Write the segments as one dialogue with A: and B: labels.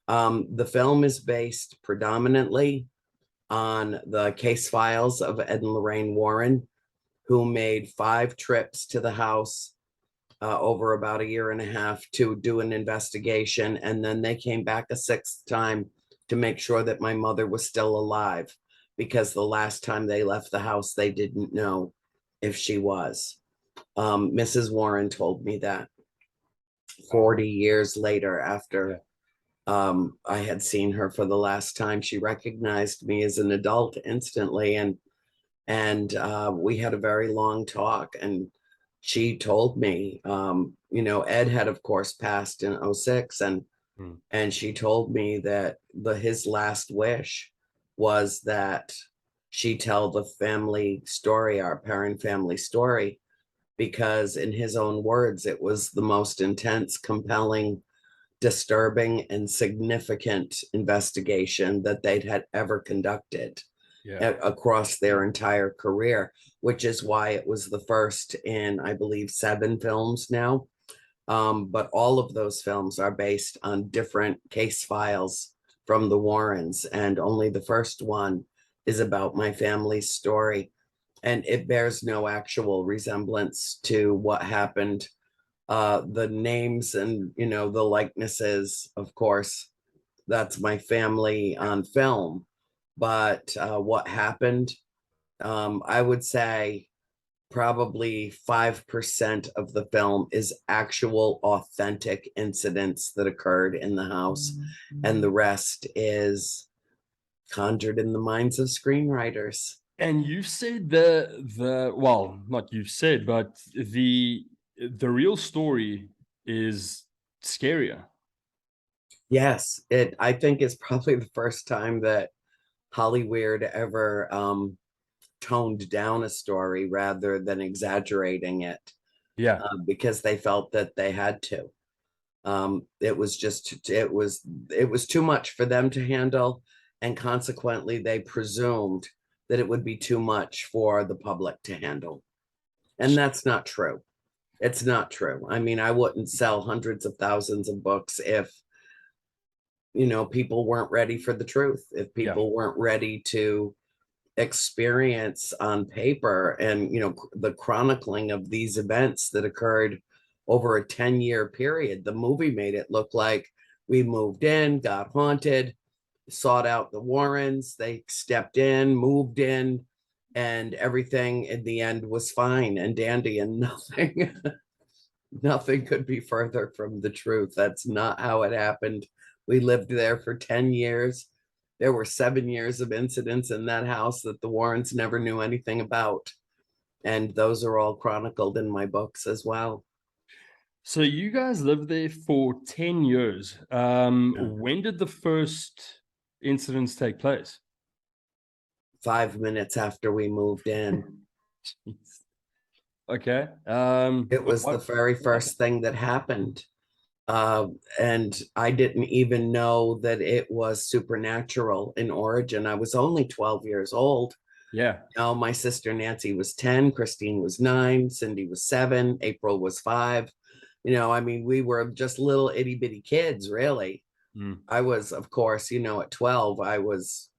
A: The film is based predominantly on the case files of Ed and Lorraine Warren, who made 5 trips to the house over about a year and a half to do an investigation. And then they came back a 6th time to make sure that my mother was still alive, because the last time they left the house, they didn't know if she was. Mrs. Warren told me that 40 years later, after I had seen her for the last time, she recognized me as an adult instantly, and we had a very long talk. And she told me, Ed had, of course, passed in '06, and she told me that his last wish was that she tell the family story, our Perron family story, because in his own words, it was the most intense, compelling, disturbing, and significant investigation that they'd had ever conducted across their entire career, which is why it was the first in, I believe, 7 films now. But all of those films are based on different case files from the Warrens, and only the first one is about my family's story. And it bears no actual resemblance to what happened. The names and, the likenesses, of course, that's my family on film. But what happened, I would say probably 5% of the film is actual authentic incidents that occurred in the house, and the rest is conjured in the minds of screenwriters.
B: And you said well, not you said, but the real story is scarier.
A: Yes, I think it's probably the first time that Hollywood ever toned down a story rather than exaggerating it,
B: Yeah.
A: because they felt that they had to. It was too much for them to handle, and consequently they presumed that it would be too much for the public to handle. And that's not true. It's not true. I mean, I wouldn't sell hundreds of thousands of books if people weren't ready for the truth, if people weren't ready to experience on paper and the chronicling of these events that occurred over a 10-year period. The movie made it look like we moved in, got haunted, sought out the Warrens, they stepped in, moved in, and everything in the end was fine and dandy, and nothing could be further from the truth. That's not how it happened. We lived there for 10 years. There were 7 years of incidents in that house that the Warrens never knew anything about. And those are all chronicled in my books as well.
B: So you guys lived there for 10 years. When did the first incidents take place?
A: 5 minutes after we moved in.
B: Okay.
A: It was the very first thing that happened. And I didn't even know that it was supernatural in origin. I was only 12 years old.
B: Yeah.
A: My sister Nancy was 10, Christine was 9, Cindy was 7, April was 5. I mean, we were just little itty bitty kids, really. I was, of course, at 12, I was,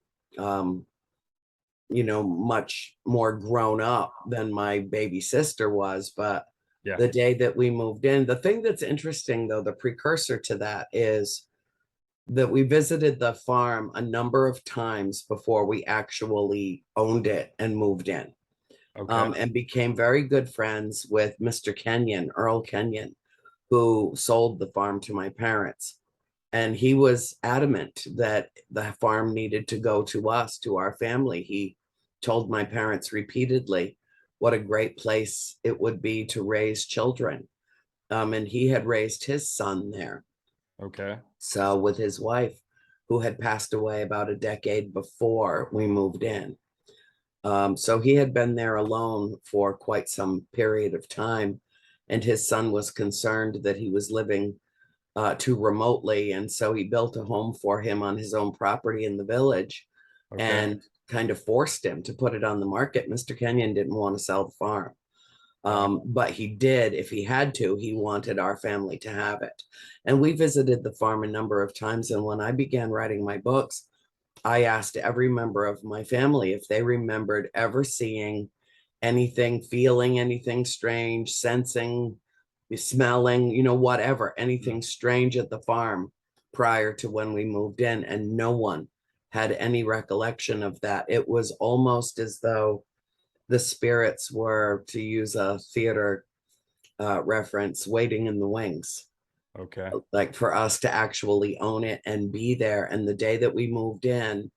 A: much more grown up than my baby sister was. But the day that we moved in, the thing that's interesting, though, the precursor to that is that we visited the farm a number of times before we actually owned it and moved in. And became very good friends with Mr. Kenyon, Earl Kenyon, who sold the farm to my parents. And he was adamant that the farm needed to go to us, to our family. He told my parents repeatedly what a great place it would be to raise children. And he had raised his son there.
B: Okay.
A: So with his wife, who had passed away about a decade before we moved in. So he had been there alone for quite some period of time, and his son was concerned that he was living too remotely. And so he built a home for him on his own property in the village and kind of forced him to put it on the market. Mr. Kenyon didn't want to sell the farm. But he did, if he had to, he wanted our family to have it. And we visited the farm a number of times. And when I began writing my books, I asked every member of my family if they remembered ever seeing anything, feeling anything strange, sensing, smelling, whatever, anything strange at the farm prior to when we moved in. And no one had any recollection of that. It was almost as though the spirits were, to use a theater reference, waiting in the wings.
B: Okay.
A: Like for us to actually own it and be there. And the day that we moved in,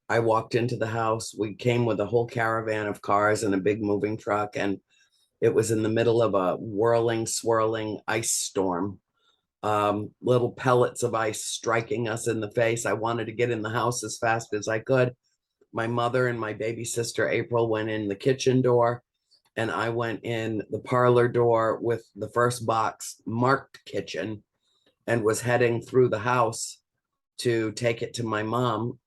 A: I walked into the house. We came with a whole caravan of cars and a big moving truck. And it was in the middle of a whirling, swirling ice storm. Little pellets of ice striking us in the face. I wanted to get in the house as fast as I could. My mother and my baby sister, April, went in the kitchen door, and I went in the parlor door with the first box marked kitchen and was heading through the house to take it to my mom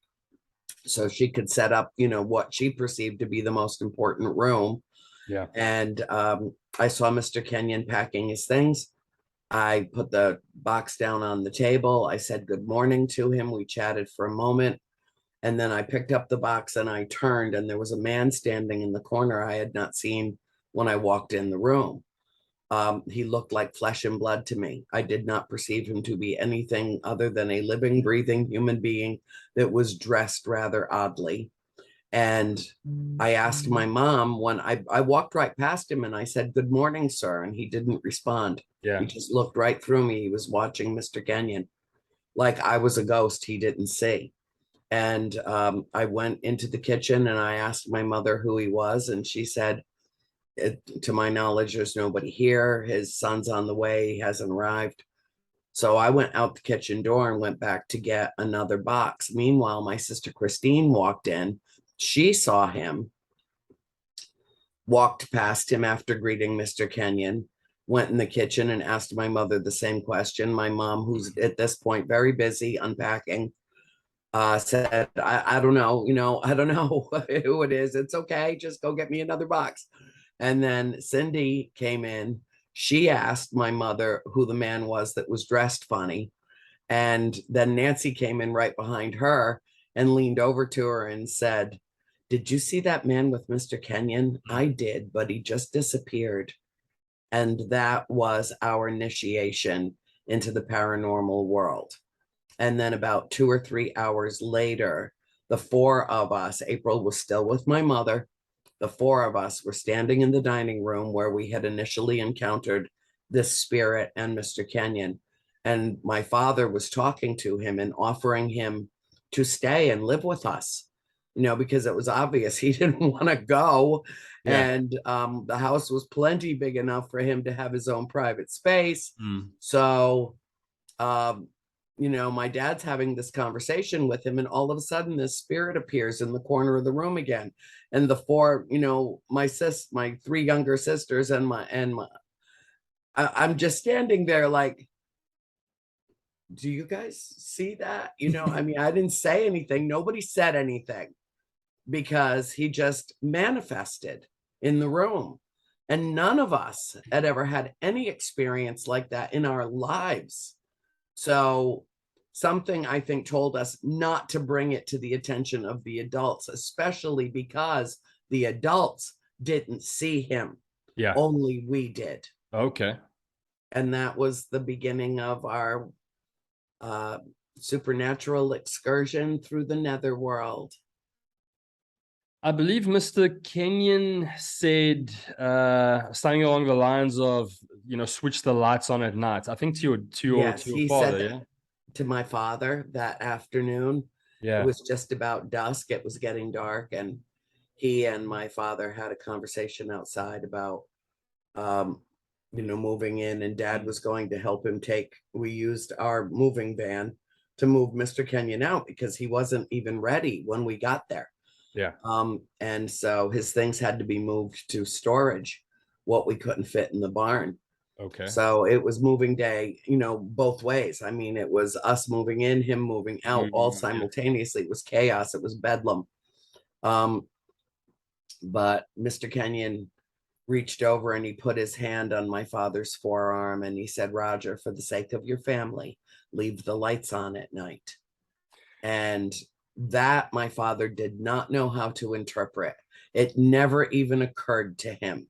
A: so she could set up, what she perceived to be the most important room.
B: Yeah.
A: And I saw Mr. Kenyon packing his things. I put the box down on the table. I said good morning to him. We chatted for a moment. And then I picked up the box and I turned, and there was a man standing in the corner I had not seen when I walked in the room. He looked like flesh and blood to me. I did not perceive him to be anything other than a living, breathing human being that was dressed rather oddly. And I asked my mom when I walked right past him and I said, good morning, sir. And he didn't respond.
B: Yeah.
A: He just looked right through me. He was watching Mr. Kenyon like I was a ghost he didn't see. And I went into the kitchen and I asked my mother who he was. And she said, to my knowledge, there's nobody here. His son's on the way. He hasn't arrived. So I went out the kitchen door and went back to get another box. Meanwhile, my sister Christine walked in. She saw him, walked past him after greeting Mr. Kenyon, went in the kitchen and asked my mother the same question. My mom, who's at this point very busy unpacking, said, I don't know, I don't know who it is. It's okay. Just go get me another box. And then Cindy came in. She asked my mother who the man was that was dressed funny. And then Nancy came in right behind her and leaned over to her and said, did you see that man with Mr. Kenyon? I did, but he just disappeared. And that was our initiation into the paranormal world. And then about 2 or 3 hours later, the four of us, April was still with my mother, the four of us were standing in the dining room where we had initially encountered this spirit and Mr. Kenyon. And my father was talking to him and offering him to stay and live with us, because it was obvious he didn't want to go.
B: Yeah.
A: And the house was plenty big enough for him to have his own private space. So, my dad's having this conversation with him, and all of a sudden this spirit appears in the corner of the room again. And the four, my three younger sisters and I'm just standing there like, do you guys see that? I didn't say anything. Nobody said anything because he just manifested in the room. And none of us had ever had any experience like that in our lives. So something, I think, told us not to bring it to the attention of the adults, especially because the adults didn't see him.
B: Yeah.
A: Only we did.
B: Okay.
A: And that was the beginning of our supernatural excursion through the netherworld.
B: I believe Mr. Kenyon said something along the lines of, switch the lights on at night. I think to your
A: Yes, he
B: father,
A: said that to my father that afternoon.
B: Yeah.
A: It was just about dusk. It was getting dark, and he and my father had a conversation outside about moving in, and Dad was going to help him we used our moving van to move Mr. Kenyon out because he wasn't even ready when we got there.
B: Yeah.
A: And so his things had to be moved to storage, what we couldn't fit in the barn.
B: Okay.
A: So it was moving day, both ways. I mean, it was us moving in, him moving out, all simultaneously. It was chaos. It was bedlam. But Mr. Kenyon reached over and he put his hand on my father's forearm and he said, Roger, for the sake of your family, leave the lights on at night. And that my father did not know how to interpret. It never even occurred to him,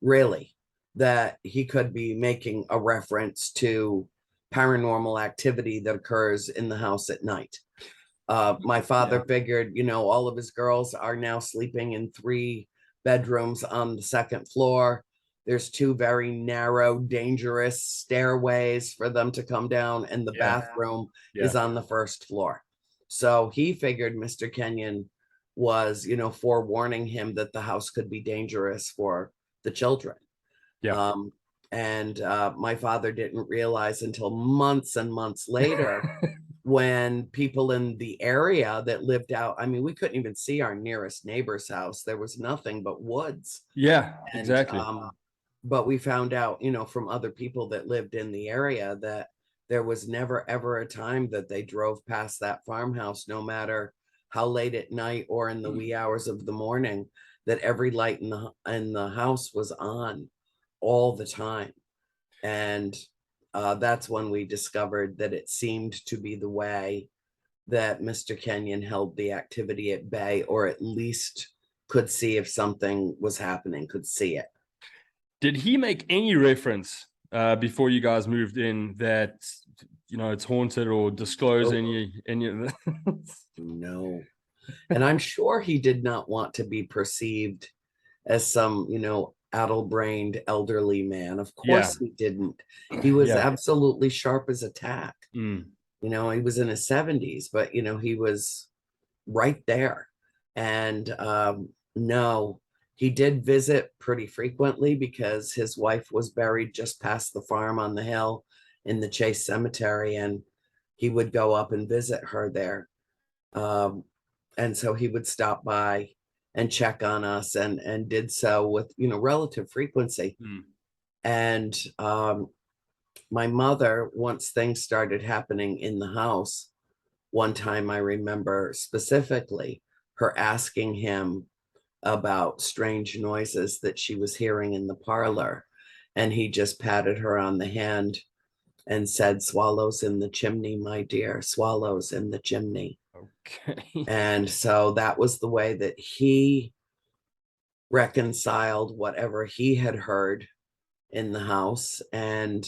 A: really, that he could be making a reference to paranormal activity that occurs in the house at night. My father figured, all of his girls are now sleeping in 3 bedrooms on the 2nd floor. There's 2 very narrow, dangerous stairways for them to come down, and the bathroom is on the 1st floor. So he figured Mr. Kenyon was, forewarning him that the house could be dangerous for the children.
B: Yeah.
A: And my father didn't realize until months and months later when people in the area that lived out, I mean, we couldn't even see our nearest neighbor's house. There was nothing but woods.
B: Yeah,
A: And,
B: exactly.
A: but we found out, from other people that lived in the area that there was never, ever a time that they drove past that farmhouse, no matter how late at night or in the wee hours of the morning, that every light in the house was on all the time. And that's when we discovered that it seemed to be the way that Mr. Kenyon held the activity at bay, or at least could see if something was happening, could see it.
B: Did he make any reference before you guys moved in that, it's haunted, or disclose any of that?
A: No. And I'm sure he did not want to be perceived as some, addle-brained elderly man. Of course he didn't. He was absolutely sharp as a tack. He was in his 70s, but he was right there. And no, he did visit pretty frequently because his wife was buried just past the farm on the hill in the Chase Cemetery, and he would go up and visit her there. And so he would stop by and check on us, and did so with, relative frequency. And my mother, once things started happening in the house, one time I remember specifically her asking him about strange noises that she was hearing in the parlor. And he just patted her on the hand and said, swallows in the chimney, my dear, swallows in the chimney.
B: Okay.
A: And so that was the way that he reconciled whatever he had heard in the house, and,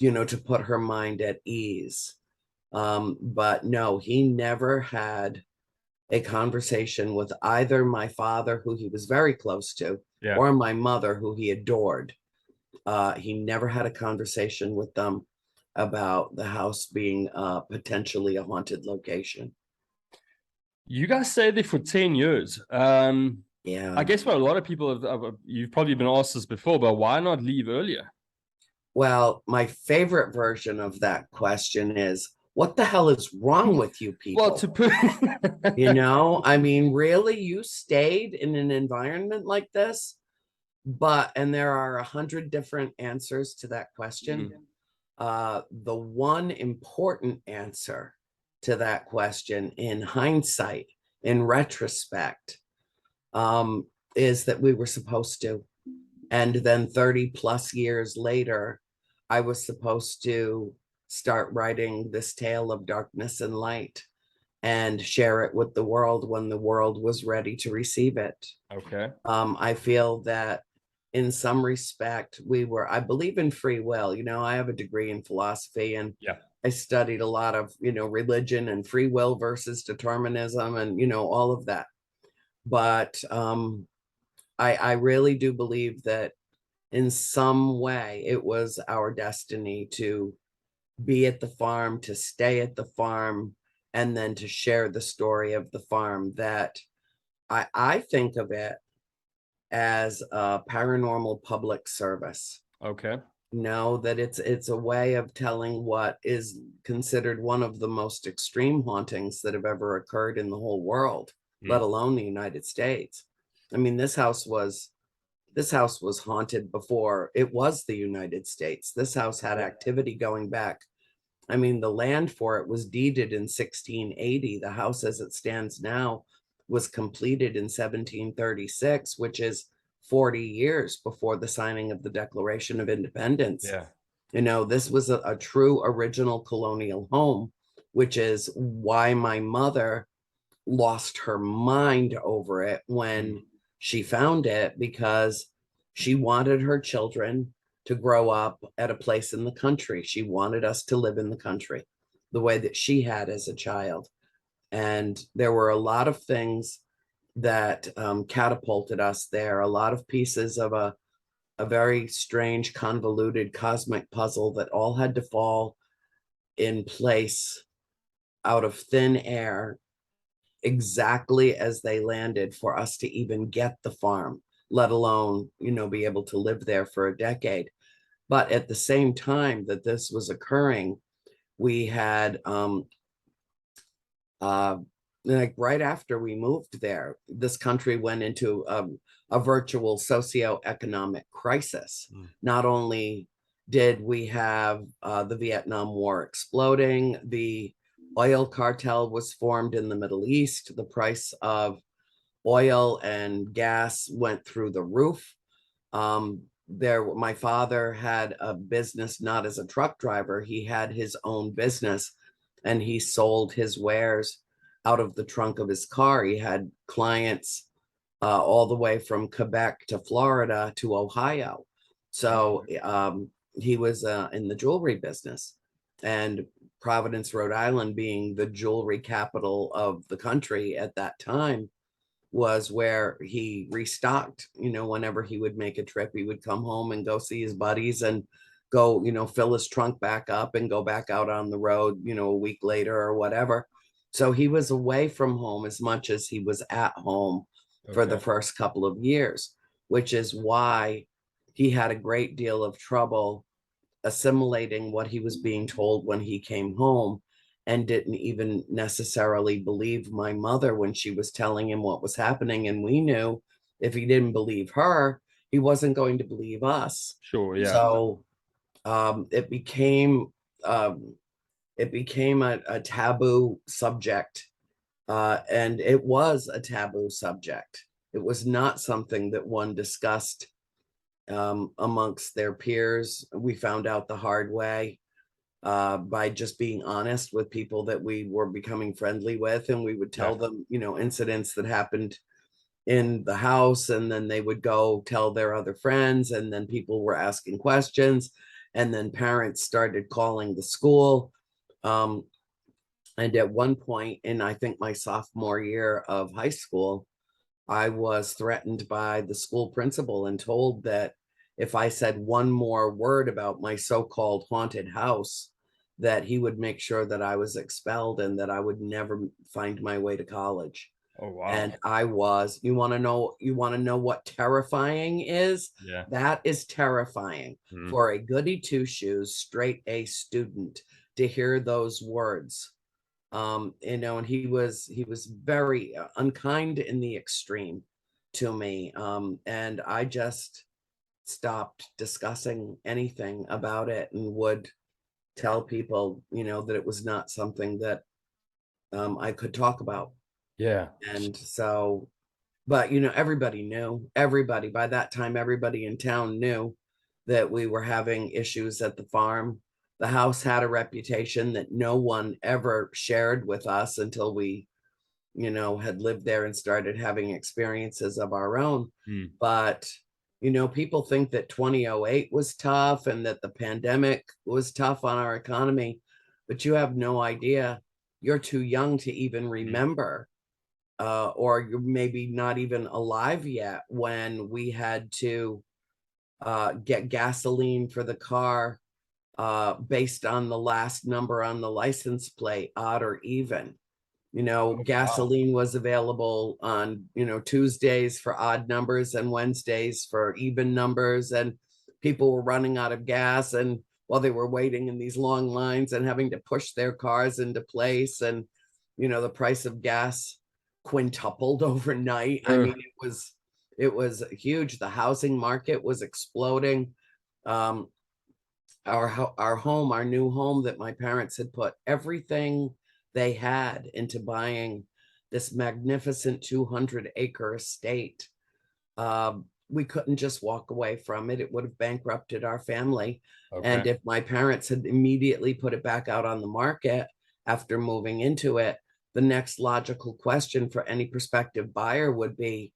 A: to put her mind at ease. But no, he never had a conversation with either my father, who he was very close to, or my mother, who he adored. He never had a conversation with them about the house being potentially a haunted location.
B: You guys stayed there for 10 years.
A: Yeah.
B: I guess what a lot of people have, you've probably been asked this before, but why not leave earlier?
A: Well, my favorite version of that question is, what the hell is wrong with you people?
B: Well, to put
A: I mean, really, you stayed in an environment like this? And there are 100 different answers to that question. The one important answer to that question, in hindsight, in retrospect, is that we were supposed to. And then 30 plus years later, I was supposed to start writing this tale of darkness and light and share it with the world when the world was ready to receive it.
B: Okay.
A: I feel that in some respect, I believe in free will. I have a degree in philosophy, and I studied a lot of, religion and free will versus determinism and, all of that. But I really do believe that in some way it was our destiny to be at the farm, to stay at the farm, and then to share the story of the farm. That I think of it as a paranormal public service.
B: Okay.
A: That it's a way of telling what is considered one of the most extreme hauntings that have ever occurred in the whole world, let alone the United States. I mean, this house was haunted before it was the United States. This house had activity going back. I mean, the land for it was deeded in 1680. The house as it stands now was completed in 1736, which is 40 years before the signing of the Declaration of Independence.
B: Yeah.
A: This was a true original colonial home, which is why my mother lost her mind over it when she found it, because she wanted her children to grow up at a place in the country. She wanted us to live in the country the way that she had as a child. And there were a lot of things that catapulted us there, a lot of pieces of a very strange, convoluted cosmic puzzle that all had to fall in place out of thin air exactly as they landed for us to even get the farm, let alone, be able to live there for a decade. But at the same time that this was occurring, we had like right after we moved there, this country went into a virtual socioeconomic crisis. Not only did we have the Vietnam War exploding, the oil cartel was formed in the Middle East. The price of oil and gas went through the roof. My father had a business, not as a truck driver. He had his own business, and he sold his wares out of the trunk of his car. He had clients all the way from Quebec to Florida to Ohio. So he was in the jewelry business, and Providence, Rhode Island, being the jewelry capital of the country at that time, was where he restocked. Whenever he would make a trip, he would come home and go see his buddies and go, fill his trunk back up and go back out on the road, a week later or whatever. So he was away from home as much as he was at home for the first couple of years, which is why he had a great deal of trouble assimilating what he was being told when he came home, and didn't even necessarily believe my mother when she was telling him what was happening. And we knew if he didn't believe her, he wasn't going to believe us.
B: Sure. Yeah.
A: So it became a taboo subject, and it was a taboo subject. It was not something that one discussed amongst their peers. We found out the hard way by just being honest with people that we were becoming friendly with, and we would tell them, incidents that happened in the house, and then they would go tell their other friends, and then people were asking questions, and then parents started calling the school. And at one point, in I think my sophomore year of high school, I was threatened by the school principal and told that if I said one more word about my so-called haunted house, that he would make sure that I was expelled and that I would never find my way to college.
B: Oh, wow.
A: And you want to know what terrifying is?
B: Yeah.
A: That is terrifying for a goody two shoes, straight A student to hear those words. And he was very unkind in the extreme to me. And I just stopped discussing anything about it, and would tell people, that it was not something that I could talk about.
B: Yeah.
A: And so, but everybody by that time, everybody in town knew that we were having issues at the farm. The house had a reputation that no one ever shared with us until we, had lived there and started having experiences of our own. But, people think that 2008 was tough and that the pandemic was tough on our economy, but you have no idea. You're too young to even remember, or you're maybe not even alive yet, when we had to get gasoline for the car based on the last number on the license plate, odd or even. Gasoline was available on, Tuesdays for odd numbers and Wednesdays for even numbers. And people were running out of gas, and while they were waiting in these long lines and having to push their cars into place, and, the price of gas quintupled overnight. I mean, it was huge. The housing market was exploding. Our new home that my parents had put everything they had into buying this magnificent 200-acre estate we couldn't just walk away from it. It would have bankrupted our family. And
B: Okay.
A: if my parents had immediately put it back out on the market after moving into it, the next logical question for any prospective buyer would be,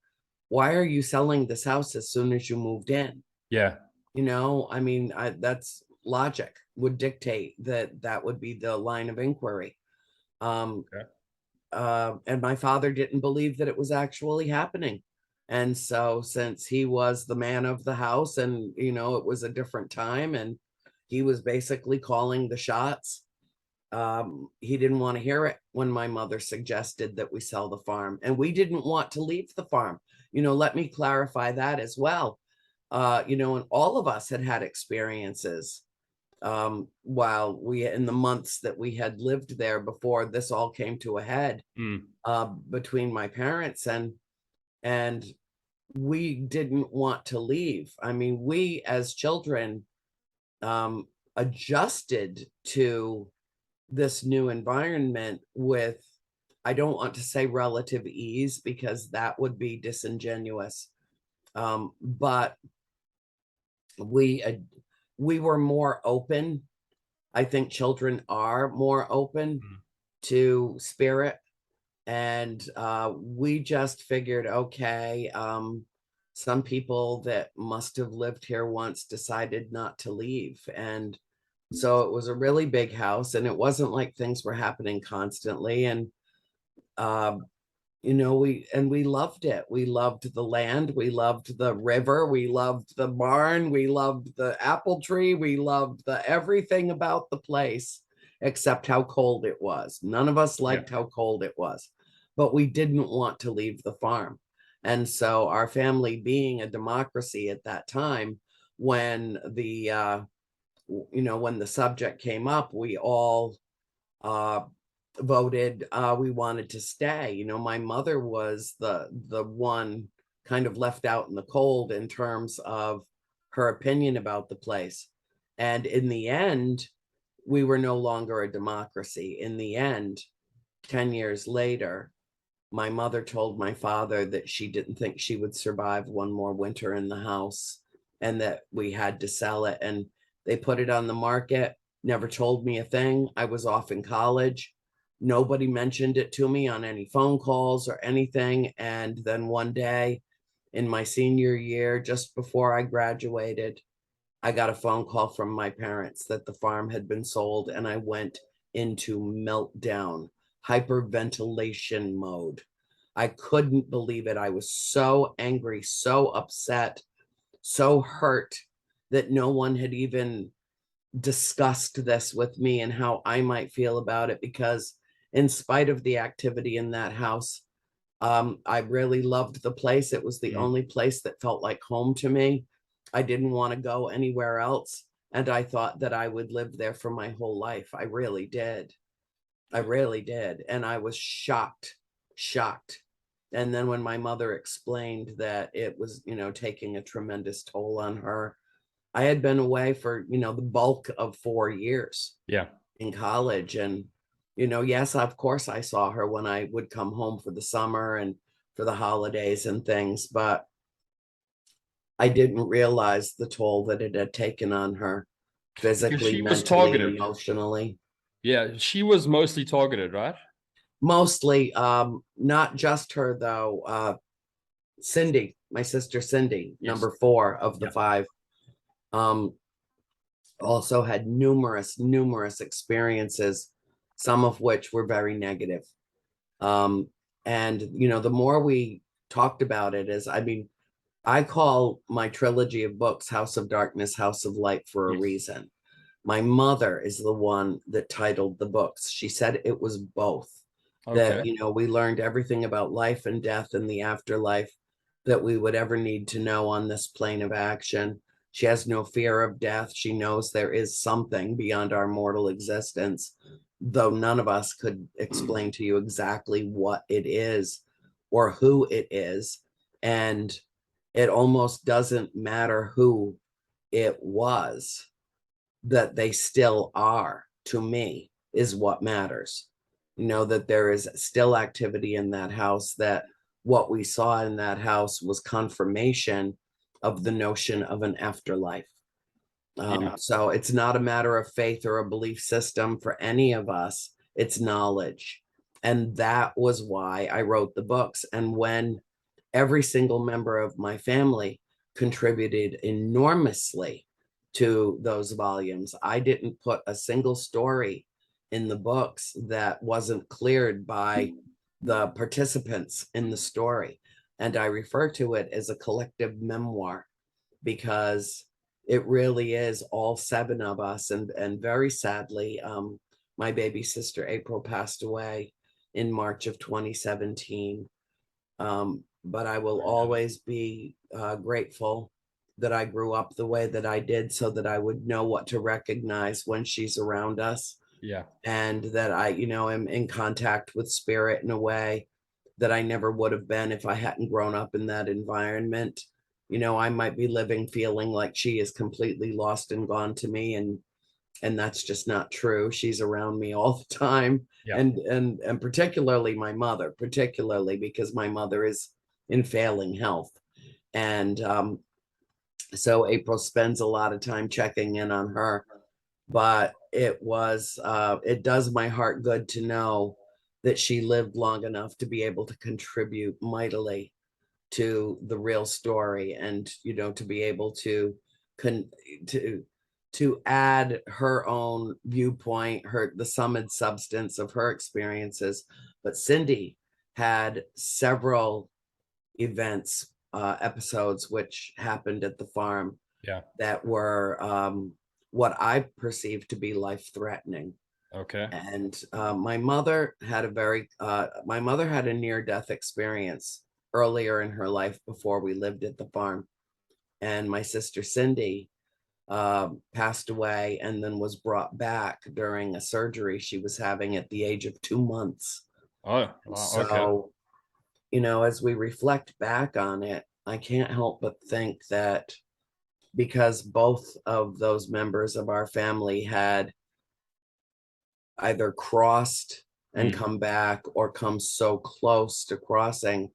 A: why are you selling this house as soon as you moved in?
B: Yeah.
A: I mean, that's logic would dictate that that would be the line of inquiry. Um,
B: Okay.
A: and my father didn't believe that it was actually happening. And so, since he was the man of the house and, it was a different time and he was basically calling the shots, he didn't want to hear it when my mother suggested that we sell the farm. And we didn't want to leave the farm. Let me clarify that as well. And all of us had had experiences while in the months that we had lived there before this all came to a head,
B: Mm.
A: between my parents, and we didn't want to leave. I mean, we as children adjusted to this new environment with, I don't want to say relative ease because that would be disingenuous, but we we were more open. I think children are more open
B: Mm.
A: to spirit, and we just figured, okay, some people that must have lived here once decided not to leave. And so it was a really big house, and it wasn't like things were happening constantly. And uh, we loved it. We loved the land, we loved the river, we loved the barn, we loved the apple tree, we loved the everything about the place except how cold it was. None of us
B: Yeah.
A: liked how cold it was, but we didn't want to leave the farm. And so our family, being a democracy at that time, when when the subject came up, we all uh voted we wanted to stay. My mother was the one kind of left out in the cold in terms of her opinion about the place. And in the end, we were no longer a democracy. In the end, 10 years later, my mother told my father that she didn't think she would survive one more winter in the house and that we had to sell it. And they put it on the market, never told me a thing. I was off in college. Nobody mentioned it to me on any phone calls or anything. And then one day in my senior year, just before I graduated, I got a phone call from my parents that the farm had been sold, and I went into meltdown, hyperventilation mode. I couldn't believe it. I was so angry, so upset, so hurt that no one had even discussed this with me and how I might feel about it, because in spite of the activity in that house, I really loved the place. It was the
B: Mm.
A: only place that felt like home to me. I didn't want to go anywhere else. And I thought that I would live there for my whole life. I really did. I really did. And I was shocked, shocked. And then when my mother explained that it was, taking a tremendous toll on her, I had been away for, the bulk of 4 years
B: Yeah.
A: in college. And, yes, of course, I saw her when I would come home for the summer and for the holidays and things, but I didn't realize the toll that it had taken on her
B: Because
A: physically,
B: she was
A: mentally,
B: targeted.
A: emotionally.
B: Yeah, she was mostly targeted, right?
A: Mostly, not just her though. Cindy, my sister Cindy,
B: Yes.
A: number four of the
B: Yeah.
A: five, um, also had numerous experiences, some of which were very negative. Um, and the more we talked about it, I call my trilogy of books House of Darkness, House of Light for a
B: Yes.
A: reason. My mother is the one that titled the books. She said it was both. That,
B: Okay.
A: we learned everything about life and death and the afterlife that we would ever need to know on this plane of action. She has no fear of death. She knows there is something beyond our mortal existence, though none of us could explain to you exactly what it is or who it is. And it almost doesn't matter who it was, that they still are, to me, is what matters. That there is still activity in that house, that what we saw in that house was confirmation of the notion of an afterlife.
B: Yeah.
A: So it's not a matter of faith or a belief system for any of us, it's knowledge. And that was why I wrote the books. And when every single member of my family contributed enormously to those volumes, I didn't put a single story in the books that wasn't cleared by the participants in the story. And I refer to it as a collective memoir because it really is all seven of us. And very sadly, my baby sister April passed away in March of 2017. But I will always be grateful that I grew up the way that I did so that I would know what to recognize when she's around us.
B: Yeah.
A: And that I, am in contact with spirit in a way that I never would have been if I hadn't grown up in that environment. I might be living feeling like she is completely lost and gone to me, and that's just not true. She's around me all the time.
B: Yeah.
A: And particularly my mother, particularly because my mother is in failing health. And so April spends a lot of time checking in on her. But it does my heart good to know that she lived long enough to be able to contribute mightily to the real story, and to be able to to add her own viewpoint, the sum and substance of her experiences. But Cindy had several events, episodes which happened at the farm,
B: Yeah.
A: that were what I perceived to be life-threatening.
B: Okay.
A: And my mother had a near-death experience earlier in her life before we lived at the farm. And my sister Cindy passed away and then was brought back during a surgery she was having at the age of 2 months.
B: Oh, wow. Okay.
A: So, as we reflect back on it, I can't help but think that because both of those members of our family had either crossed and come back or come so close to crossing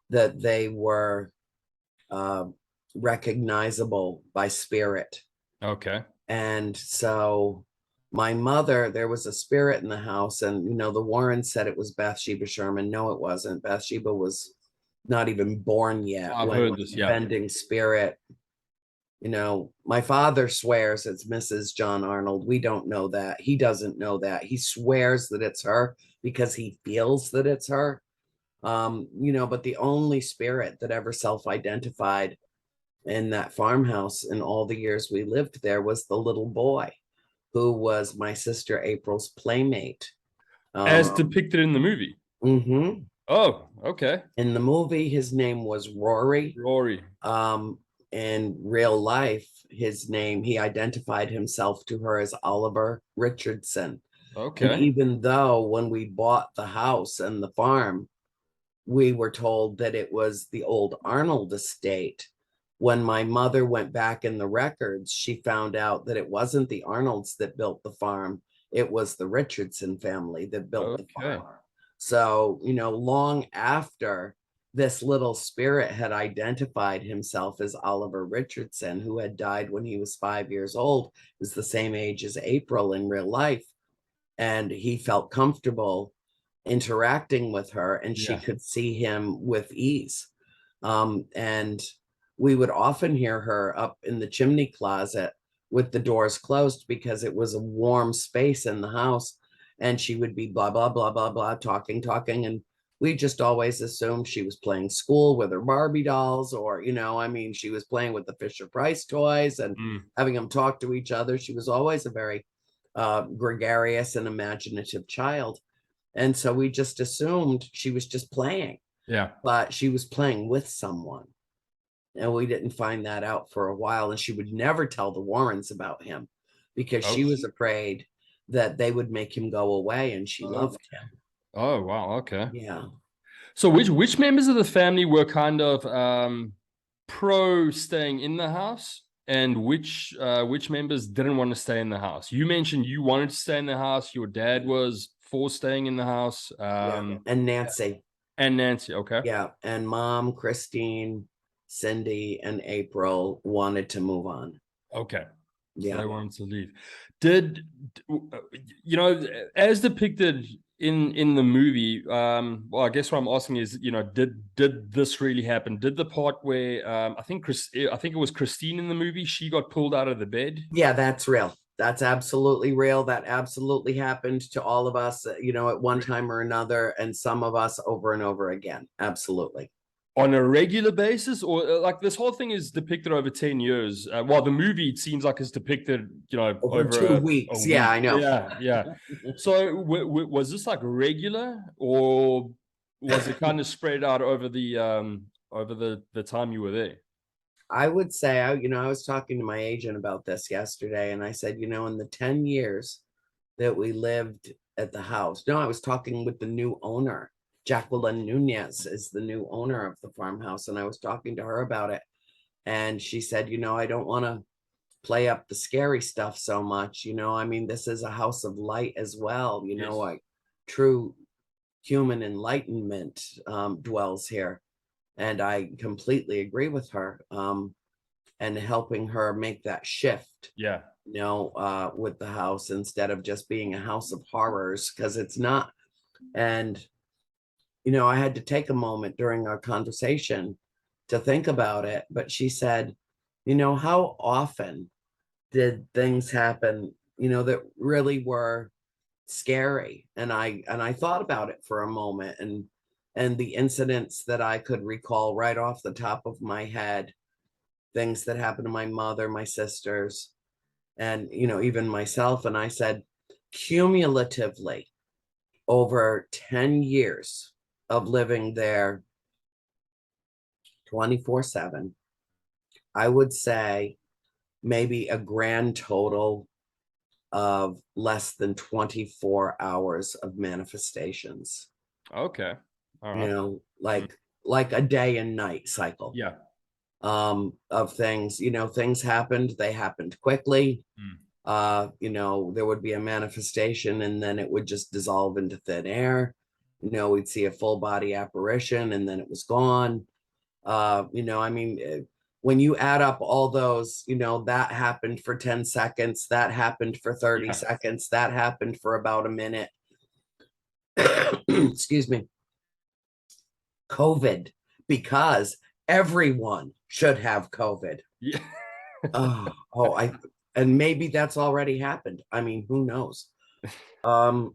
A: that they were recognizable by spirit.
B: Okay.
A: And so my mother, there was a spirit in the house, and the Warrens said it was Bathsheba Sherman. No, it wasn't. Bathsheba was not even born yet
B: I've
A: when
B: heard
A: the
B: this. Yeah.
A: bending spirit. My father swears it's Mrs. John Arnold. We don't know that. He doesn't know that. He swears that it's her because he feels that it's her. But the only spirit that ever self-identified in that farmhouse in all the years we lived there was the little boy who was my sister April's playmate.
B: As depicted in the movie.
A: Mm-hmm.
B: Oh, okay.
A: In the movie, his name was Rory.
B: Rory.
A: In real life, he identified himself to her as Oliver Richardson. And
B: Okay.
A: even though when we bought the house and the farm, we were told that it was the old Arnold estate, when my mother went back in the records, she found out that it wasn't the Arnolds that built the farm. It was the Richardson family that built the farm. So, long after this little spirit had identified himself as Oliver Richardson, who had died when he was 5 years old, was the same age as April in real life. And he felt comfortable interacting with her, and she could see him with ease. And we would often hear her up in the chimney closet with the doors closed because it was a warm space in the house. And she would be blah, blah, blah, blah, blah, talking. And we just always assumed she was playing school with her Barbie dolls, or, she was playing with the Fisher Price toys and having them talk to each other. She was always a very gregarious and imaginative child. And so we just assumed she was just playing.
B: Yeah.
A: But she was playing with someone. And we didn't find that out for a while. And she would never tell the Warrens about him because she was afraid that they would make him go away, and she loved him.
B: Oh, wow. Okay.
A: Yeah.
B: So which members of the family were kind of pro staying in the house, and which members didn't want to stay in the house? You mentioned you wanted to stay in the house. Your dad was for staying in the house.
A: And Nancy.
B: And Nancy. Okay.
A: Yeah. And Mom, Christine, Cindy and April wanted to move on.
B: Okay. So
A: Yeah.
B: they wanted to leave. Did you know, as depicted in the movie, well, I guess what I'm asking is, you know, did this really happen? Did the part where I think it was Christine in the movie, she got pulled out of the bed?
A: Yeah, that's real. That's absolutely real. That absolutely happened to all of us, you know, at one time or another, and some of us over and over again. Absolutely.
B: On a regular basis, or like this whole thing is depicted over 10 years, while the movie, it seems like, it's depicted, you know,
A: Over
B: over
A: 2 weeks.
B: a
A: Yeah,
B: week.
A: I know.
B: Yeah. So was this like regular, or was it kind of spread out over the time you were there?
A: I would say, I was talking to my agent about this yesterday, and I said, in the 10 years that we lived at the house, no, I was talking with the new owner. Jacqueline Nunez is the new owner of the farmhouse, and I was talking to her about it. And she said, I don't want to play up the scary stuff so much. I mean, this is a house of light as well.
B: Yes.
A: Like true human enlightenment dwells here. And I completely agree with her. And helping her make that shift,
B: Yeah.
A: with the house, instead of just being a house of horrors, because it's not. And, I had to take a moment during our conversation to think about it. But she said, how often did things happen, that really were scary? And I thought about it for a moment, and the incidents that I could recall right off the top of my head, things that happened to my mother, my sisters, and even myself. And I said, cumulatively, over 10 years of living there 24/7, I would say maybe a grand total of less than 24 hours of manifestations.
B: Okay. All
A: you
B: right.
A: know like a day and night cycle
B: Yeah.
A: of things. Things happened, they happened quickly.
B: Mm.
A: There would be a manifestation, and then it would just dissolve into thin air. We'd see a full body apparition, and then it was gone. I mean, when you add up all those, that happened for 10 seconds, that happened for 30
B: Yeah.
A: seconds, that happened for about a minute. Excuse me. COVID, because everyone should have COVID.
B: Yeah.
A: And maybe that's already happened. I mean, who knows? I'm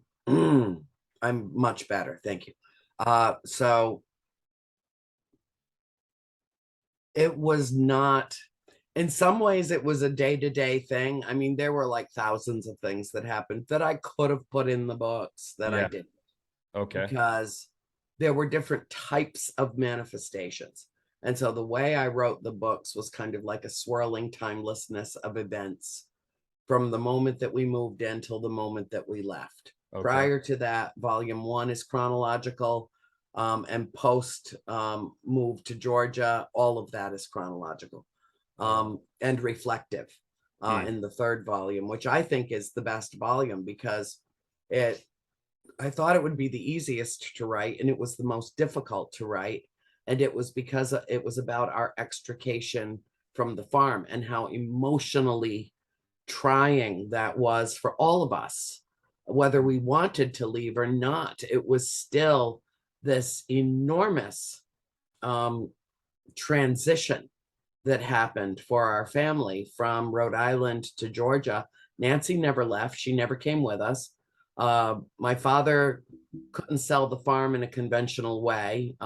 A: much better, thank you. So it was not, in some ways it was a day-to-day thing. I mean, there were like thousands of things that happened that I could have put in the books that I didn't,
B: Okay.
A: because there were different types of manifestations. And so the way I wrote the books was kind of like a swirling timelessness of events from the moment that we moved in till the moment that we left.
B: Okay.
A: Prior to that, volume 1 is chronological, and post move to Georgia, all of that is chronological, and reflective in the third volume, which I think is the best volume, because I thought it would be the easiest to write, and it was the most difficult to write. And it was because it was about our extrication from the farm, and how emotionally trying that was for all of us, whether we wanted to leave or not. It was still this enormous transition that happened for our family from Rhode Island to Georgia. Nancy never left. She never came with us. My father couldn't sell the farm in a conventional way.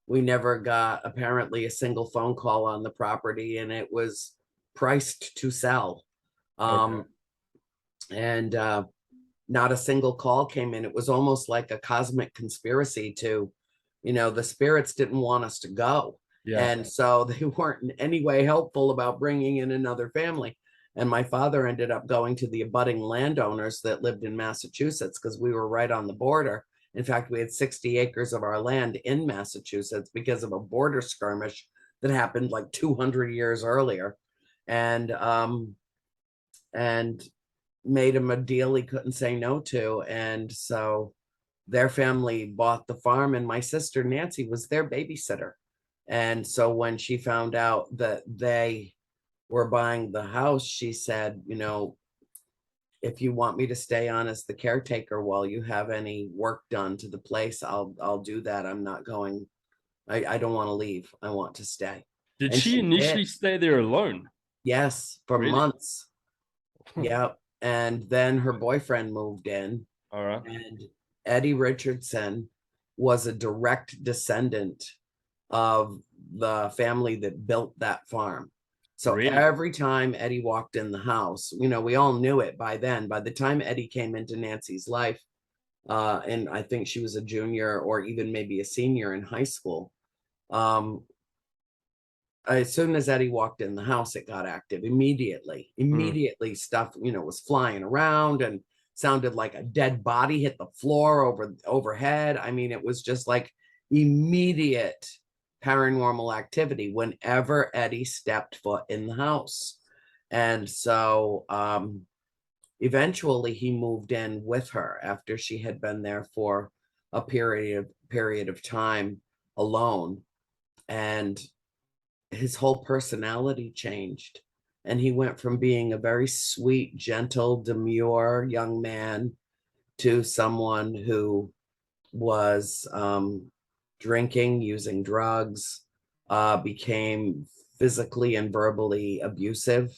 A: We never got, apparently, a single phone call on the property, and it was priced to sell.
B: Okay.
A: And not a single call came in. It was almost like a cosmic conspiracy to, the spirits didn't want us to go.
B: Yeah.
A: And so they weren't in any way helpful about bringing in another family. And my father ended up going to the abutting landowners that lived in Massachusetts, because we were right on the border. In fact, we had 60 acres of our land in Massachusetts because of a border skirmish that happened like 200 years earlier. And made him a deal he couldn't say no to. And so their family bought the farm, and my sister Nancy was their babysitter. And so when she found out that they were buying the house, she said, you know, if you want me to stay on as the caretaker while you have any work done to the place, I'll do that. I'm not going. I don't want to leave. I want to stay.
B: Did
A: And
B: she
A: she
B: initially
A: did.
B: stay there alone?
A: Yes, for
B: Really?
A: months. Yep. And then her boyfriend moved in,
B: All right.
A: and Eddie Richardson was a direct descendant of the family that built that farm. So
B: Really?
A: every time Eddie walked in the house, you know, we all knew it by then. By the time Eddie came into Nancy's life, and I think she was a junior or even maybe a senior in high school, um, as soon as Eddie walked in the house, it got active immediately. Immediately, stuff, you know, was flying around and sounded like a dead body hit the floor overhead. I mean, it was just like immediate paranormal activity whenever Eddie stepped foot in the house. And so eventually he moved in with her after she had been there for a period of time alone. And his whole personality changed. And he went from being a very sweet, gentle, demure young man to someone who was drinking, using drugs, became physically and verbally abusive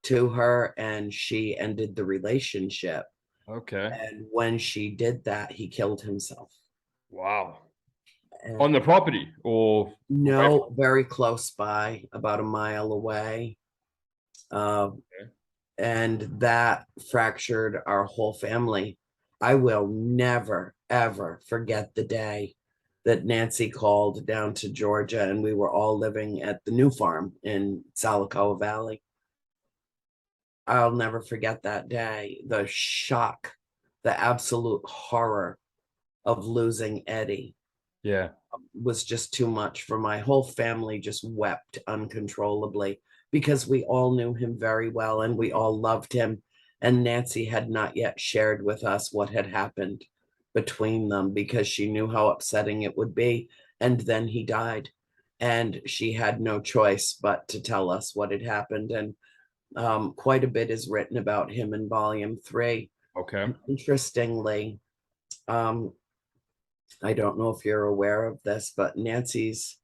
A: to her, and she ended the relationship.
B: Okay.
A: And when she did that, he killed himself.
B: Wow.
A: And
B: On the property or away
A: no, very close by, about a mile away. Uh,
B: Okay.
A: and that fractured our whole family. I will never, ever forget the day that Nancy called down to Georgia and we were all living at the new farm in Salakoa Valley. I'll never forget that day. The shock, the absolute horror of losing Eddie
B: Yeah.
A: was just too much for my whole family. Just wept uncontrollably because we all knew him very well and we all loved him. And Nancy had not yet shared with us what had happened between them because she knew how upsetting it would be. And then he died, and she had no choice but to tell us what had happened. And quite a bit is written about him in volume 3.
B: Okay.
A: And interestingly, um, I don't know if you're aware of this, but Nancy's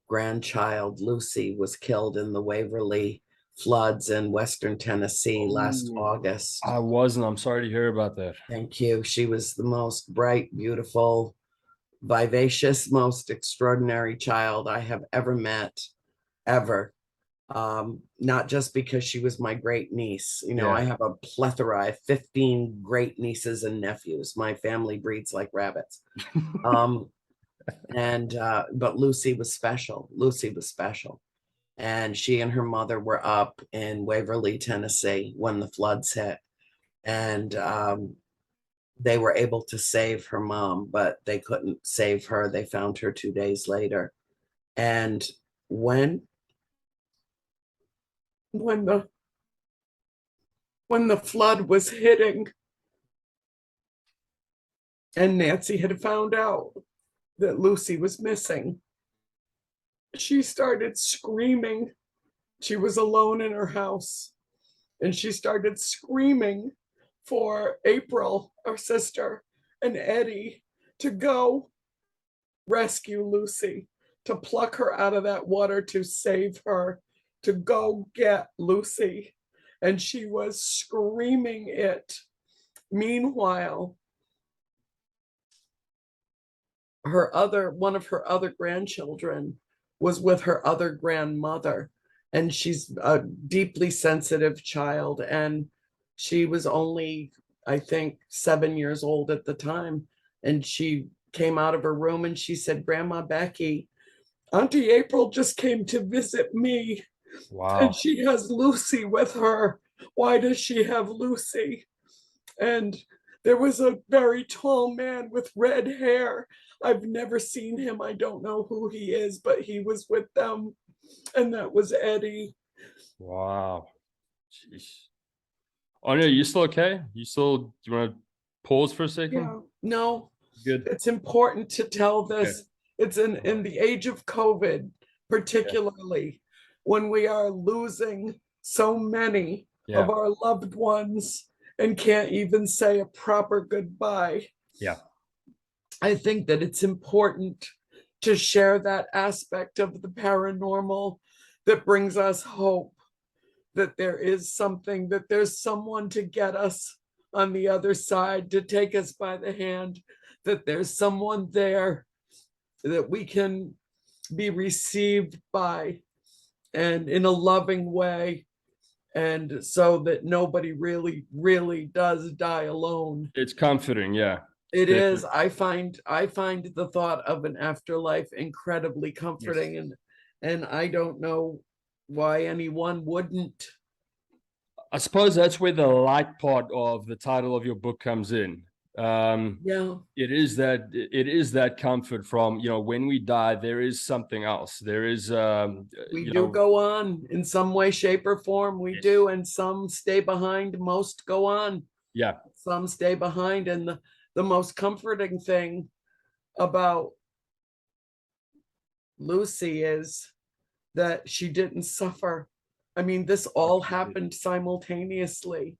A: grandchild, Lucy, was killed in the Waverly floods in Western Tennessee last
B: Oh,
A: August.
B: I wasn't. I'm sorry to hear about that.
A: Thank you. She was the most bright, beautiful, vivacious, most extraordinary child I have ever met, ever. Not just because she was my great niece. You know, I
B: Yeah.
A: have a plethora. I have 15 great nieces and nephews. My family breeds like rabbits. Um, and but Lucy was special. Lucy was special. And she and her mother were up in Waverly, Tennessee when the floods hit. And they were able to save her mom, but they couldn't save her. They found her 2 days later. And when when the when the flood was hitting and Nancy had found out that Lucy was missing, she started screaming. She was alone in her house, and she started screaming for April, our sister, and Eddie to go rescue Lucy, to pluck her out of that water, to save her, to go get Lucy. And she was screaming it. Meanwhile, one of her other grandchildren was with her other grandmother, and she's a deeply sensitive child, and she was only, I think, 7 years old at the time. And she came out of her room and she said, Grandma Becky, Auntie April just came to visit me, and
B: Wow.
A: she has Lucy with her. Why does she have Lucy? And there was a very tall man with red hair. I've never seen him. I don't know who he is, but he was with them. And that was Eddie.
B: Wow. Jeez. Oh no, you still okay? Do you want to pause for a second?
A: Yeah. No,
B: Good.
A: it's important to tell
B: Okay.
A: this. It's in the age of COVID. particularly when we are losing so many
B: Yeah.
A: of our loved ones and can't even say a proper goodbye.
B: Yeah.
A: I think that it's important to share that aspect of the paranormal that brings us hope that there is something, that there's someone to get us on the other side, to take us by the hand, that there's someone there that we can be received by and in a loving way. And so that nobody really does die alone.
B: It's comforting. Yeah.
A: It
B: Definitely.
A: is. I find the thought of an afterlife incredibly comforting,
B: Yes.
A: and I don't know why anyone wouldn't.
B: I suppose that's where the light part of the title of your book comes in.
A: Yeah,
B: It is that comfort from, when we die, there is something else. There is,
A: we do go on in some way, shape, or form. We
B: yes.
A: do, and some stay behind. Most go on.
B: Yeah.
A: Some stay behind, and the most comforting thing about Lucy is that she didn't suffer. I mean, this all happened simultaneously,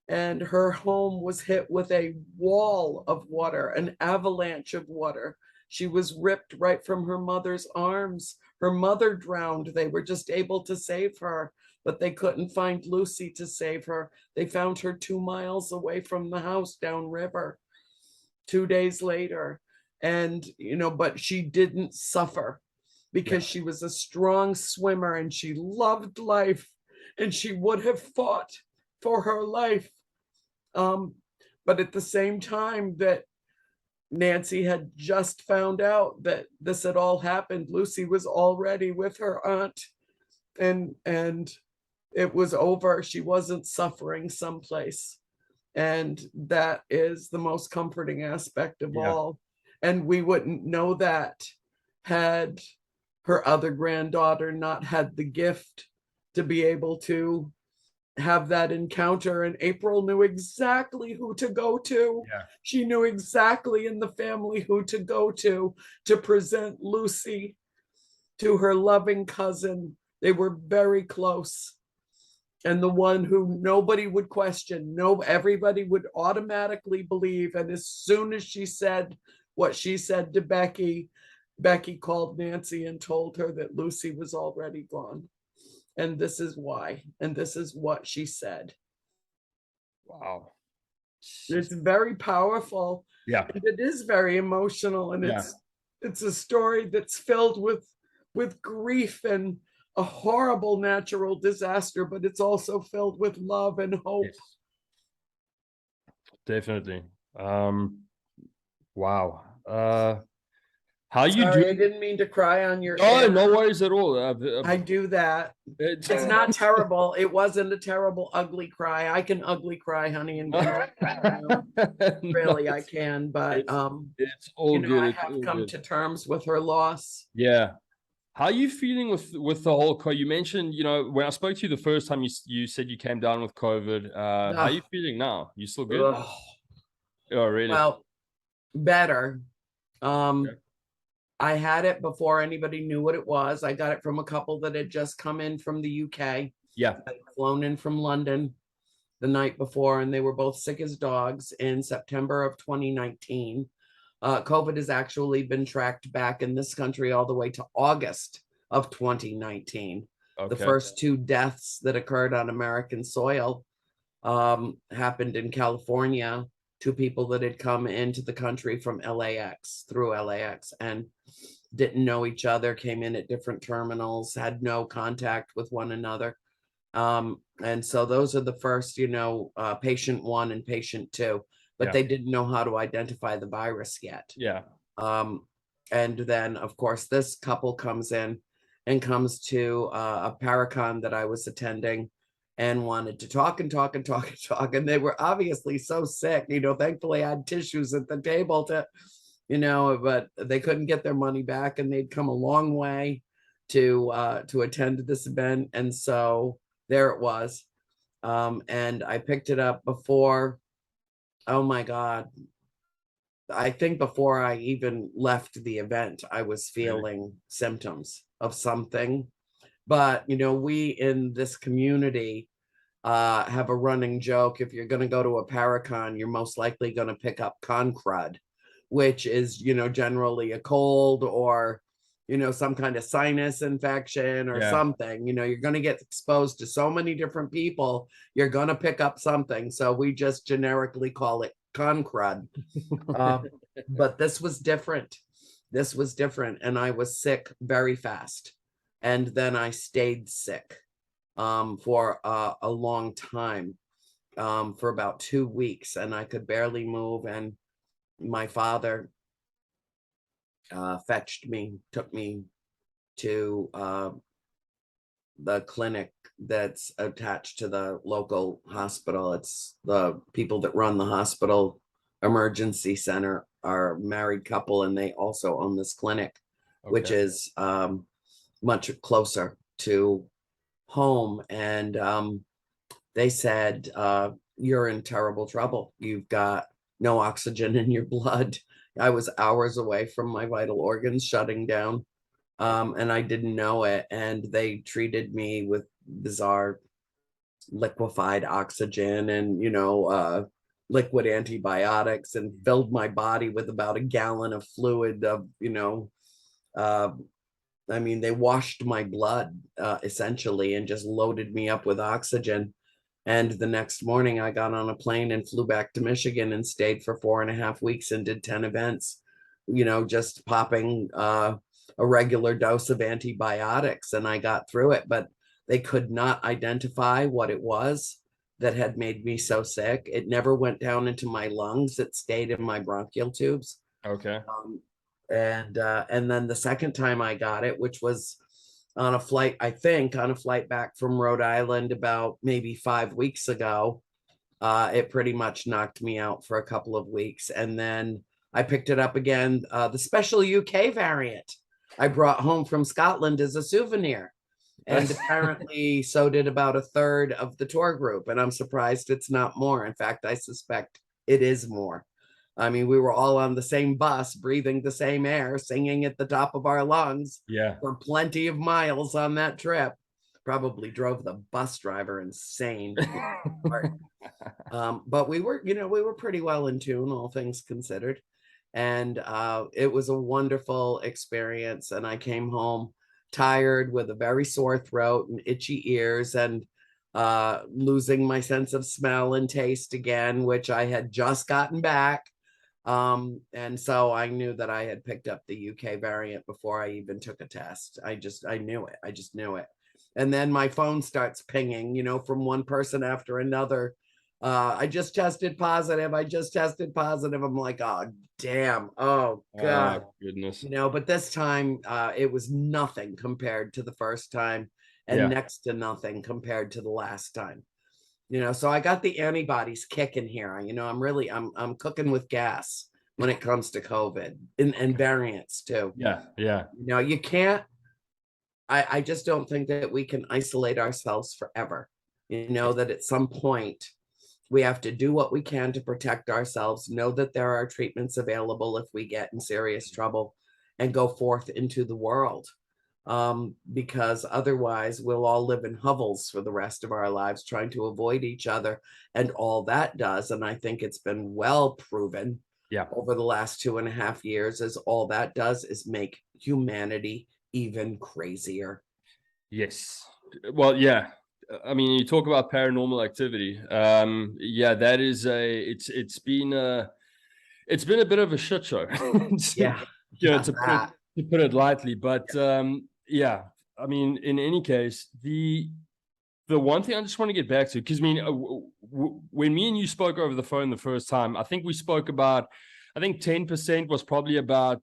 A: and her home was hit with a wall of water, an avalanche of water. She was ripped right from her mother's arms. Her mother drowned. They were just able to save her, but they couldn't find Lucy to save her. They found her 2 miles away from the house downriver 2 days later. And, but she didn't suffer because she was a strong swimmer and she loved life and she would have fought for her life. But at the same time that Nancy had just found out that this had all happened, Lucy was already with her aunt, and it was over. She wasn't suffering someplace. And that is the most comforting aspect of all. And we wouldn't know that had her other granddaughter not had the gift to be able to have that encounter. And April knew exactly who to go to.
B: Yeah.
A: She knew exactly in the family who to go to present Lucy to her loving cousin. They were very close. And the one who nobody would question, everybody would automatically believe. And as soon as she said what she said to Becky, Becky called Nancy and told her that Lucy was already gone. And this is why, and this is what she said.
B: Wow.
A: It's very powerful.
B: Yeah.
A: And it is very emotional. And it's a story that's filled with grief and a horrible natural disaster, but it's also filled with love and hope.
B: Yes. Definitely. Wow. How you
A: Sorry,
B: do?
A: I didn't mean to cry on your
B: No,
A: air.
B: no worries at all.
A: I do that.
B: It's
A: not terrible. It wasn't a terrible, ugly cry. I can ugly cry, honey, and really, I can. But
B: it's all good.
A: I
B: It's
A: have
B: all
A: come
B: good.
A: to terms with her loss.
B: Yeah. How are you feeling with the whole COVID? You mentioned, when I spoke to you the first time, you said you came down with COVID. How are you feeling now? You still good?
A: Ugh.
B: Oh, really?
A: Well, better. I had it before anybody knew what it was. I got it from a couple that had just come in from the UK.
B: Yeah.
A: Flown in from London the night before, and they were both sick as dogs in September of 2019. COVID has actually been tracked back in this country all the way to August of 2019.
B: Okay.
A: The first 2 deaths that occurred on American soil happened in California. 2 people that had come into the country from LAX, through LAX, and didn't know each other, came in at different terminals, had no contact with one another. And so those are the first, patient 1 and patient 2, but they didn't know how to identify the virus yet.
B: Yeah.
A: And then, of course, this couple comes in and comes to a Paracon that I was attending and wanted to talk and talk and talk and talk. And they were obviously so sick, thankfully I had tissues at the table to, but they couldn't get their money back, and they'd come a long way to attend this event. And so there it was. And I picked it up before, oh my God, I think before I even left the event, I was feeling symptoms of something. But, you know, we in this community have a running joke. If you're going to go to a paracon, you're most likely going to pick up con crud, which is, you know, generally a cold or, you know, some kind of sinus infection or
B: Yeah.
A: something. You know, you're going to get exposed to so many different people, you're going to pick up something. So we just generically call it con crud. But this was different. This was different. And I was sick very fast. And then I stayed sick for a long time, for about 2 weeks, and I could barely move. And my father fetched me, took me to the clinic that's attached to the local hospital. It's the people that run the hospital emergency center are a married couple, and they also own this clinic, which
B: Okay.
A: is much closer to home. And they said, you're in terrible trouble. You've got no oxygen in your blood. I was hours away from my vital organs shutting down, and I didn't know it. And they treated me with bizarre liquefied oxygen and, you know, liquid antibiotics, and filled my body with about a gallon of fluid of, you know, I mean, they washed my blood essentially and just loaded me up with oxygen. And the next morning, I got on a plane and flew back to Michigan and stayed for 4.5 weeks and did 10 events, you know, just popping a regular dose of antibiotics. And I got through it, but they could not identify what it was that had made me so sick. It never went down into my lungs, it stayed in my bronchial tubes.
B: Okay.
A: And then the second time I got it, which was on a flight, I think on a flight back from Rhode Island about maybe 5 weeks ago, it pretty much knocked me out for a couple of weeks. And then I picked it up again, the special UK variant I brought home from Scotland as a souvenir. And apparently so did about a third of the tour group. And I'm surprised it's not more. In fact, I suspect it is more. I mean, we were all on the same bus, breathing the same air, singing at the top of our lungs
B: Yeah.
A: for plenty of miles on that trip. Probably drove the bus driver insane. But we were, you know, we were pretty well in tune, all things considered. And it was a wonderful experience. And I came home tired with a very sore throat and itchy ears, and losing my sense of smell and taste again, which I had just gotten back. And so I knew that I had picked up the UK variant before I even took a test. I knew it. I just knew it. And then my phone starts pinging, you know, from one person after another. I just tested positive. I just tested positive. I'm like, oh, damn. Oh, God.
B: Oh, goodness.
A: You know, but this time it was nothing compared to the first time, and
B: Yeah.
A: next to nothing compared to the last time. You know, so I got the antibodies kicking here. You know, I'm cooking with gas when it comes to COVID and variants too.
B: Yeah. Yeah.
A: You know, you can't, I just don't think that we can isolate ourselves forever. You know, that at some point we have to do what we can to protect ourselves, know that there are treatments available if we get in serious trouble, and go forth into the world. Because otherwise we'll all live in hovels for the rest of our lives trying to avoid each other. And all that does, and I think it's been well proven
B: Yeah.
A: over the last 2.5 years, is all that does is make humanity even crazier.
B: Yes. Well, yeah. I mean, you talk about paranormal activity. Yeah, that is it's been a bit of a shit show.
A: Yeah,
B: You know,
A: yeah, that.
B: to put it lightly. But yeah, I mean, in any case, the one thing I just want to get back to, because I mean, when me and you spoke over the phone the first time, I think we spoke about, I think 10% was probably about,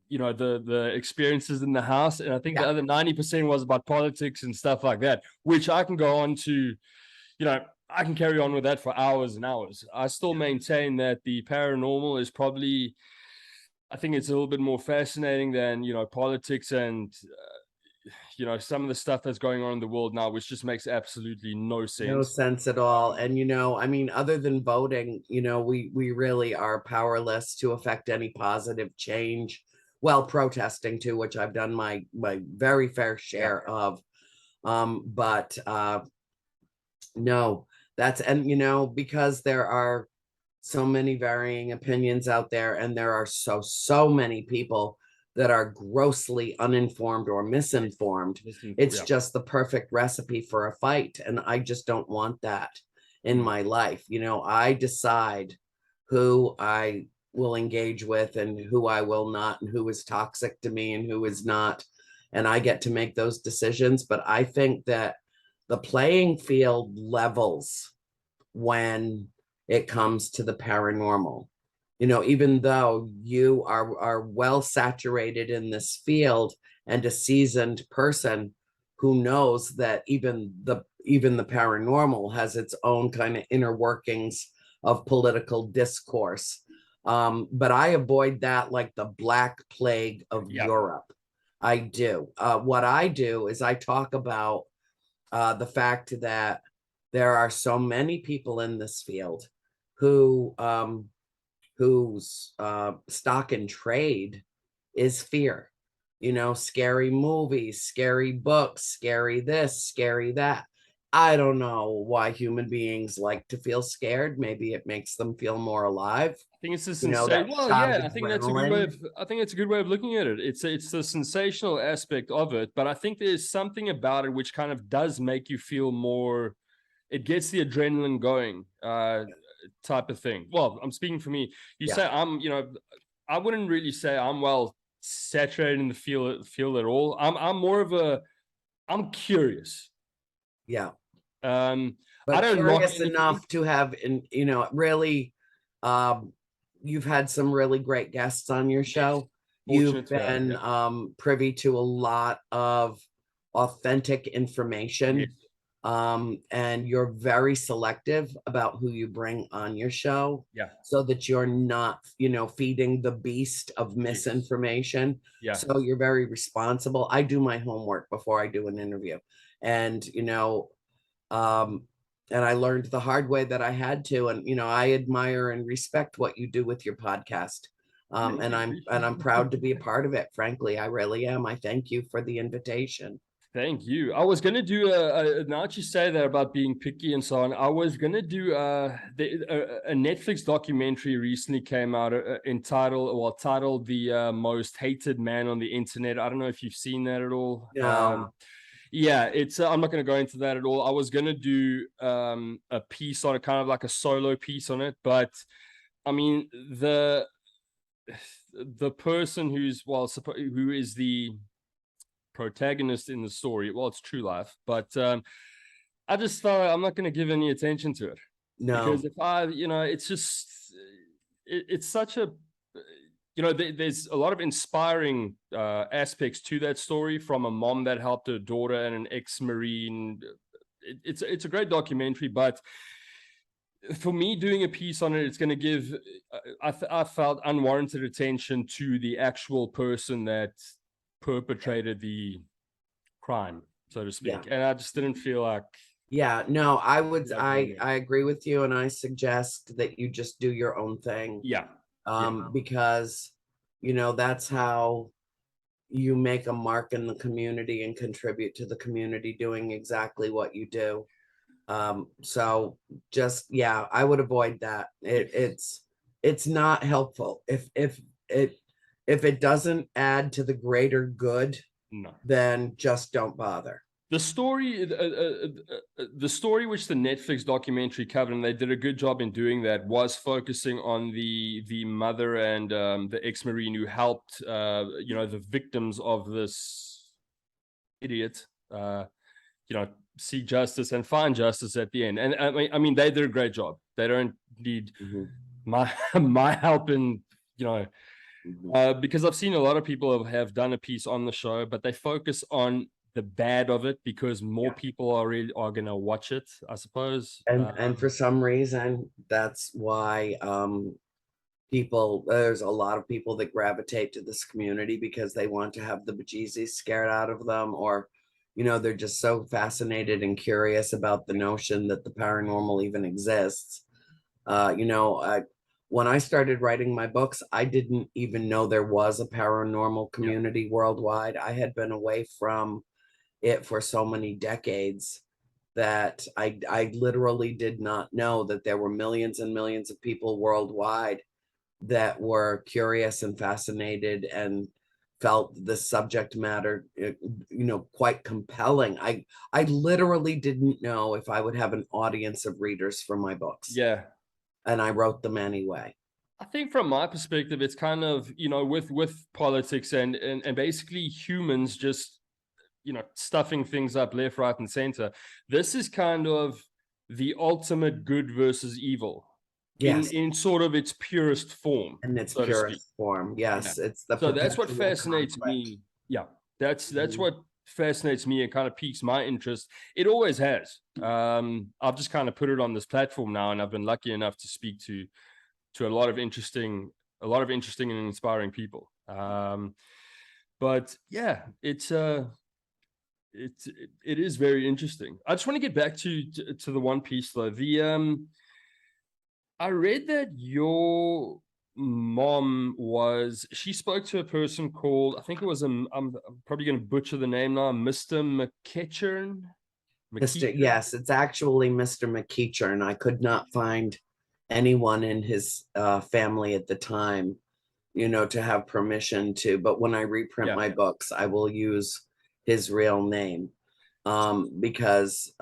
B: you know, the experiences in the house, and I think the
A: Yeah.
B: other 90% was about politics and stuff like that, which I can go on to, you know, I can carry on with that for hours and hours. I still maintain that the paranormal is probably, I think it's a little bit more fascinating than, you know, politics and you know, some of the stuff that's going on in the world now, which just makes absolutely no
A: No
B: sense.
A: sense at all. And, you know, I mean, other than voting, you know, we really are powerless to affect any positive change. well, protesting too, which I've done my very fair share of. But no, that's, and because there are so many varying opinions out there, and there are so many people that are grossly uninformed or misinformed. It's just the perfect recipe for a fight, and I just don't want that in my life. I decide who I will engage with and who I will not, and who is toxic to me and who is not, and I get to make those decisions. But I think that the playing field levels when it comes to the paranormal. Even though you are well saturated in this field and a seasoned person who knows that even the paranormal has its own kind of inner workings of political discourse. But I avoid that like the Black Plague of Europe. I do. What I do is I talk about the fact that there are so many people in this field who whose stock and trade is fear. Scary movies, scary books, scary this, scary that. I don't know why human beings like to feel scared. Maybe it makes them feel more alive.
B: I think it's the sensation. Well, yeah, I think that's a good way of. I think it's a good way of looking at it. It's the sensational aspect of it, but I think there's something about it which kind of does make you feel more. It gets the adrenaline going, type of thing. Well, I'm speaking for me. You say I wouldn't really say I'm well saturated in the field at all. I'm more of I'm curious.
A: Yeah.
B: But I don't
A: curious enough to have, really, you've had some really great guests on your show. You've been privy to a lot of authentic information.
B: Yes.
A: And you're very selective about who you bring on your show, so that you're not, feeding the beast of misinformation. So you're very responsible. I do my homework before I do an interview, and and I learned the hard way that I had to, and I admire and respect what you do with your podcast. And I'm proud to be a part of it. Frankly, I really am. I thank you for the invitation.
B: Thank you. I was going to do now that you say that about being picky and so on, I was going to do a Netflix documentary recently came out titled The Most Hated Man on the Internet. I don't know if you've seen that at all.
A: No.
B: Yeah, it's I'm not going to go into that at all. I was going to do a piece on it, kind of like a solo piece on it. But I mean, the person who is the protagonist in the story, well, it's true life, but I just thought I'm not going to give any attention to it. Because if it's just it's such a there's a lot of inspiring aspects to that story, from a mom that helped her daughter and an ex-Marine. It's a great documentary, but for me doing a piece on it, it's going to give I felt unwarranted attention to the actual person that perpetrated the crime, so to speak. And I just didn't feel like
A: I agree with you, and I suggest that you just do your own thing. Because that's how you make a mark in the community and contribute to the community doing exactly what you do. So just I would avoid that. It's not helpful if it doesn't add to the greater good. Then just don't bother.
B: The story which the Netflix documentary covered, and they did a good job in doing that, was focusing on the mother and the ex-Marine who helped the victims of this idiot seek justice and find justice at the end. And I mean they did a great job. They don't need my help in because I've seen a lot of people have done a piece on the show, but they focus on the bad of it because more people are going to watch it, I suppose.
A: And for some reason, that's why there's a lot of people that gravitate to this community because they want to have the bejesus scared out of them, or they're just so fascinated and curious about the notion that the paranormal even exists. when I started writing my books, I didn't even know there was a paranormal
B: Yeah.
A: community worldwide. I had been away from it for so many decades that I literally did not know that there were millions and millions of people worldwide that were curious and fascinated and felt the subject matter, quite compelling. I literally didn't know if I would have an audience of readers for my books,
B: Yeah.
A: and I wrote them anyway.
B: I think from my perspective, it's kind of, with politics and basically humans just, stuffing things up left, right, and center. This is kind of the ultimate good versus evil in
A: Yes,
B: sort of its purest form,
A: in its
B: so to speak.
A: purest form.
B: Yeah.
A: Yes, it's the
B: So that's what
A: perpetual
B: fascinates
A: conflict.
B: me. Yeah. That's
A: Mhm.
B: what fascinates me and kind of piques my interest. It always has. I've just kind of put it on this platform now, and I've been lucky enough to speak to a lot of interesting and inspiring people. But yeah, it is very interesting. I just want to get back to the one piece though. I read that your mom she spoke to a person called, I think it was I'm probably going to butcher the name now, Mr. McKeachern.
A: Yes, it's actually Mr. McKeachern. I could not find anyone in his family at the time, to have permission to. But when I reprint
B: Yeah.
A: my books, I will use his real name, because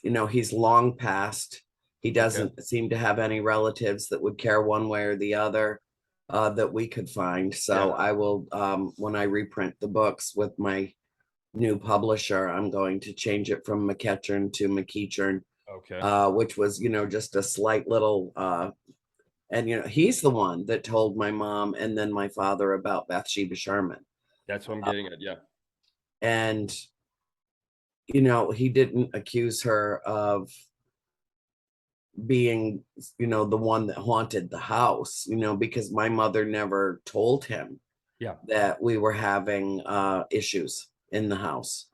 A: he's long passed. He
B: Okay.
A: doesn't seem to have any relatives that would care one way or the other, that we could find. So
B: Yeah.
A: I will, when I reprint the books with my new publisher, I'm going to change it from McKeachern to McKeachern,
B: Okay.
A: which was, just a slight little, and he's the one that told my mom and then my father about Bathsheba Sherman.
B: That's what I'm getting at. Yeah.
A: And he didn't accuse her of being, the one that haunted the house, because my mother never told him
B: Yeah.
A: that we were having issues in the house.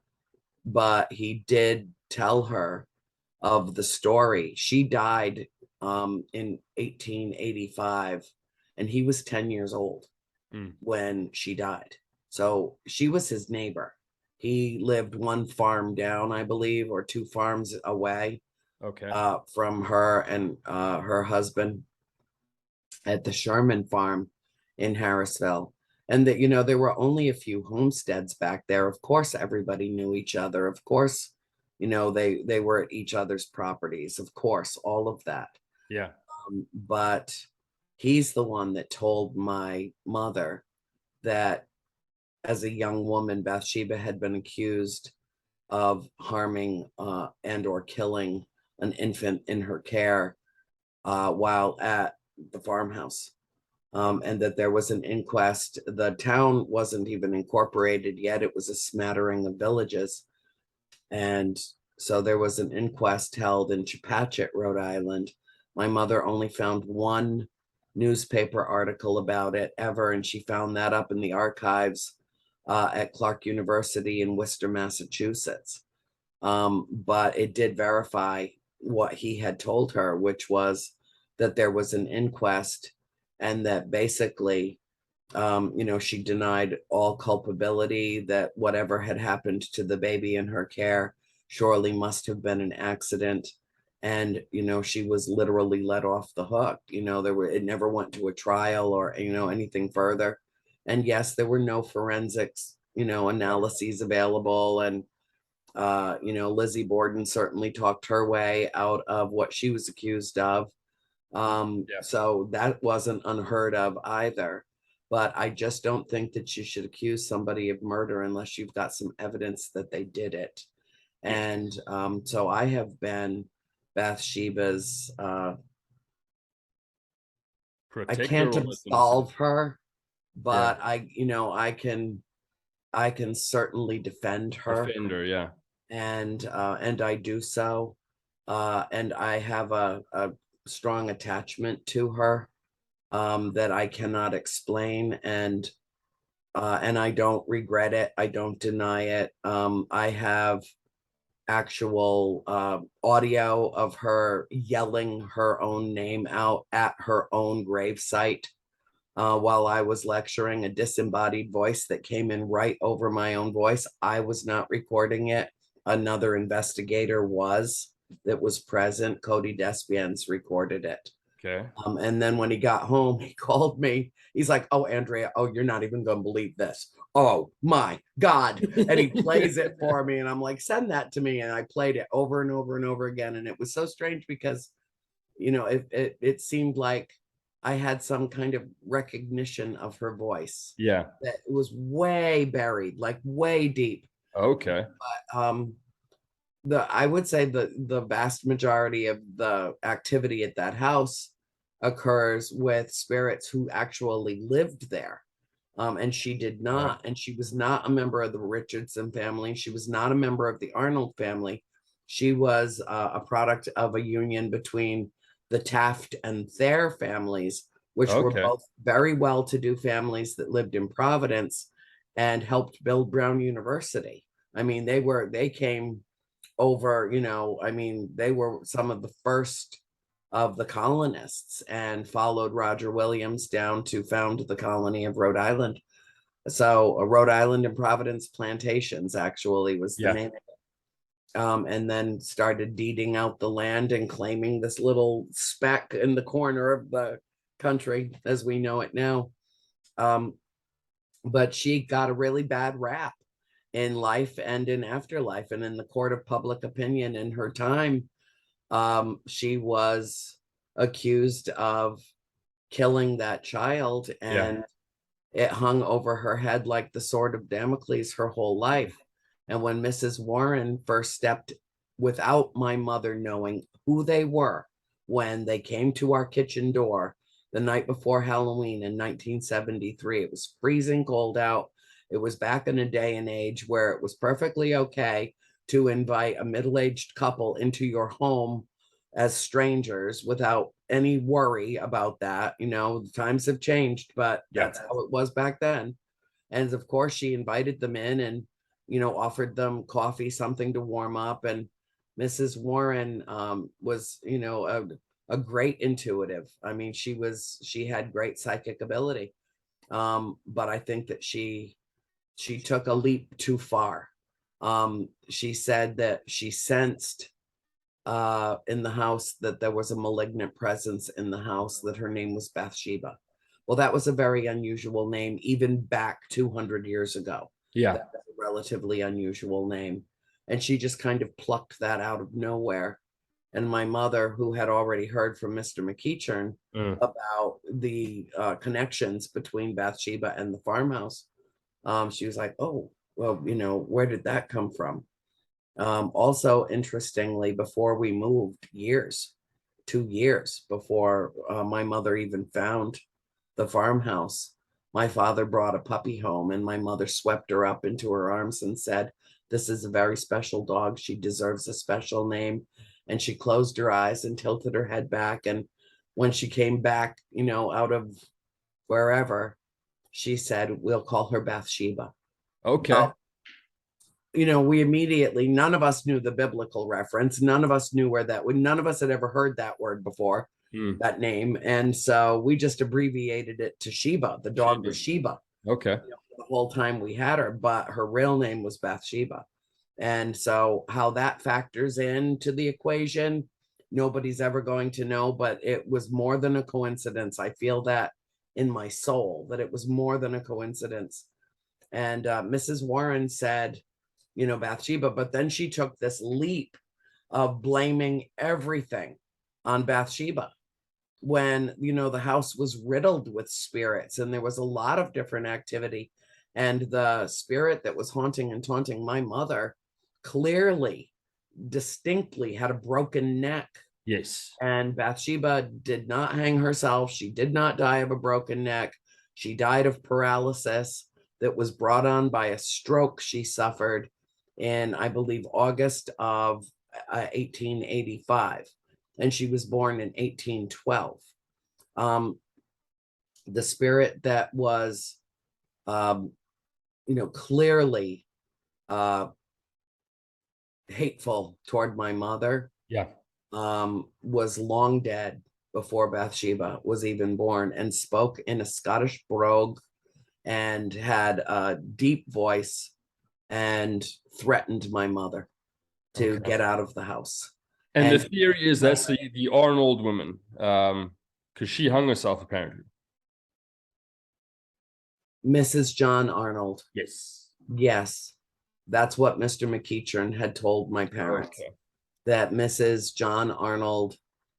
A: But he did tell her of the story. She died in 1885, and he was 10 years old when she died. So she was his neighbor. He lived one farm down, I believe, or two farms away,
B: Okay.
A: from her and her husband at the Sherman farm in Harrisville. And that, there were only a few homesteads back there. Of course, everybody knew each other. Of course, they were at each other's properties. Of course, all of that.
B: Yeah.
A: But he's the one that told my mother that as a young woman, Bathsheba had been accused of harming and or killing an infant in her care while at the farmhouse. And that there was an inquest. The town wasn't even incorporated yet. It was a smattering of villages. And so there was an inquest held in Chepachet, Rhode Island. My mother only found one newspaper article about it ever, and she found that up in the archives at Clark University in Worcester, Massachusetts. But it did verify what he had told her, which was that there was an inquest and that basically, she denied all culpability, that whatever had happened to the baby in her care surely must have been an accident. And, she was literally let off the hook. It never went to a trial or, anything further. And yes, there were no forensics, analyses available. And, Lizzie Borden certainly talked her way out of what she was accused of.
B: Yeah.
A: So that wasn't unheard of either. But I just don't think that you should accuse somebody of murder unless you've got some evidence that they did it. And so I have been Bathsheba's, I
B: Protector,
A: can't
B: almost in a sense.
A: absolve her,
B: Yeah.
A: but I can certainly defend her,
B: Defender. Yeah.
A: and I do so. And I have a strong attachment to her, that I cannot explain, and I don't regret it. I don't deny it. I have actual audio of her yelling her own name out at her own gravesite while I was lecturing, a disembodied voice that came in right over my own voice. I was not recording it. Another investigator that was present. Cody Despiens recorded it.
B: Okay.
A: And then when he got home, he called me. He's like, "Oh, Andrea, oh, you're not even going to believe this. Oh my God." And he plays it for me. And I'm like, "Send that to me." And I played it over and over and over again. And it was so strange because, it seemed like I had some kind of recognition of her voice
B: Yeah.
A: that was way buried, like way deep.
B: Okay.
A: Um, I would say the vast majority of the activity at that house occurs with spirits who actually lived there. And she did not, and she was not a member of the Richardson family. She was not a member of the Arnold family. She was a product of a union between the Taft and Thayer families, which were
B: Okay.
A: both very well-to-do families that lived in Providence and helped build Brown University. I mean, they came over, they were some of the first of the colonists and followed Roger Williams down to found the colony of Rhode Island. So Rhode Island and Providence Plantations actually was the
B: Yeah.
A: name. And then started deeding out the land and claiming this little speck in the corner of the country as we know it now. But she got a really bad rap in life and in afterlife and in the court of public opinion in her time. She was accused of killing that child, and it hung over her head like the sword of Damocles her whole life. And when Mrs. Warren first stepped, without my mother knowing who they were, when they came to our kitchen door the night before Halloween in 1973, it was freezing cold out. It was back in a day and age where it was perfectly okay to invite a middle-aged couple into your home as strangers without any worry about that. Times have changed, but that's how it was back then. And of course, she invited them in and, offered them coffee, something to warm up. And Mrs. Warren was, a great intuitive. I mean, she had great psychic ability. But I think that she took a leap too far. She said that she sensed in the house that there was a malignant presence in the house, that her name was Bathsheba. Well, that was a very unusual name, even back 200 years ago.
B: Yeah.
A: That was a relatively unusual name. And she just kind of plucked that out of nowhere. And my mother, who had already heard from Mr. McEachern about the connections between Bathsheba and the farmhouse, she was like, "Oh, well, where did that come from?" Also, interestingly, before we moved, 2 years before my mother even found the farmhouse, my father brought a puppy home, and my mother swept her up into her arms and said, "This is a very special dog. She deserves a special name." And she closed her eyes and tilted her head back. And when she came back, out of wherever, she said, "We'll call her Bathsheba."
B: Okay.
A: Well, we immediately, none of us knew the biblical reference. None of us knew none of us had ever heard that word before, that name. And so we just abbreviated it to Sheba. The dog was Sheba.
B: Okay.
A: The whole time we had her, but her real name was Bathsheba. And so how that factors into the equation, nobody's ever going to know, but it was more than a coincidence. I feel that in my soul, that it was more than a coincidence. And Mrs. Warren said, Bathsheba, but then she took this leap of blaming everything on Bathsheba when, the house was riddled with spirits and there was a lot of different activity. And the spirit that was haunting and taunting my mother clearly, distinctly had a broken neck.
B: Yes.
A: And Bathsheba did not hang herself. She did not die of a broken neck. She died of paralysis that was brought on by a stroke she suffered in, I believe, August of 1885. And she was born in 1812. The spirit that was, clearly hateful toward my mother,
B: Yeah.
A: was long dead before Bathsheba was even born, and spoke in a Scottish brogue and had a deep voice and threatened my mother to
B: Okay.
A: get out of the house.
B: And the
A: And
B: theory is that's the Arnold woman, because she hung herself apparently.
A: Mrs. John Arnold,
B: Yes.
A: yes, that's what Mr. McEachern had told my parents,
B: Okay.
A: that Mrs. John Arnold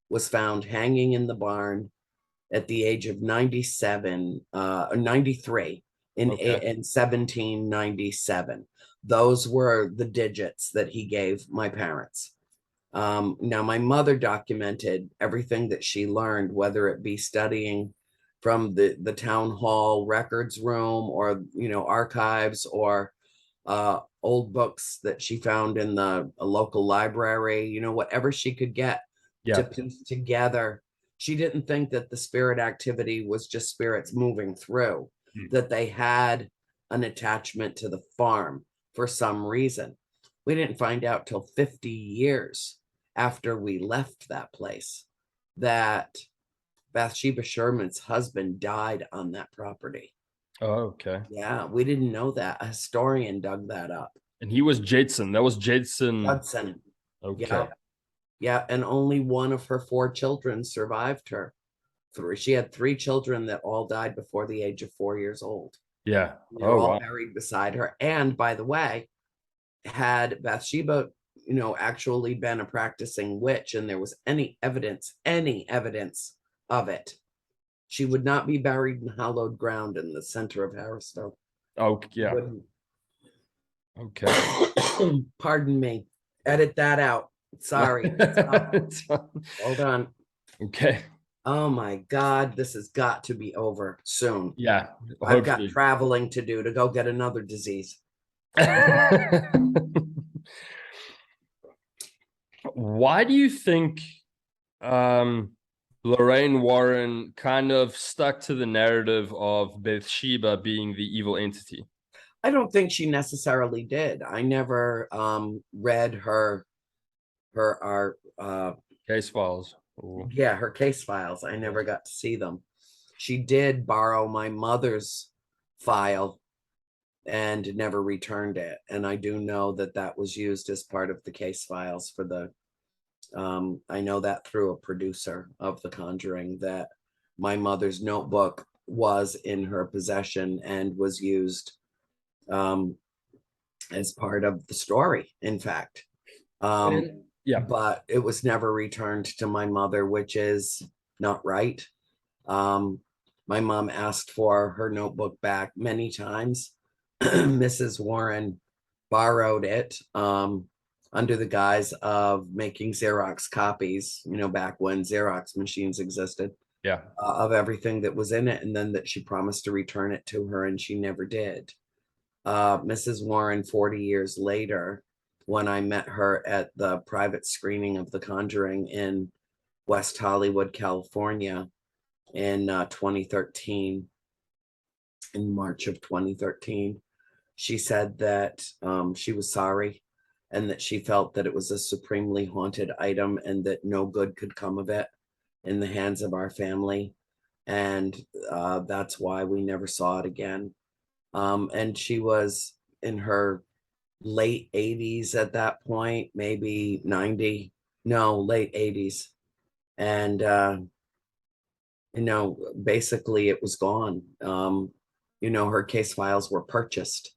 A: was found hanging in the barn at the age of 97, or 93
B: Okay.
A: in 1797. Those were the digits that he gave my parents. Now, my mother documented everything that she learned, whether it be studying from the town hall records room, or archives, or old books that she found in the local library, whatever she could get to
B: Yeah.
A: piece together. She didn't think that the spirit activity was just spirits moving through,
B: Hmm.
A: that they had an attachment to the farm for some reason. We didn't find out till 50 years after we left that place that Bathsheba Sherman's husband died on that property.
B: Oh, okay.
A: Yeah, we didn't know that. A historian dug that up.
B: And he was Jedson. That was Jedson.
A: Judson.
B: Okay.
A: Yeah. Yeah. And only one of her four children survived her. She had three children that all died before the age of 4 years old.
B: Yeah.
A: They're
B: Oh,
A: all
B: wow.
A: buried beside her. And by the way, had Bathsheba, actually been a practicing witch and there was any evidence of it, she would not be buried in hallowed ground in the center of Harrisville.
B: Oh, yeah.
A: Wouldn't.
B: Okay.
A: Pardon me. Edit that out. Sorry.
B: It's fine.
A: Hold on.
B: Okay.
A: Oh my God, this has got to be over soon.
B: Yeah.
A: I've got
B: Hopefully.
A: traveling to do to go get another disease.
B: Why do you think um, Lorraine Warren kind of stuck to the narrative of Bathsheba being the evil entity?
A: I don't think she necessarily did. I never read her
B: Case files. Ooh.
A: yeah, her case files. I never got to see them. She did borrow my mother's file and never returned it. And I do know that that was used as part of the case files for the, I know that through a producer of The Conjuring, that my mother's notebook was in her possession and was used as part of the story, in fact.
B: Yeah.
A: But it was never returned to my mother, which is not right. My mom asked for her notebook back many times. Mrs. Warren borrowed it under the guise of making Xerox copies, back when Xerox machines existed,
B: Yeah.
A: of everything that was in it, and then that she promised to return it to her, and she never did. Mrs. Warren, 40 years later, when I met her at the private screening of The Conjuring in West Hollywood, California in 2013, in March of 2013, she said that she was sorry and that she felt that it was a supremely haunted item and that no good could come of it in the hands of our family. And that's why we never saw it again. And she was in her late 80s at that point, maybe 90, no, late 80s. And, basically it was gone. Her case files were purchased.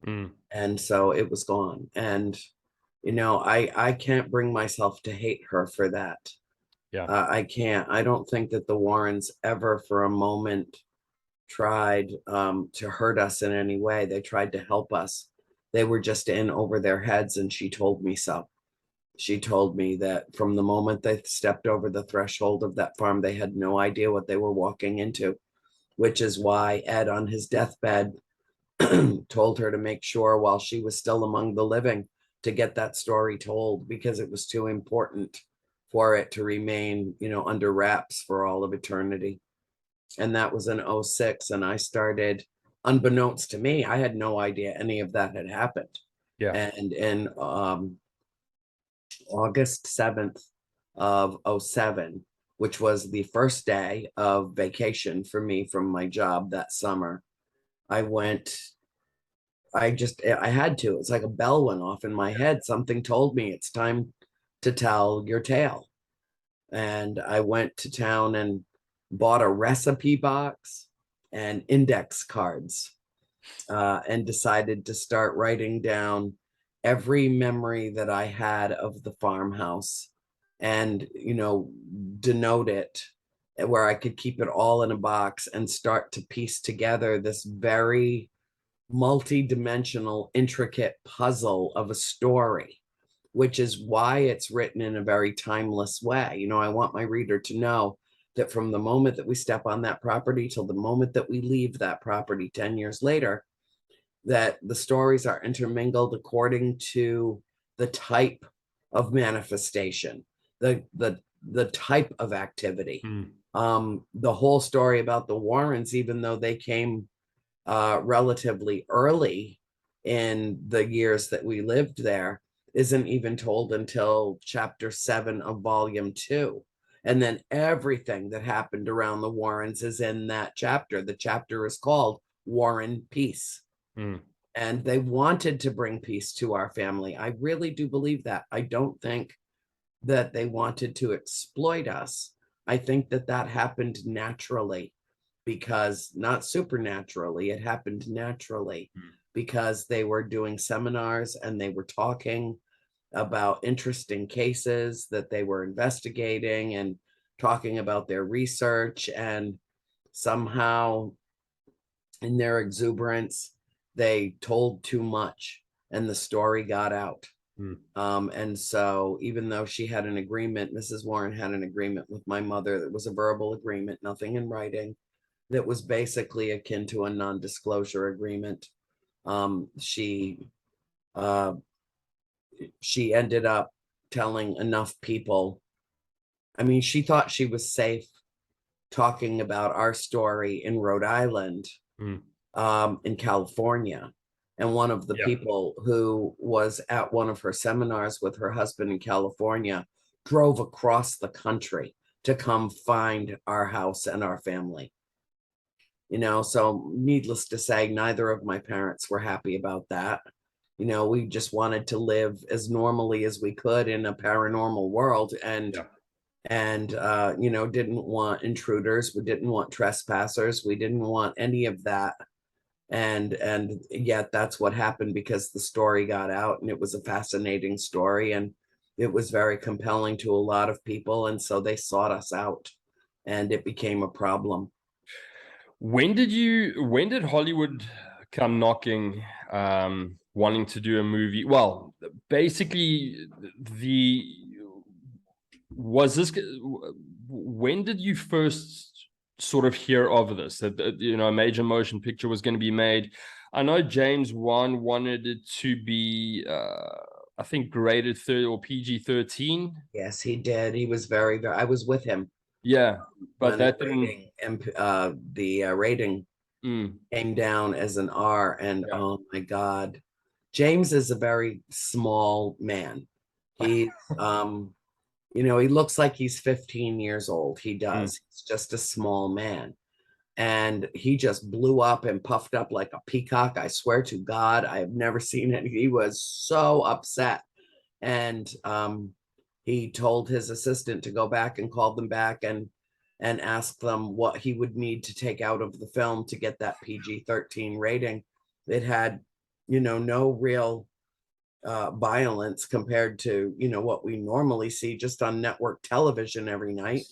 B: Mm.
A: And so it was gone. And, I can't bring myself to hate her for that.
B: Yeah.
A: I can't. I don't think that the Warrens ever for a moment tried to hurt us in any way. They tried to help us. They were just in over their heads, and she told me so. She told me that from the moment they stepped over the threshold of that farm, they had no idea what they were walking into, which is why Ed, on his deathbed, told her to make sure while she was still among the living to get that story told, because it was too important for it to remain, under wraps for all of eternity. And that was in 06. And I started, unbeknownst to me, I had no idea any of that had happened.
B: Yeah.
A: And in August 7th of '07, which was the first day of vacation for me from my job that summer. I went, I had to. It's like a bell went off in my head. Something told me it's time to tell your tale. And I went to town and bought a recipe box and index cards, and decided to start writing down every memory that I had of the farmhouse and, denote it where I could keep it all in a box and start to piece together this very multi-dimensional, intricate puzzle of a story, which is why it's written in a very timeless way. I want my reader to know that from the moment that we step on that property till the moment that we leave that property 10 years later, that the stories are intermingled according to the type of manifestation, the type of activity. The whole story about the Warrens, even though they came relatively early in the years that we lived there, isn't even told until chapter 7 of volume 2. And then everything that happened around the Warrens is in that chapter. The chapter is called Warren Peace. And they wanted to bring peace to our family. I really do believe that. I don't think that they wanted to exploit us. I think that that happened naturally, because not supernaturally, it happened naturally because they were doing seminars and they were talking about interesting cases that they were investigating and talking about their research. And somehow in their exuberance, they told too much and the story got out. And so even though she had an agreement, Mrs. Warren had an agreement with my mother that was a verbal agreement, nothing in writing, that was basically akin to a non-disclosure agreement. She ended up telling enough people. I mean, she thought she was safe talking about our story in Rhode Island, in California. And one of the people who was at one of her seminars with her husband in California drove across the country to come find our house and our family. So needless to say, neither of my parents were happy about that. We just wanted to live as normally as we could in a paranormal world, and didn't want intruders. We didn't want trespassers. We didn't want any of that. And yet that's what happened, because the story got out, and it was a fascinating story, and it was very compelling to a lot of people. And so they sought us out, and it became a problem.
B: When did Hollywood come knocking, wanting to do a movie? Well, basically, when did you first sort of hear of this, that a major motion picture was going to be made? I know James Wan wanted it to be, I think, rated 30 or PG-13.
A: Yes, he did. He was very, I was with him.
B: Yeah, but
A: when
B: that
A: the rating came down as an R, and oh my God, James is a very small man. He he looks like he's 15 years old. He does. He's just a small man. And he just blew up and puffed up like a peacock. I swear to God, I have never seen it. He was so upset. And he told his assistant to go back and call them back and ask them what he would need to take out of the film to get that PG-13 rating. It had, no real violence compared to, what we normally see just on network television every night.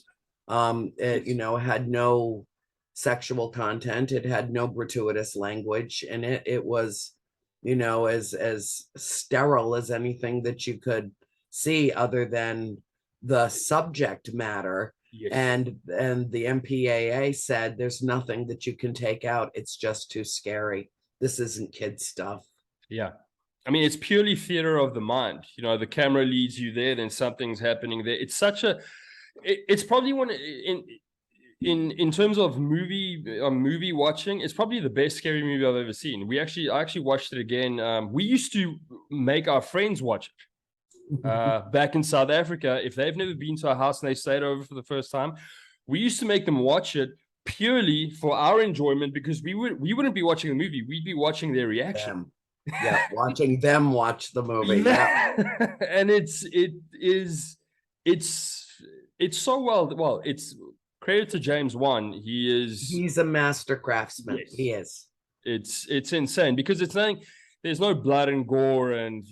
A: It, had no sexual content. It had no gratuitous language in it. It was, as sterile as anything that you could see, other than the subject matter.
B: Yes.
A: And the MPAA said there's nothing that you can take out. It's just too scary. This isn't kid stuff.
B: Yeah. I mean, it's purely theater of the mind. The camera leads you there, then something's happening there. It's it's probably one in terms of movie watching, it's probably the best scary movie I've ever seen. I actually watched it again. We used to make our friends watch it. back in South Africa, if they've never been to our house and they stayed over for the first time, we used to make them watch it purely for our enjoyment, because we wouldn't be watching the movie, we'd be watching their reaction.
A: Yeah, watching them watch the movie. Yeah.
B: And it's so well, it's credit to James Wan.
A: He's a master craftsman.
B: Yes.
A: He is.
B: It's insane, because there's no blood and gore, and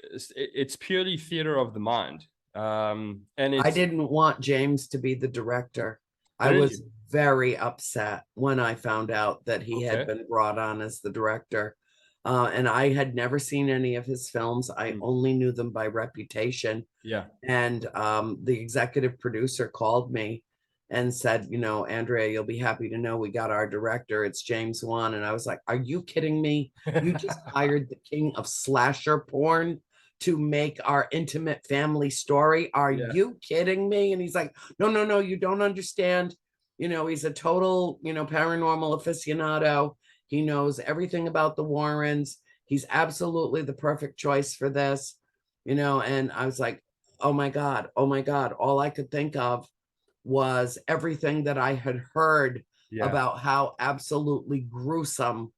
B: it's purely theater of the mind. And
A: I didn't want James to be the director. I was very upset when I found out that he had been brought on as the director. And I had never seen any of his films. I only knew them by reputation.
B: Yeah.
A: And the executive producer called me and said, Andrea, you'll be happy to know we got our director. It's James Wan. And I was like, are you kidding me? You just hired the king of slasher porn to make our intimate family story. Are you kidding me? And he's like, no, you don't understand. He's a total, paranormal aficionado. He knows everything about the Warrens. He's absolutely the perfect choice for this, and I was like, oh my God. All I could think of was everything that I had heard about how absolutely gruesome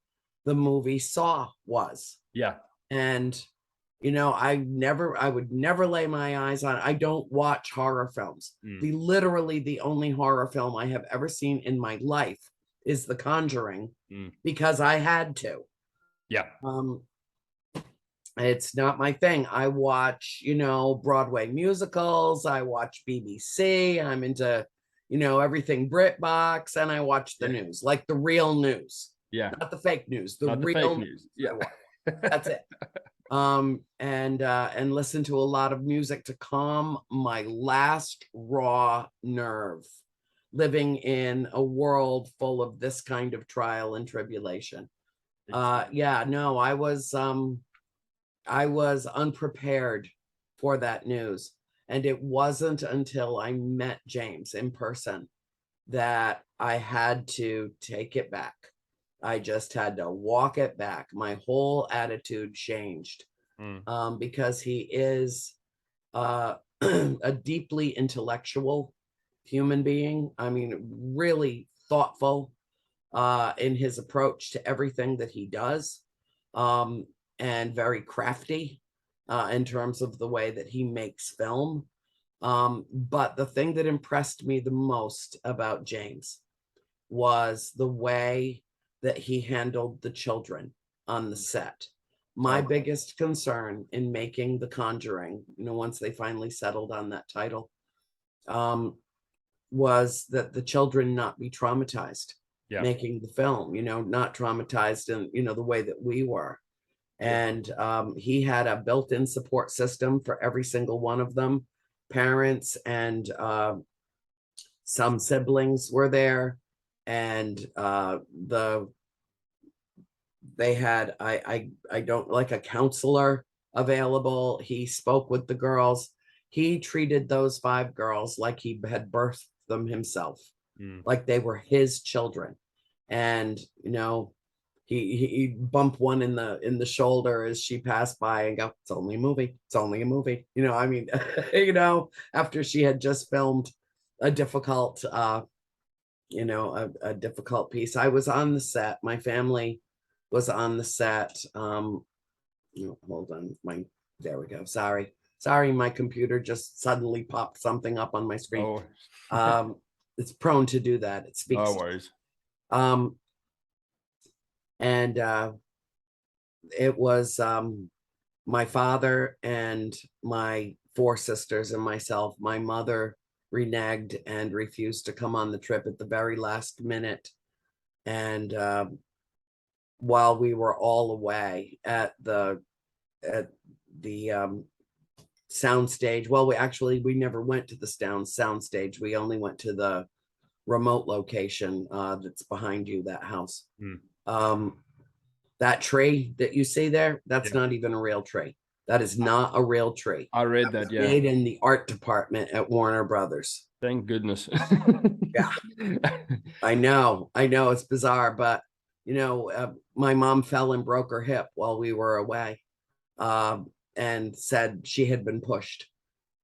A: the movie Saw was.
B: Yeah.
A: And, I would never lay my eyes on, I don't watch horror films. Literally the only horror film I have ever seen in my life is The Conjuring, because I had to.
B: Yeah.
A: It's not my thing. I watch, Broadway musicals. I watch BBC. I'm into, everything BritBox, and I watch the news, like the real news.
B: Yeah.
A: Not the fake news, the
B: Not
A: real
B: the fake news. Yeah.
A: That's it. And listen to a lot of music to calm my last raw nerve, living in a world full of this kind of trial and tribulation. I was unprepared for that news. And it wasn't until I met James in person that I had to take it back. I just had to walk it back. My whole attitude changed, because he is a deeply intellectual human being. I mean, really thoughtful in his approach to everything that he does, and very crafty in terms of the way that he makes film. But the thing that impressed me the most about James was the way that he handled the children on the set. My biggest concern in making The Conjuring, once they finally settled on that title, was that the children not be traumatized making the film, not traumatized in, the way that we were. And he had a built-in support system for every single one of them. Parents and some siblings were there, and they had I don't like a counselor available. He spoke with the girls. He treated those 5 girls like he had birthed them himself, like they were his children. And he bumped one in the shoulder as she passed by and go, it's only a movie, I mean, after she had just filmed a difficult a difficult piece. I was on the set, my family was on the set. Hold on, there we go. Sorry, my computer just suddenly popped something up on my screen. It's prone to do that. It speaks.
B: No worries.
A: And it was my father and my 4 sisters and myself. My mother reneged and refused to come on the trip at the very last minute. And while we were all away at the soundstage, well, we never went to the soundstage. We only went to the remote location that's behind you, that house. That tree that you see there, that's not even a real tree. That is not a real tree.
B: I read that. Yeah.
A: Made in the art department at Warner Brothers.
B: Thank goodness.
A: Yeah. I know it's bizarre, but my mom fell and broke her hip while we were away. and said she had been pushed.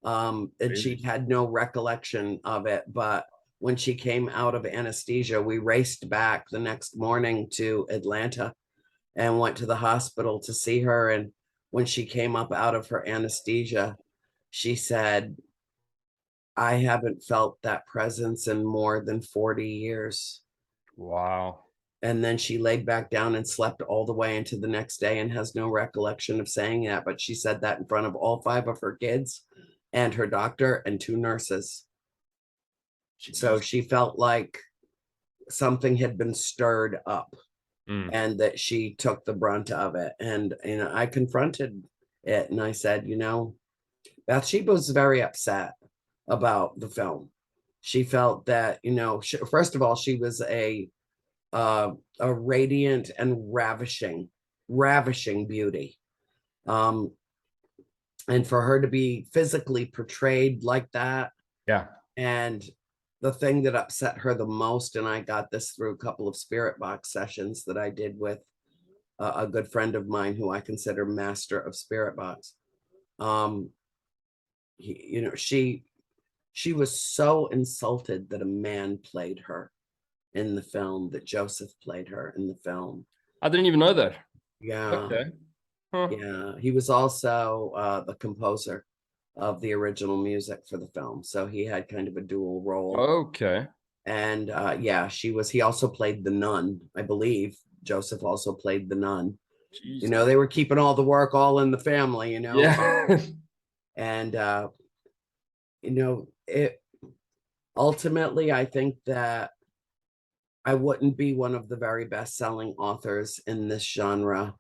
A: And she had no recollection of it. But when she came out of anesthesia, we raced back the next morning to Atlanta and went to the hospital to see her. And when she came up out of her anesthesia, she said, I haven't felt that presence in more than 40 years.
B: Wow.
A: And then she laid back down and slept all the way into the next day and has no recollection of saying that. But she said that in front of all 5 of her kids and her doctor and 2 nurses. So she felt like something had been stirred up and that she took the brunt of it. And, I confronted it and I said, Bathsheba was very upset about the film. She felt that, first of all, she was a radiant and ravishing beauty. And for her to be physically portrayed like that.
B: Yeah.
A: And the thing that upset her the most, and I got this through a couple of spirit box sessions that I did with a good friend of mine who I consider master of spirit box. She was so insulted that a man played her in the film, that Joseph played her in the film.
B: I didn't even know that.
A: Yeah.
B: Okay. Huh.
A: Yeah. He was also the composer of the original music for the film. So he had kind of a dual role.
B: Okay.
A: And he also played the nun, I believe. Joseph also played the nun. Jeez. They were keeping all the work all in the family,
B: Yeah.
A: And it ultimately, I think that I wouldn't be one of the very best-selling authors in this genre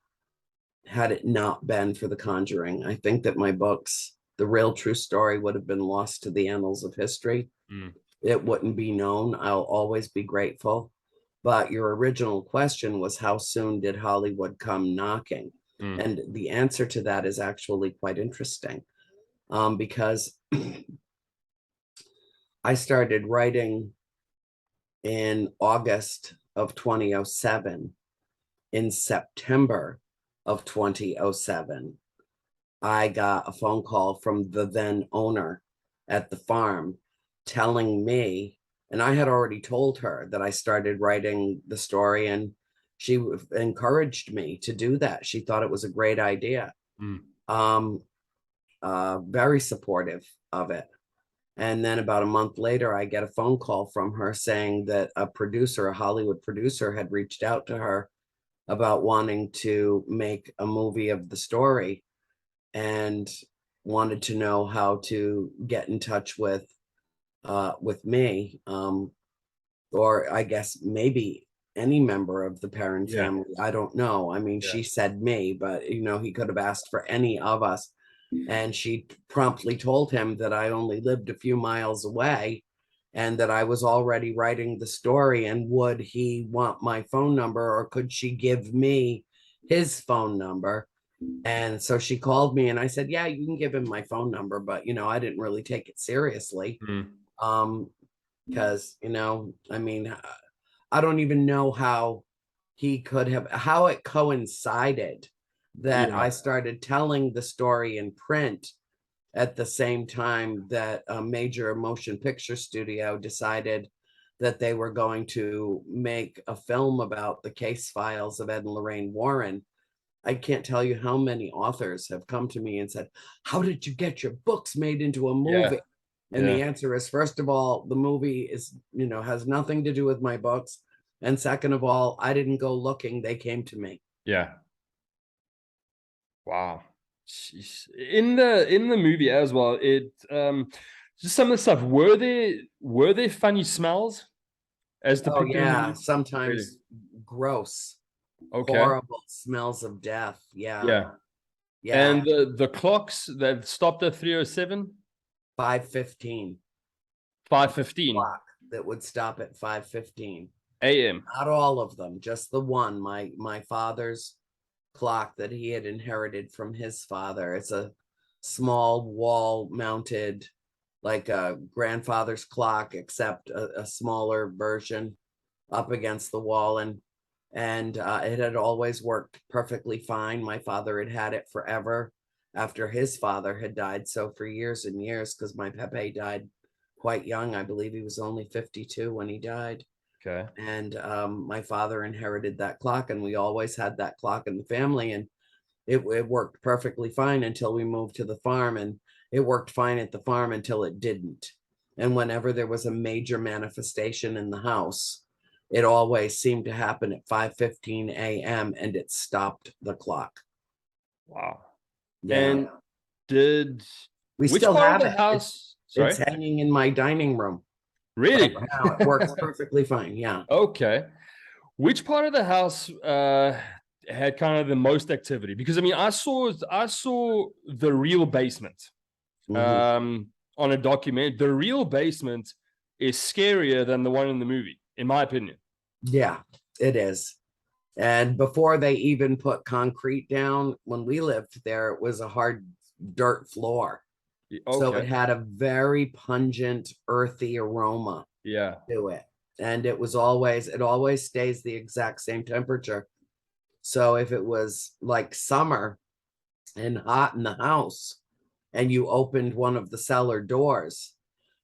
A: had it not been for The Conjuring. I think that my books, The Real True Story, would have been lost to the annals of history. It wouldn't be known. I'll always be grateful. But your original question was, how soon did Hollywood come knocking? And the answer to that is actually quite interesting, because I started writing in August of 2007. In September of 2007, I got a phone call from the then owner at the farm telling me, and I had already told her that I started writing the story, and she encouraged me to do that. She thought it was a great idea. Very supportive of it. And then about a month later, I get a phone call from her saying that a Hollywood producer, had reached out to her about wanting to make a movie of the story and wanted to know how to get in touch with me, or I guess maybe any member of the Perron family. I don't know. I mean, she said me, but he could have asked for any of us. And she promptly told him that I only lived a few miles away and that I was already writing the story, and would he want my phone number, or could she give me his phone number? And so she called me and I said, yeah, you can give him my phone number. But, I didn't really take it seriously. Because, I mean, I don't even know how it coincided that I started telling the story in print at the same time that a major motion picture studio decided that they were going to make a film about the case files of Ed and Lorraine Warren. I can't tell you how many authors have come to me and said, how did you get your books made into a movie? And the answer is, first of all, the movie is, has nothing to do with my books. And second of all, I didn't go looking. They came to me.
B: Yeah. Wow. Jeez. In the movie as well, just some of the stuff, were there funny smells as depicted in the movie?
A: Sometimes gross,
B: okay,
A: horrible smells of death.
B: Yeah. And the clocks that stopped at 3:07?
A: 5:15.
B: 5:15
A: clock that would stop at 5:15
B: a.m.
A: Not all of them, just the one. My father's clock that he had inherited from his father. It's a small wall mounted, like a grandfather's clock, except a smaller version up against the wall. And it had always worked perfectly fine. My father had had it forever. after his father had died. So for years and years, because my Pepe died quite young, I believe he was only 52 when he died.
B: Okay.
A: And my father inherited that clock, and we always had that clock in the family. And it worked perfectly fine until we moved to the farm, and it worked fine at the farm until it didn't. And whenever there was a major manifestation in the house, it always seemed to happen at 5:15 a.m. and it stopped the clock.
B: Wow.
A: Yeah.
B: And did
A: We
B: which
A: still
B: part of
A: have
B: the
A: it.
B: house?
A: It's
B: Sorry,
A: hanging in my dining room
B: really?
A: right now. It works perfectly fine. Yeah.
B: Okay. Which part of the house had kind of the most activity? Because I mean, I saw the real basement
A: Mhm.
B: on a document. The real basement is scarier than the one in the movie, in my opinion.
A: Yeah, it is. And before they even put concrete down, when we lived there, it was a hard dirt floor. So it
B: Okay.
A: had a very pungent, earthy aroma
B: Yeah.
A: to it. And it always stays the exact same temperature. So if it was like summer and hot in the house and you opened one of the cellar doors,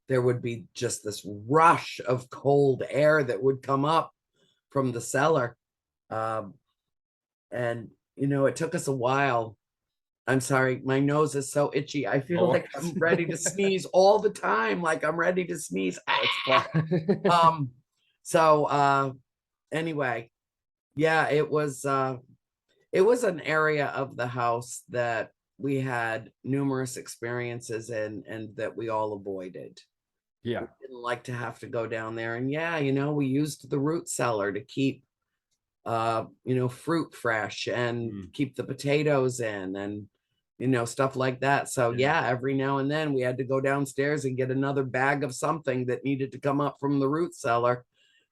A: there would be just this rush of cold air that would come up from the cellar. Um, and, it took us a while. I'm sorry, my nose is so itchy. I feel
B: No
A: like I'm ready to sneeze all the time. Like I'm ready to sneeze.
B: That's fine.
A: Um, so anyway, yeah, it was an area of the house that we had numerous experiences in and that we all avoided.
B: Yeah.
A: We didn't like to have to go down there. And yeah, we used the root cellar to keep fruit fresh and
B: Mm.
A: keep the potatoes in and stuff like that. So
B: Yeah.
A: yeah, every now and then we had to go downstairs and get another bag of something that needed to come up from the root cellar.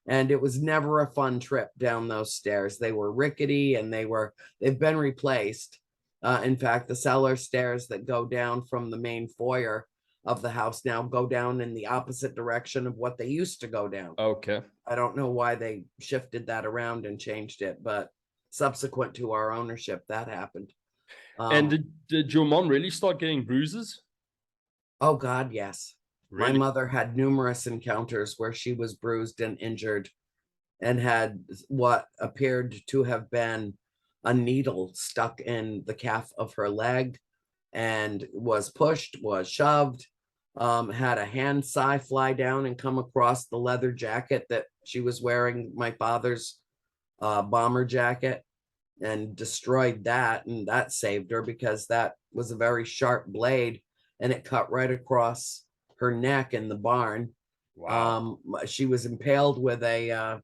A: And it was never a fun trip down those stairs. They were rickety and they've been replaced. In fact, the cellar stairs that go down from the main foyer of the house now go down in the opposite direction of what they used to go down.
B: Okay.
A: I don't know why they shifted that around and changed it, but subsequent to our ownership, that happened.
B: And
A: Um,
B: did your mom really start getting bruises?
A: oh God, yes. My
B: Really?
A: mother had numerous encounters where she was bruised and injured and had what appeared to have been a needle stuck in the calf of her leg and was pushed, was shoved, had a hand sigh fly down and come across the leather jacket that she was wearing, my father's bomber jacket, and destroyed that. And that saved her because that was a very sharp blade and it cut right across her neck in the barn.
B: Wow.
A: She was impaled with a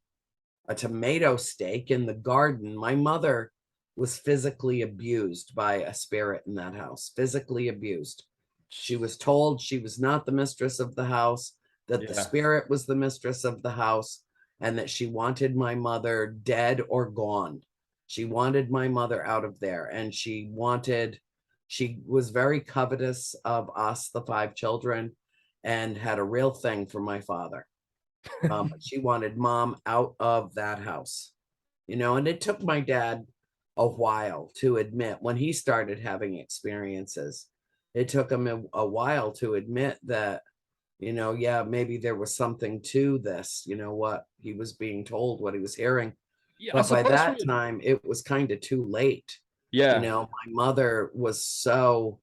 A: tomato stake in the garden. My mother was physically abused by a spirit in that house, physically abused. She was told she was not the mistress of the house, that the
B: Yeah.
A: spirit was the mistress of the house, and that she wanted my mother dead or gone. She wanted my mother out of there, and she was very covetous of us, the five children, and had a real thing for my father. She wanted mom out of that house, and it took my dad a while to admit when he started having experiences. It took him a while to admit that, yeah, maybe there was something to this, what he was being told, what he was hearing.
B: Yeah, I
A: But by
B: suppose from
A: that
B: your,
A: time, it was kind of too late.
B: yeah.
A: My mother was so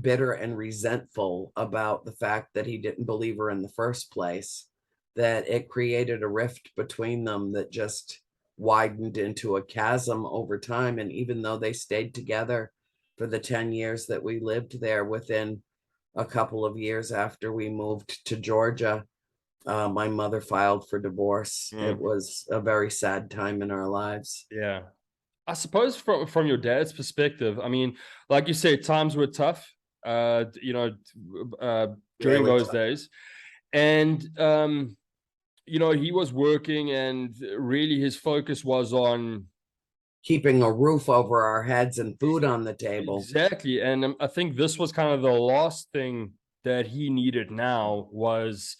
A: bitter and resentful about the fact that he didn't believe her in the first place, that it created a rift between them that just widened into a chasm over time. And even though they stayed together for the 10 years that we lived there, within a couple of years after we moved to Georgia, my mother filed for divorce. It
B: Mm,
A: was a very sad time in our lives.
B: yeah. I suppose from your dad's perspective, I mean, like you said, times were tough, uh, during
A: Really
B: those
A: tough.
B: days. And he was working and really his focus was on
A: Keeping a roof over our heads and food on the table.
B: exactly. And I think this was kind of the last thing that he needed now was,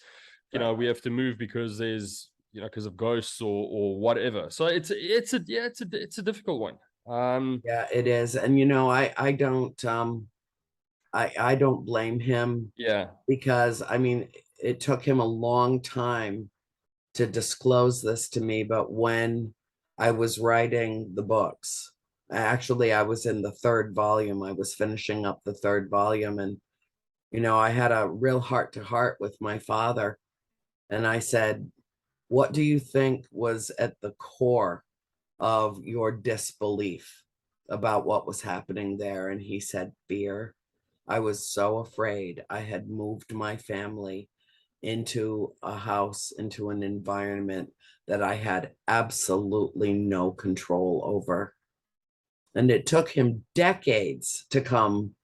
A: Right.
B: we have to move because there's, because of ghosts or whatever. So it's a difficult one.
A: Yeah, it is. And I don't I don't blame him,
B: Yeah.
A: because I mean, it took him a long time to disclose this to me, but when I was writing the books, actually I was in the third volume. I was finishing up the third volume, and I had a real heart to heart with my father, and I said, what do you think was at the core of your disbelief about what was happening there? And he said, fear. I was so afraid. I had moved my family into a house, into an environment that I had absolutely no control over. And it took him decades to come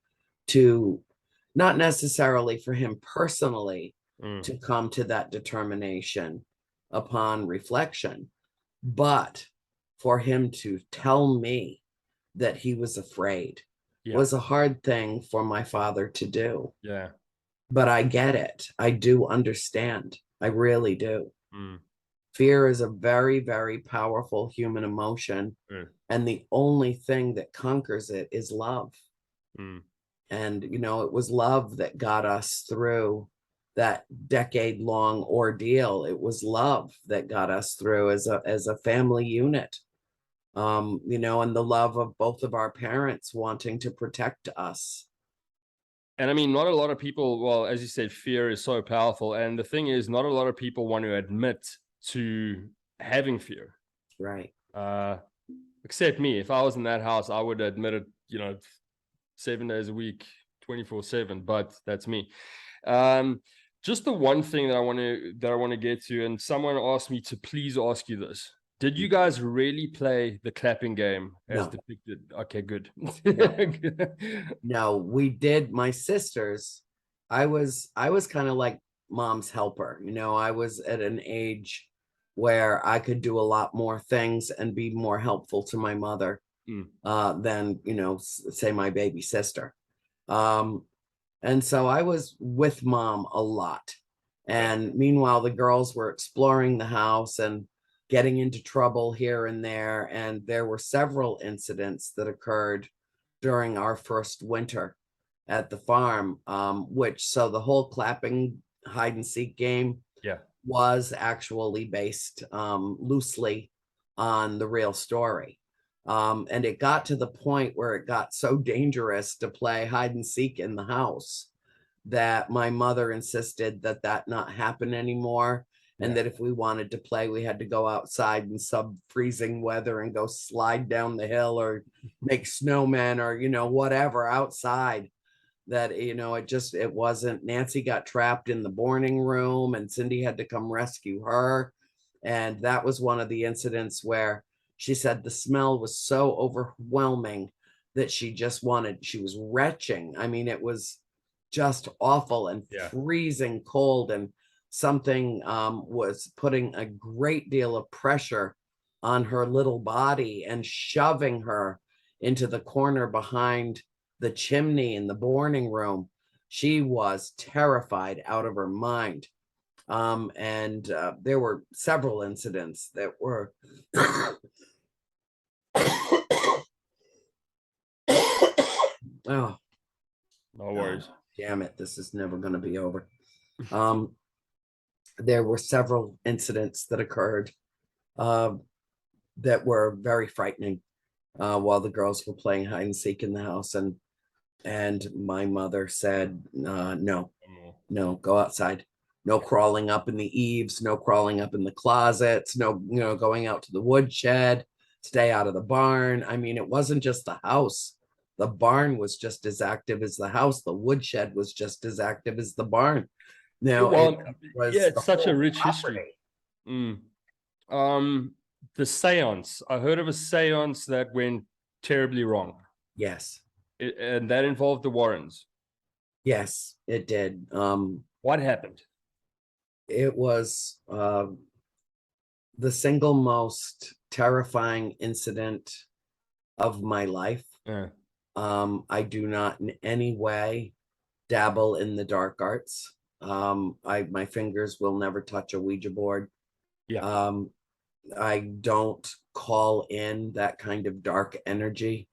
A: to, not necessarily for him personally, to come to that determination upon reflection, but for him to tell me that he was afraid was a hard thing for my father to do.
B: Yeah.
A: But I get it. I do understand. I really do.
B: Mm.
A: Fear is a very, very powerful human emotion.
B: Mm.
A: And the only thing that conquers it is love.
B: Mm.
A: And, it was love that got us through that decade-long ordeal. It was love that got us through as a family unit. And the love of both of our parents wanting to protect us.
B: And I mean, not a lot of people, well, as you said, fear is so powerful. And the thing is, not a lot of people want to admit to having fear.
A: Right.
B: Except me. If I was in that house, I would admit it, 7 days a week, 24/7, but that's me. Just the one thing that I want to get to, and someone asked me to please ask you this. Did you guys really play the clapping game as
A: No.
B: depicted? Okay, good.
A: No, we did. My sisters, I was kind of like mom's helper. I was at an age where I could do a lot more things and be more helpful to my mother than, say my baby sister. And so I was with mom a lot. And meanwhile, the girls were exploring the house and getting into trouble here and there. And there were several incidents that occurred during our first winter at the farm, so the whole clapping hide and seek game was actually based loosely on the real story. And it got to the point where it got so dangerous to play hide and seek in the house that my mother insisted that that not happen anymore. And that if we wanted to play, we had to go outside in sub-freezing weather and go slide down the hill or make snowmen or, whatever outside. That, it wasn't. Nancy got trapped in the boarding room and Cindy had to come rescue her. And that was one of the incidents where she said the smell was so overwhelming that she was retching. I mean, it was just awful and freezing cold, and something was putting a great deal of pressure on her little body and shoving her into the corner behind the chimney in the boarding room. She was terrified out of her mind. And there were several incidents that were oh,
B: no worries.
A: Damn it, this is never going to be over. There were several incidents that occurred that were very frightening while the girls were playing hide and seek in the house, and my mother said, no, go outside. No crawling up in the eaves, no crawling up in the closets, no, going out to the woodshed, stay out of the barn. I mean, it wasn't just the house. The barn was just as active as the house. The woodshed was just as active as the barn.
B: It's such a rich history. The seance. I heard of a seance that went terribly wrong.
A: Yes.
B: And that involved the Warrens.
A: Yes, it did.
B: What happened?
A: It was the single most terrifying incident of my life. I do not in any way dabble in the dark arts. My fingers will never touch a Ouija board. I don't call in that kind of dark energy.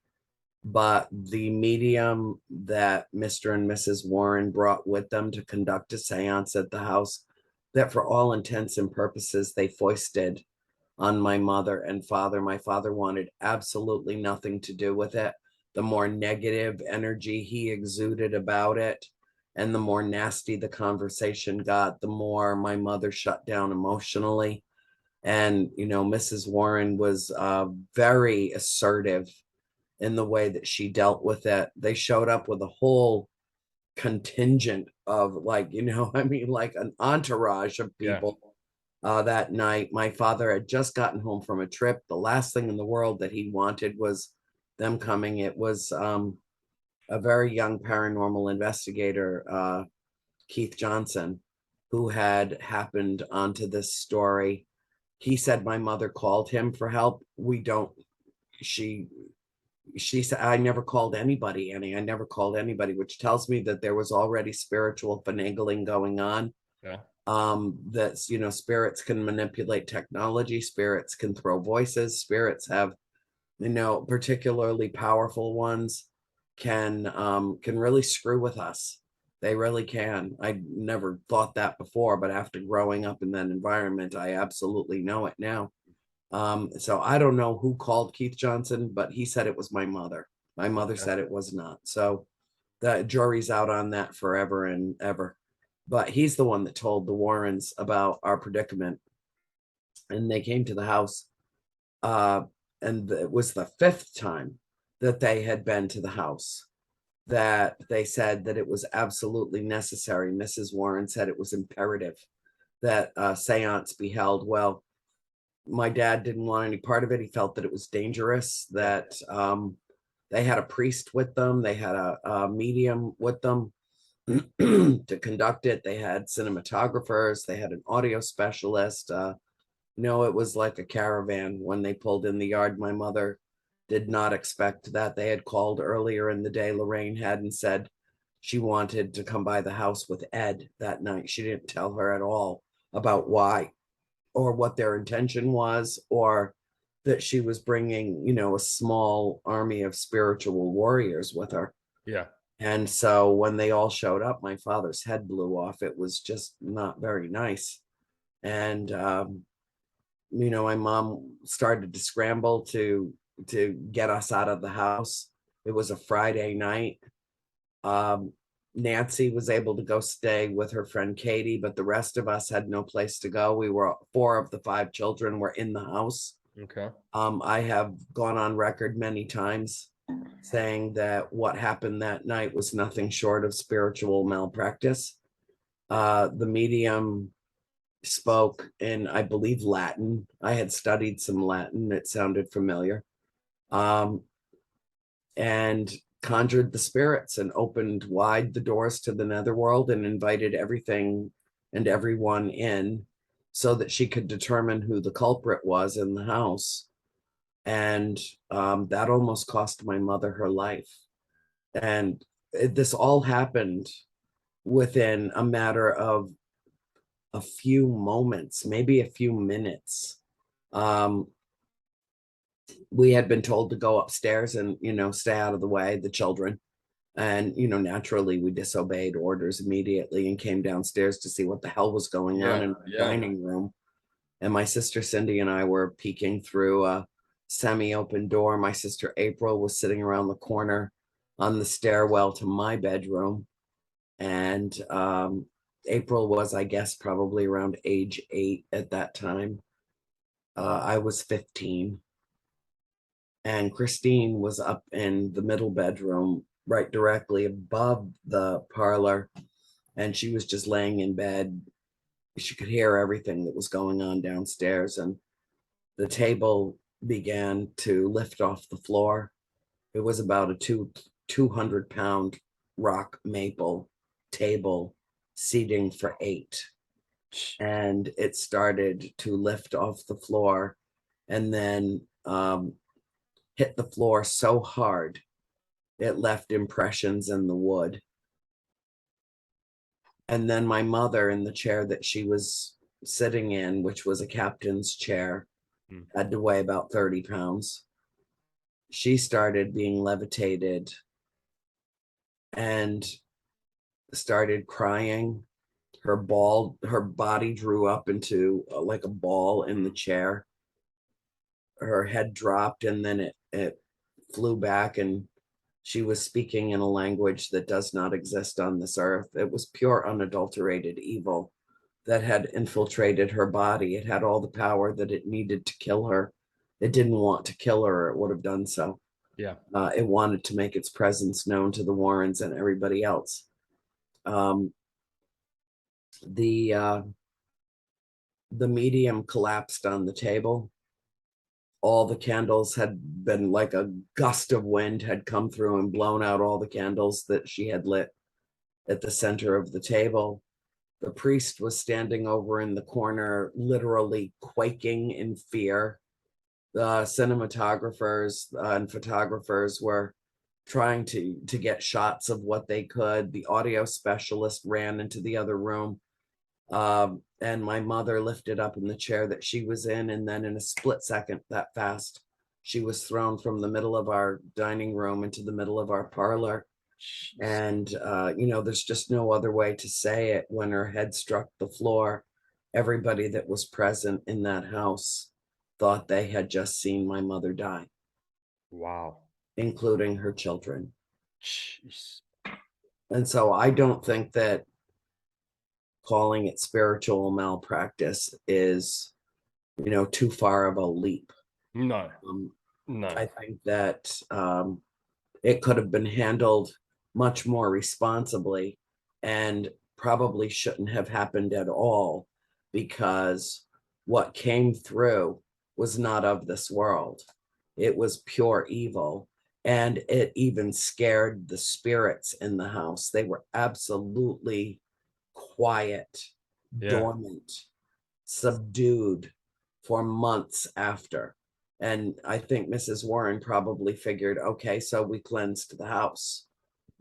A: but the medium that Mr. and Mrs. Warren brought with them to conduct a seance at the house, that for all intents and purposes, they foisted on my mother and father. My father wanted absolutely nothing to do with it. The more negative energy he exuded about it, and the more nasty the conversation got, the more my mother shut down emotionally. And, Mrs. Warren was very assertive in the way that she dealt with it. They showed up with a whole contingent of, like, I mean, like an entourage of
B: Yeah.
A: people that night. My father had just gotten home from a trip. The last thing in the world that he wanted was them coming. It was a very young paranormal investigator, Keith Johnson, who had happened onto this story. He said my mother called him for help. We don't, she she said, I never called anybody, Annie. I never called anybody, which tells me that there was already spiritual finagling going on.
B: Yeah.
A: That's, spirits can manipulate technology, spirits can throw voices, spirits have, particularly powerful ones can really screw with us. They really can. I never thought that before, but after growing up in that environment, I absolutely know it now. So I don't know who called Keith Johnson, but he said it was my mother. My mother
B: Okay.
A: said it was not. So the jury's out on that forever and ever. But he's the one that told the Warrens about our predicament. And they came to the house. Uh, and it was the fifth time that they had been to the house that they said that it was absolutely necessary. Mrs. Warren said it was imperative that a seance be held. Well, my dad didn't want any part of it. He felt that it was dangerous, that they had a priest with them, they had a medium with them to conduct it. They had cinematographers, they had an audio specialist. It was like a caravan when they pulled in the yard. My mother did not expect that. They had called earlier in the day. Lorraine had and said she wanted to come by the house with Ed that night. She didn't tell her at all about why or what their intention was, or that she was bringing, a small army of spiritual warriors with her.
B: Yeah.
A: And so when they all showed up, my father's head blew off. It was just not very nice. And my mom started to scramble to get us out of the house. It was a Friday night. Um, Nancy was able to go stay with her friend Katie, but the rest of us had no place to go. We were 4 of the 5 children were in the house.
B: Okay.
A: I have gone on record many times saying that what happened that night was nothing short of spiritual malpractice. The medium spoke in, I believe, Latin. I had studied some Latin. It sounded familiar. Um, and conjured the spirits and opened wide the doors to the netherworld and invited everything and everyone in so that she could determine who the culprit was in the house. And that almost cost my mother her life. And this all happened within a matter of a few moments, maybe a few minutes. Um, we had been told to go upstairs and, stay out of the way, the children. And, naturally we disobeyed orders immediately and came downstairs to see what the hell was going on in the dining room. And my sister Cindy and I were peeking through a semi-open door. My sister April was sitting around the corner on the stairwell to my bedroom. And April was, I guess, probably around age 8 at that time. I was 15. And Christine was up in the middle bedroom, right directly above the parlor. And she was just laying in bed. She could hear everything that was going on downstairs. And the table began to lift off the floor. It was about a 200-pound rock maple table, seating for 8. And it started to lift off the floor and then hit the floor so hard it left impressions in the wood. And then my mother, in the chair that she was sitting in, which was a captain's chair, had to weigh about 30 pounds. she started being levitated and started crying. Her body drew up into like a ball in the chair. Her head dropped, and then it flew back, and she was speaking in a language that does not exist on this earth. It was pure unadulterated evil that had infiltrated her body. It had all the power that it needed to kill her. It didn't want to kill her, or it would have done so.
B: Yeah.
A: It wanted to make its presence known to the Warrens and everybody else. The medium collapsed on the table. All the candles had been, like a gust of wind had come through and blown out all the candles that she had lit at the center of the table. The priest was standing over in the corner, literally quaking in fear. The cinematographers and photographers were trying to get shots of what they could. The audio specialist ran into the other room. And my mother lifted up in the chair that she was in, and then in a split second, that fast, she was thrown from the middle of our dining room into the middle of our parlor. And there's just no other way to say it. When her head struck the floor, everybody that was present in that house thought they had just seen my mother die.
B: Wow.
A: Including her children.
B: Jeez.
A: And so I don't think that calling it spiritual malpractice is, too far of a leap.
B: No.
A: I think that it could have been handled much more responsibly, and probably shouldn't have happened at all, because what came through was not of this world. It was pure evil, and it even scared the spirits in the house. They were absolutely quiet, dormant, subdued for months after. And I think Mrs. Warren probably figured, okay, so we cleansed the house.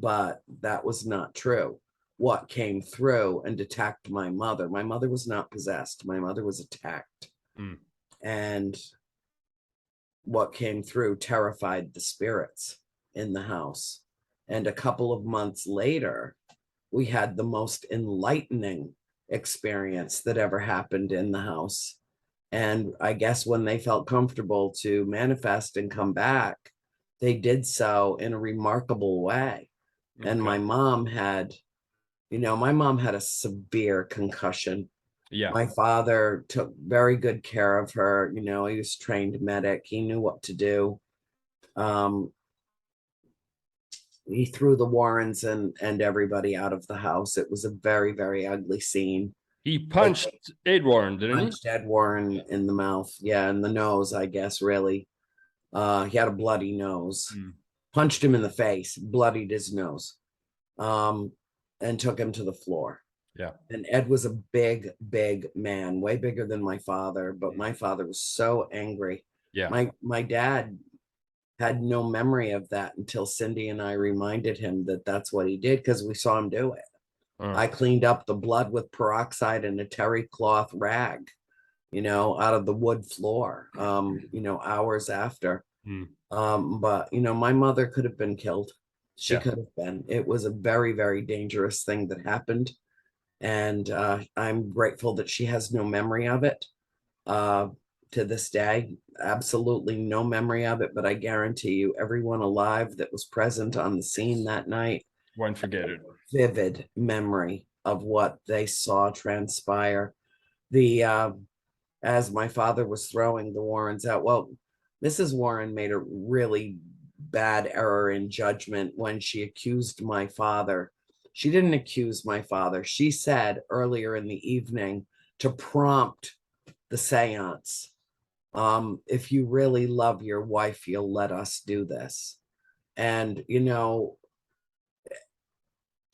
A: But that was not true. What came through and attacked my mother was not possessed. My mother was attacked. And what came through terrified the spirits in the house. And a couple of months later, we had the most enlightening experience that ever happened in the house. And I guess when they felt comfortable to manifest and come back, they did so in a remarkable way. Okay. And my mom had a severe concussion. Yeah. My father took very good care of her. He was a trained medic. He knew what to do. He threw the Warrens and everybody out of the house. It was a very, very ugly scene.
B: He punched Ed Warren, didn't he?
A: Punched Ed Warren in the mouth. Yeah, in the nose, I guess, really. He had a bloody nose. Punched him in the face, bloodied his nose, and took him to the floor. Yeah. And Ed was a big, big man, way bigger than my father, but my father was so angry. Yeah. My dad had no memory of that until Cindy and I reminded him that that's what he did, because we saw him do it. I cleaned up the blood with peroxide and a terry cloth rag, out of the wood floor, hours after. But, my mother could have been killed. She could have been. It was a very, very dangerous thing that happened. And I'm grateful that she has no memory of it. To this day, absolutely no memory of it, but I guarantee you everyone alive that was present on the scene that night
B: won't forget it.
A: Vivid memory of what they saw transpire. As my father was throwing the Warrens out, well, Mrs. Warren made a really bad error in judgment when she accused my father. She didn't accuse my father. She said earlier in the evening, to prompt the seance, if you really love your wife, you'll let us do this. And,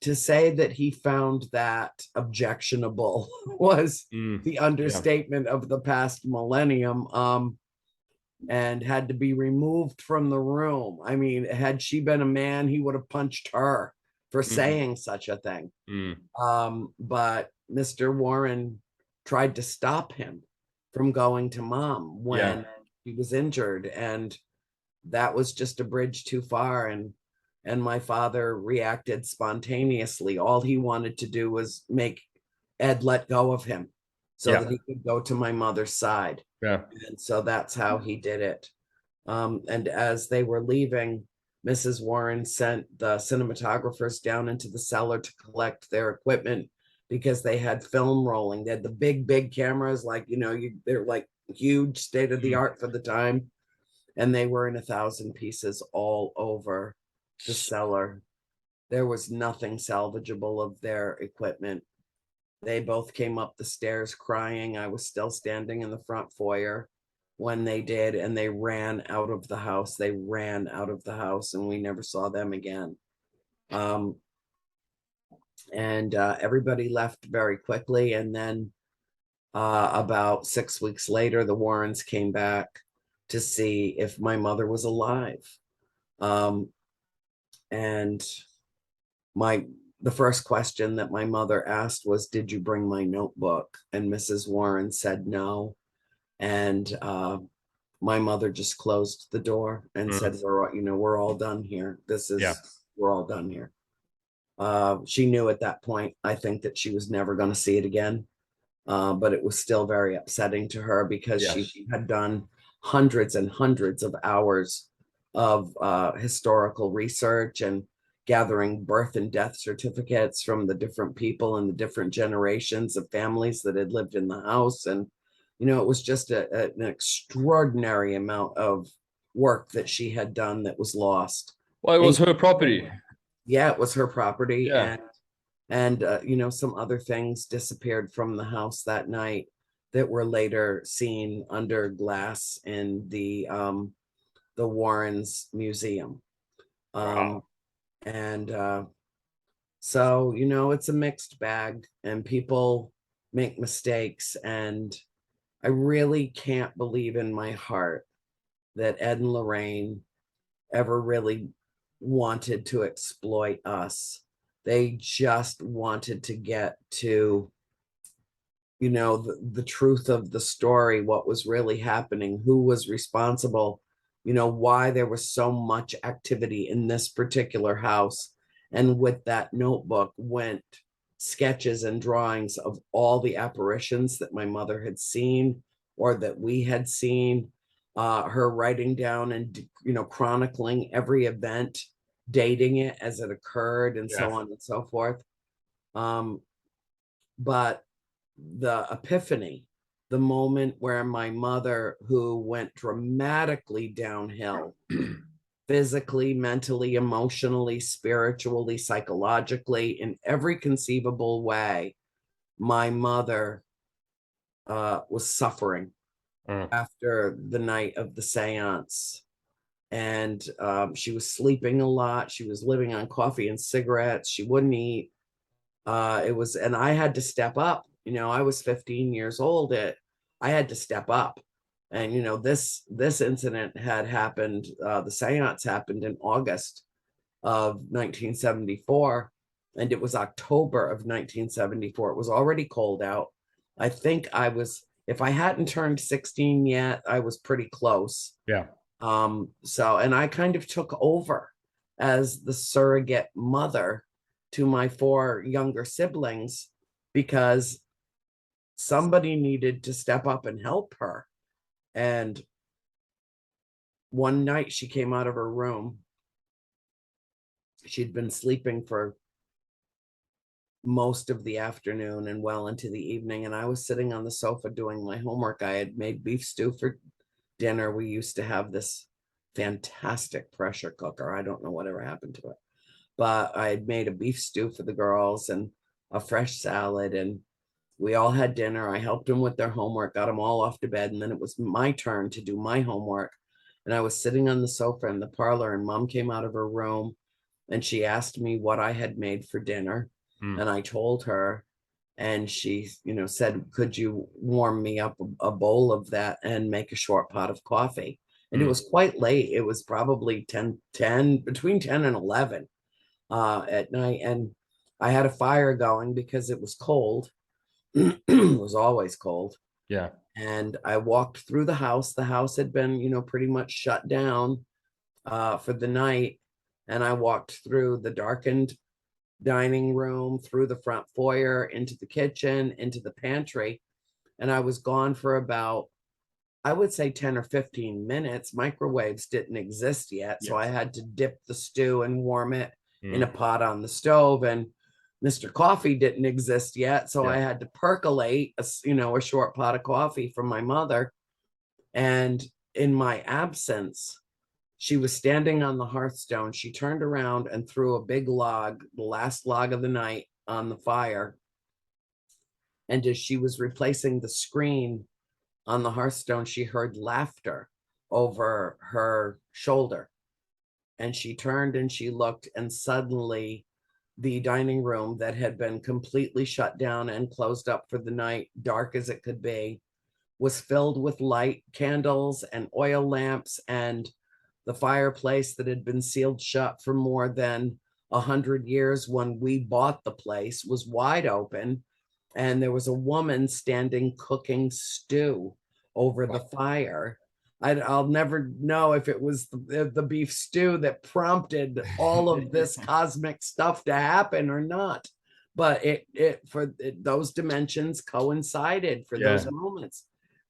A: to say that he found that objectionable was the understatement of the past millennium, and had to be removed from the room. I mean, had she been a man, he would have punched her for saying such a thing. But Mr. Warren tried to stop him from going to Mom when he was injured. And that was just a bridge too far. And my father reacted spontaneously. All he wanted to do was make Ed let go of him so that
B: Yeah.
A: he could go to my mother's side.
B: Yeah.
A: And so that's how he did it. And as they were leaving, Mrs. Warren sent the cinematographers down into the cellar to collect their equipment because they had film rolling. They had the big cameras, like, they're like huge, state of the art for the time. And they were in 1,000 pieces all over the cellar. There was nothing salvageable of their equipment. They both came up the stairs crying. I was still standing in the front foyer when they did, and they ran out of the house. They ran out of the house, and we never saw them again. And everybody left very quickly. And then about 6 weeks later, the Warrens came back to see if my mother was alive. And the first question that my mother asked was, "Did you bring my notebook?" And Mrs. Warren said no. And my mother just closed the door and said, we're all done here. We're all done here. She knew at that point, I think, that she was never going to see it again. But it was still very upsetting to her because she had done hundreds and hundreds of hours of historical research and gathering birth and death certificates from the different people and the different generations of families that had lived in the house. And, it was just an extraordinary amount of work that she had done that was lost.
B: Well, it was her property.
A: Yeah, it was her property.
B: Yeah.
A: And some other things disappeared from the house that night that were later seen under glass in the Warrens Museum.
B: Wow.
A: And so, it's a mixed bag, and people make mistakes. And I really can't believe in my heart that Ed and Lorraine ever really wanted to exploit us. They just wanted to get to, the truth of the story, what was really happening, who was responsible, why there was so much activity in this particular house. And with that notebook went sketches and drawings of all the apparitions that my mother had seen or that we had seen, her writing down and, chronicling every event, dating it as it occurred, and so on and so forth. But the epiphany, the moment where my mother, who went dramatically downhill, physically, mentally, emotionally, spiritually, psychologically, in every conceivable way, my mother was suffering after the night of the seance. And she was sleeping a lot. She was living on coffee and cigarettes. She wouldn't eat. And I had to step up. I was 15 years old. I had to step up. And, this incident had happened, the seance happened in August of 1974. And it was October of 1974. It was already cold out. I think if I hadn't turned 16 yet, I was pretty close.
B: Yeah.
A: And I kind of took over as the surrogate mother to my 4 younger siblings because somebody needed to step up and help her. And one night she came out of her room. She'd been sleeping for most of the afternoon and well into the evening. And I was sitting on the sofa doing my homework. I had made beef stew for dinner. We used to have this fantastic pressure cooker. I don't know whatever happened to it, but I had made a beef stew for the girls and a fresh salad, and we all had dinner. I helped them with their homework, got them all off to bed, and then it was my turn to do my homework. And I was sitting on the sofa in the parlor, and Mom came out of her room and she asked me what I had made for dinner. And I told her, and she, said, "Could you warm me up a bowl of that and make a short pot of coffee?" And it was quite late. It was probably between 10 and 11 at night. And I had a fire going because it was cold. It was always cold.
B: Yeah.
A: And I walked through the house. The house had been, pretty much shut down. for the night. And I walked through the darkened dining room, through the front foyer, into the kitchen, into the pantry. And I was gone for about, I would say 10 or 15 minutes. Microwaves didn't exist yet. So I had to dip the stew and warm it in a pot on the stove. And Mr. Coffee didn't exist yet. So I had to percolate a short pot of coffee from my mother. And in my absence, she was standing on the hearthstone. She turned around and threw a big log, the last log of the night, on the fire. And as she was replacing the screen on the hearthstone, she heard laughter over her shoulder. And she turned and she looked, and suddenly the dining room that had been completely shut down and closed up for the night, dark as it could be, was filled with light, candles and oil lamps, and the fireplace that had been sealed shut for more than 100 years when we bought the place was wide open. And there was a woman standing cooking stew over the fire. I'll never know if it was the beef stew that prompted all of this cosmic stuff to happen or not. But those dimensions coincided for those moments.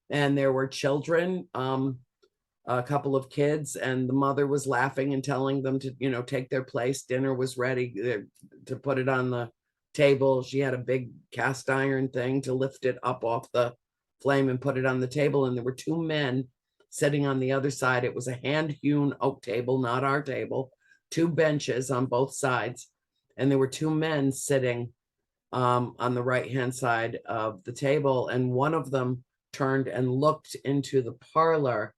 A: And there were children, a couple of kids, and the mother was laughing and telling them to, take their place. Dinner was ready to put it on the table. She had a big cast iron thing to lift it up off the flame and put it on the table. And there were two men sitting on the other side. It was a hand-hewn oak table, not our table, two benches on both sides. And there were two men sitting on the right-hand side of the table. And one of them turned and looked into the parlor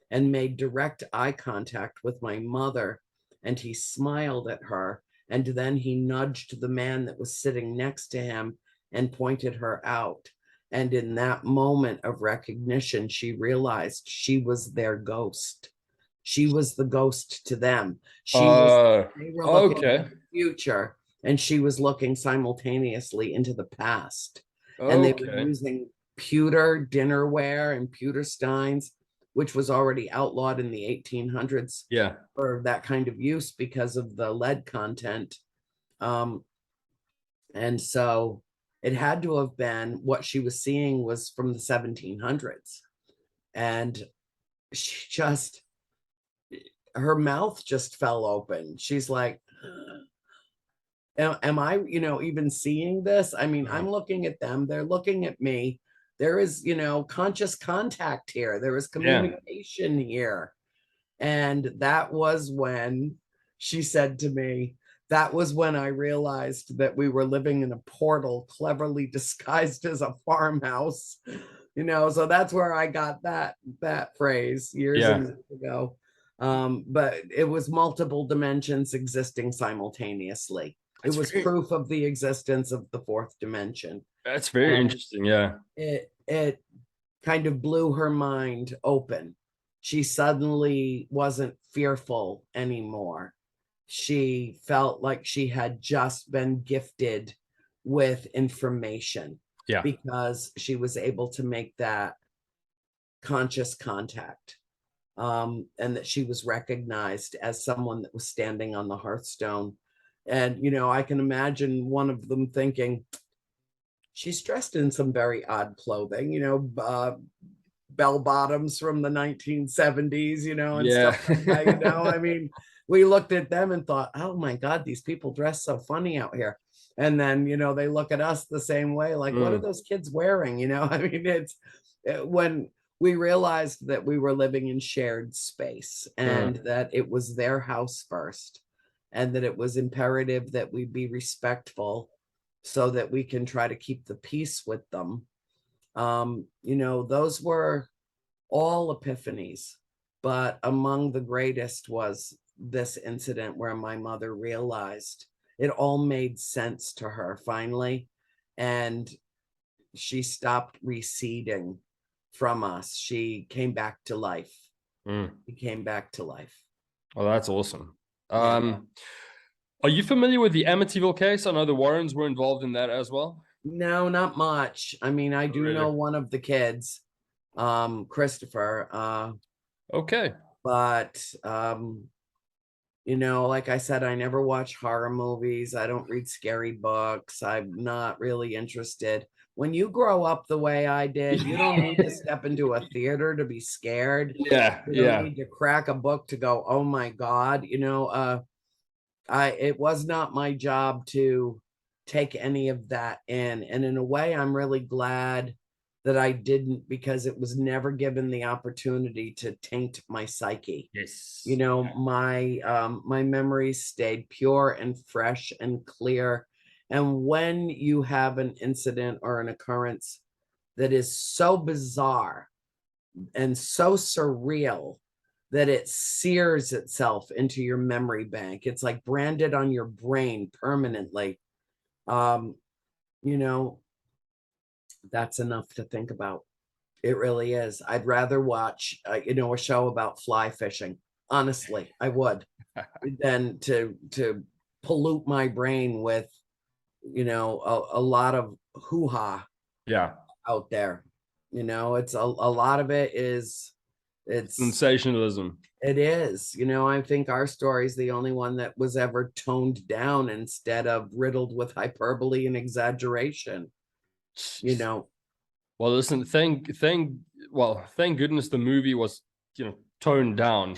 A: and made direct eye contact with my mother. And he smiled at her. And then he nudged the man that was sitting next to him and pointed her out. And in that moment of recognition, she realized she was their ghost. She was the ghost to them. They were looking at the future, and she was looking simultaneously into the past. And they were using pewter dinnerware and pewter steins, which was already outlawed in the 1800s for that kind of use because of the lead content. And so it had to have been, what she was seeing was from the 1700s. And she just, her mouth just fell open. She's like, am I, even seeing this? I mean, I'm looking at them, they're looking at me. There is, conscious contact here. There is communication here. And that was when she said to me, that was when I realized that we were living in a portal cleverly disguised as a farmhouse. So that's where I got that phrase years ago. But it was multiple dimensions existing simultaneously. It was proof of the existence of the fourth dimension.
B: That's very interesting. Yeah.
A: It kind of blew her mind open. She suddenly wasn't fearful anymore. She felt like she had just been gifted with information because she was able to make that conscious contact, and that she was recognized as someone that was standing on the hearthstone. And, I can imagine one of them thinking, she's dressed in some very odd clothing, bell bottoms from the 1970s, and stuff like that, I mean, we looked at them and thought, oh my God, these people dress so funny out here. And then, they look at us the same way, like, what are those kids wearing? I mean, when we realized that we were living in shared space and that it was their house first, and that it was imperative that we be respectful so that we can try to keep the peace with them. Those were all epiphanies, but among the greatest was this incident where my mother realized it all made sense to her finally, and she stopped receding from us. She came back to life. She came back to life.
B: Oh, that's awesome. Are you familiar with the Amityville case? I know the Warrens were involved in that as well.
A: No, not much. I mean, I do know one of the kids, Christopher.
B: Okay.
A: But You know, like I said, I never watch horror movies. I don't read scary books. I'm not really interested. When you grow up the way I did, you don't need to step into a theater to be scared.
B: Yeah,
A: You don't
B: yeah.
A: need to crack a book to go, oh my God. It was not my job to take any of that in. And in a way, I'm really glad that I didn't, because it was never given the opportunity to taint my psyche. You
B: Yes.
A: know, my memories stayed pure and fresh and clear. And when you have an incident or an occurrence that is so bizarre and so surreal that it sears itself into your memory bank, it's like branded on your brain permanently. um you know, that's enough to think about. It really is. I'd rather watch a show about fly fishing, honestly. I would, than to pollute my brain with a lot of hoo-ha
B: Yeah.
A: out there. It's a lot of it is, it's
B: Sensationalism.
A: it is. I think our story is the only one that was ever toned down instead of riddled with hyperbole and exaggeration. you
B: Jeez.
A: know
B: Well, listen, thank goodness the movie was, toned down,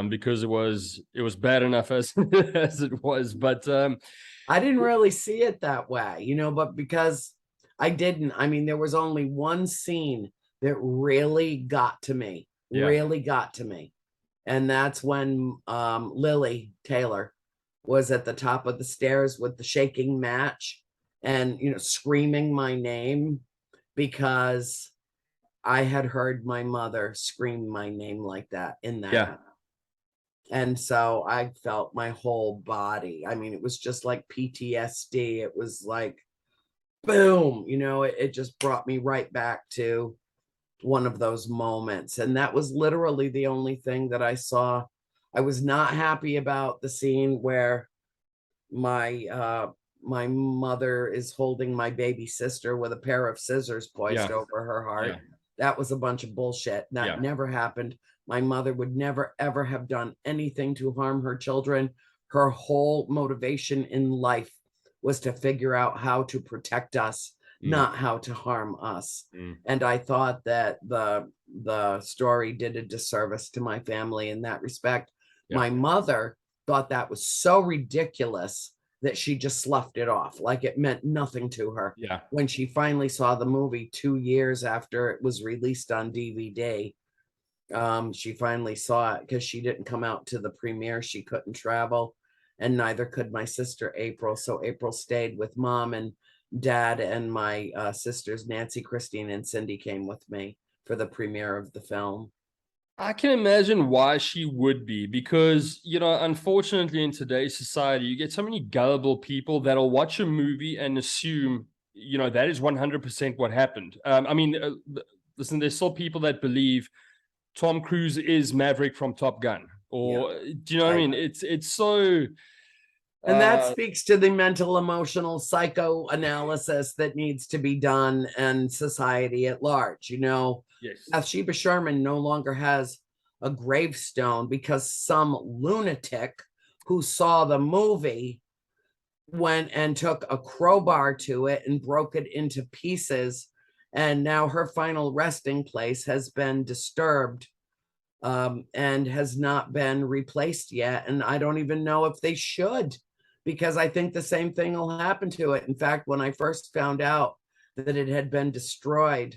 B: because it was bad enough as as it was. But
A: I didn't really see it that way, but because I didn't, I mean, there was only one scene that really got to me,
B: yeah,
A: really got to me. And that's when Lily Taylor was at the top of the stairs with the shaking match and, screaming my name because I had heard my mother scream my name like that in that
B: yeah,
A: house. And so I felt my whole body. I mean, it was just like PTSD. It was like, boom, it just brought me right back to one of those moments. And that was literally the only thing that I saw. I was not happy about the scene where my mother is holding my baby sister with a pair of scissors poised
B: yeah,
A: over her
B: yeah,
A: heart. That was a bunch of bullshit. That
B: yeah,
A: never happened. My mother would never ever have done anything to harm her children. Her whole motivation in life was to figure out how to protect us,
B: mm,
A: not how to harm us.
B: mm,
A: And I thought that the story did a disservice to my family in that respect.
B: yeah,
A: My mother thought that was so ridiculous that she just sloughed it off like it meant nothing to her.
B: yeah.
A: When she finally saw the movie 2 years after it was released on DVD, she finally saw it because she didn't come out to the premiere. She couldn't travel, and neither could my sister April. So April stayed with mom and dad, and my sisters Nancy, Christine, and Cindy came with me for the premiere of the film.
B: I can imagine why she would be, because, unfortunately, in today's society, you get so many gullible people that'll watch a movie and assume, that is 100% what happened. I mean, listen, there's still people that believe Tom Cruise is Maverick from Top Gun,
A: Yeah,
B: or do you know what I
A: I
B: mean? It's so.
A: And that
B: Uh,
A: speaks to the mental, emotional psychoanalysis that needs to be done and society at large.
B: yes,
A: Bathsheba Sherman no longer has a gravestone because some lunatic who saw the movie went and took a crowbar to it and broke it into pieces. And now her final resting place has been disturbed, and has not been replaced yet. And I don't even know if they should, because I think the same thing will happen to it. In fact, when I first found out that it had been destroyed,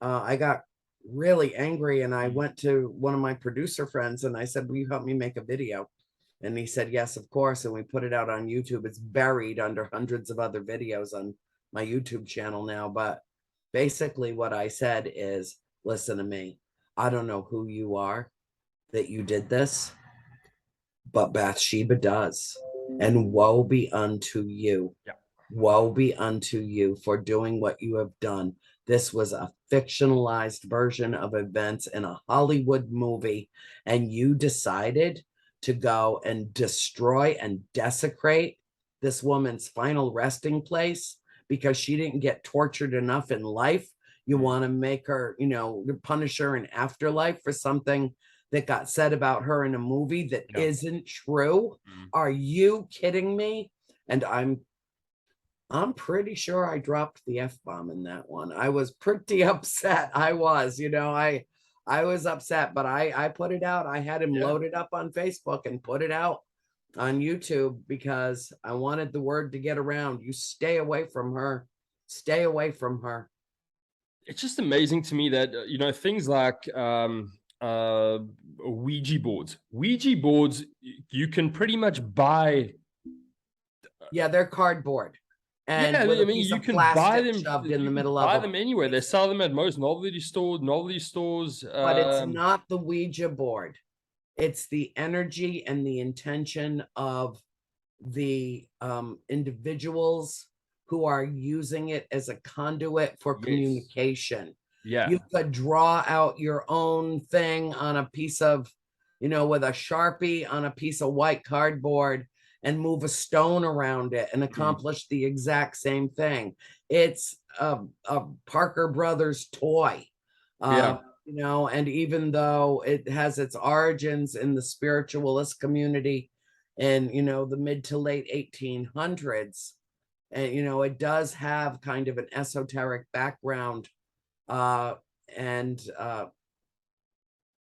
A: I got really angry and I went to one of my producer friends and I said, will you help me make a video? And he said, yes, of course. And we put it out on YouTube. It's buried under hundreds of other videos on my YouTube channel now. But basically, what I said is, listen to me. I don't know who you are that you did this, but Bathsheba does. And woe be unto you.
B: yeah,
A: Woe be unto you for doing what you have done. This was a fictionalized version of events in a Hollywood movie, and you decided to go and destroy and desecrate this woman's final resting place because she didn't get tortured enough in life. You want to make her, punish her in afterlife for something that got said about her in a movie that
B: Yeah.
A: isn't true. Are you kidding me? And I'm pretty sure I dropped the F-bomb in that one. I was pretty upset. I was, I was upset, but I put it out. I had him loaded up on Facebook and put it out on YouTube because I wanted the word to get around. You stay away from her. Stay away from her.
B: It's just amazing to me that, things like Ouija boards. Ouija boards, you can pretty much buy.
A: Yeah, they're cardboard. And
B: Yeah,
A: with
B: I
A: a
B: mean,
A: piece
B: you
A: of
B: can buy
A: plastic
B: them.
A: shoved in
B: You
A: the
B: can
A: middle
B: buy
A: of
B: them
A: them.
B: anywhere. They sell them at most novelty stores.
A: But it's not the Ouija board. It's the energy and the intention of the individuals who are using it as a conduit for communication.
B: Yeah.
A: You could draw out your own thing on a piece of, with a Sharpie on a piece of white cardboard and move a stone around it and accomplish the exact same thing. It's a Parker Brothers toy. And even though it has its origins in the spiritualist community in, the mid to late 1800s, and, it does have kind of an esoteric background and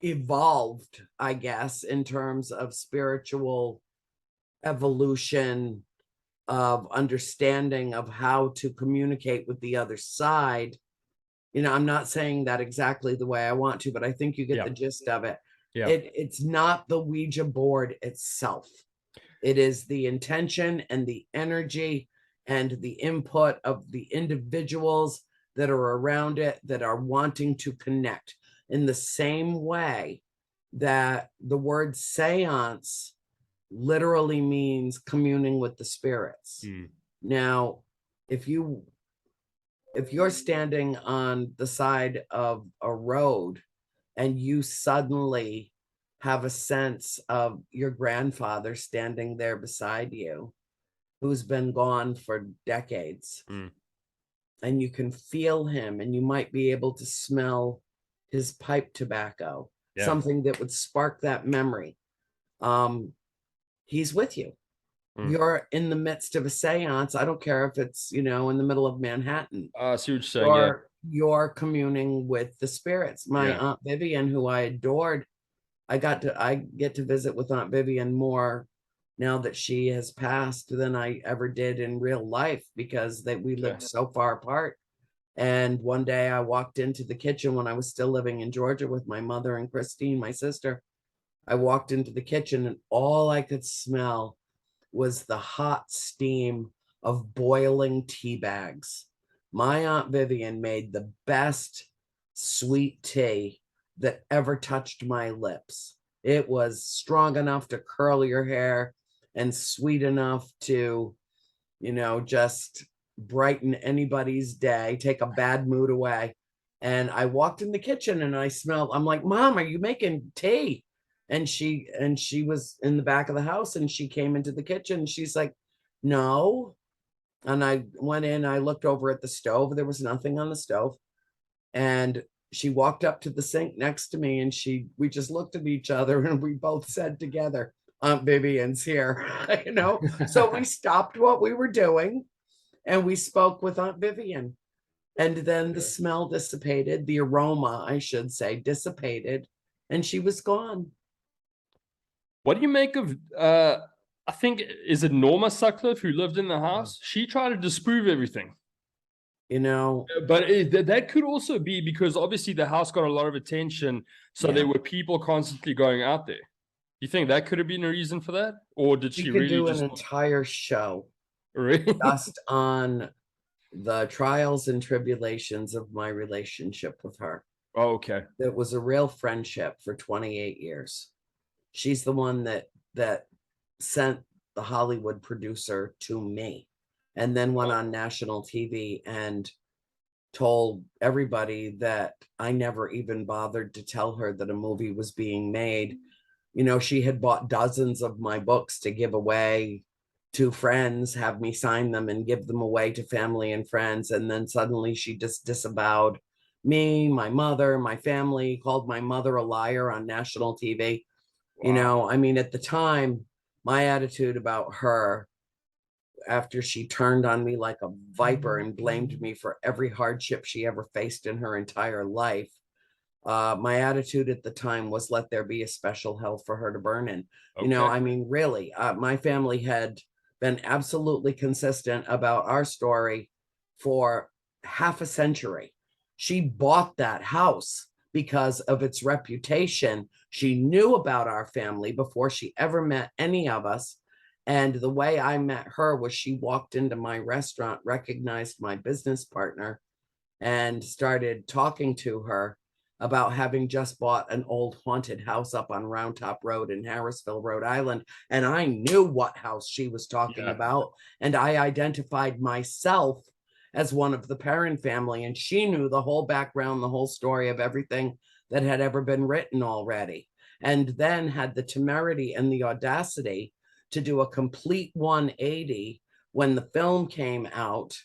A: evolved, I guess, in terms of spiritual evolution, of understanding of how to communicate with the other side. I'm not saying that exactly the way I want to, but I think you get the gist of it. It's not the Ouija board itself. It is the intention and the energy and the input of the individuals that are around it that are wanting to connect, in the same way that the word seance literally means communing with the spirits. Now, if you're standing on the side of a road and you suddenly have a sense of your grandfather standing there beside you, who's been gone for decades, and you can feel him, and you might be able to smell his pipe tobacco, something that would spark that memory. He's with you. You're in the midst of a seance. I don't care if it's, in the middle of Manhattan.
B: I see what you're saying.
A: You're communing with the spirits. My Aunt Vivian, who I adored, I get to visit with Aunt Vivian more now that she has passed than I ever did in real life, because we lived so far apart. And one day I walked into the kitchen when I was still living in Georgia with my mother and Christine, my sister. I walked into the kitchen and all I could smell was the hot steam of boiling tea bags. My Aunt Vivian made the best sweet tea that ever touched my lips. It was strong enough to curl your hair and sweet enough to, just brighten anybody's day, take a bad mood away. And I walked in the kitchen and I'm like, Mom, are you making tea? And she was in the back of the house, and she came into the kitchen. She's like, no. And I went in, I looked over at the stove. There was nothing on the stove. And she walked up to the sink next to me, and we just looked at each other, and we both said together, Aunt Vivian's here, So we stopped what we were doing and we spoke with Aunt Vivian. And then the smell dissipated, the aroma, I should say, dissipated, and she was gone.
B: What do you make of, I think, is it Norma Sutcliffe who lived in the house? She tried to disprove everything. But that could also be because obviously the house got a lot of attention. So there were people constantly going out there. You think that could have been a reason for that? Or did she really
A: do an entire show just on the trials and tribulations of my relationship with her.
B: Oh, okay.
A: It was a real friendship for 28 years. She's the one that sent the Hollywood producer to me, and then went on national TV and told everybody that I never even bothered to tell her that a movie was being made. She had bought dozens of my books to give away to friends, have me sign them and give them away to family and friends. And then suddenly she just disavowed me, my mother, my family, called my mother a liar on national TV. You know, I mean, at the time, my attitude about her, after she turned on me like a viper and blamed me for every hardship she ever faced in her entire life, my attitude at the time was, let there be a special hell for her to burn in. You know,
B: Okay.
A: I mean, really, my family had been absolutely consistent about our story for half a century. She bought that house because of its reputation. She knew about our family before she ever met any of us. And the way I met her was she walked into my restaurant, recognized my business partner, and started talking to her about having just bought an old haunted house up on Round Top Road in Harrisville, Rhode Island. And I knew what house she was talking about. And I identified myself as one of the Perron family. And she knew the whole background, the whole story of everything that had ever been written already. And then had the temerity and the audacity to do a complete 180 when the film came out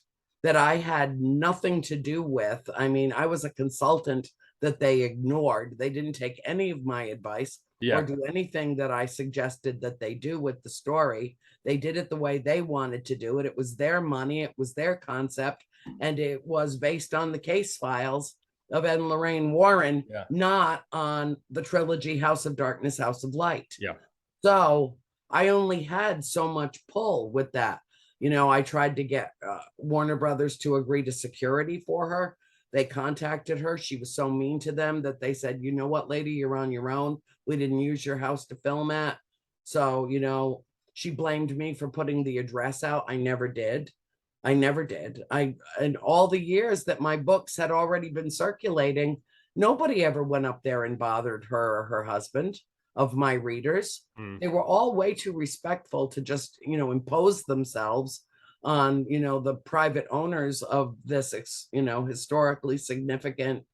A: that I had nothing to do with. I mean, I was a consultant that they ignored. They didn't take any of my advice or do anything that I suggested that they do with the story. They did it the way they wanted to do it. It was their money, it was their concept, and it was based on the case files of Ed and Lorraine Warren, not on the trilogy House of Darkness, House of Light. So I only had so much pull with that. You know, I tried to get Warner Brothers to agree to security for her. They contacted her. She was so mean to them that they said, you know what, lady, you're on your own. We didn't use your house to film at. So, you know, she blamed me for putting the address out. I never did. I never did. In all the years that my books had already been circulating, nobody ever went up there and bothered her or her husband of my readers. They were all way too respectful to just, you know, impose themselves on, you know, the private owners of this, you know, historically significant,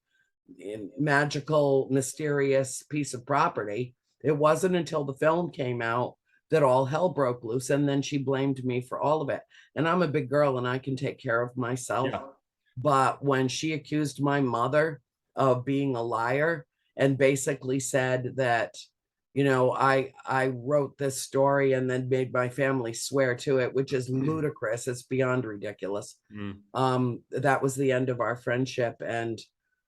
A: magical, mysterious piece of property. It wasn't until the film came out that all hell broke loose. And then she blamed me for all of it. And I'm a big girl and I can take care of myself. But when she accused my mother of being a liar and basically said that, you know, I wrote this story and then made my family swear to it, which is ludicrous. It's beyond ridiculous. That was the end of our friendship. And,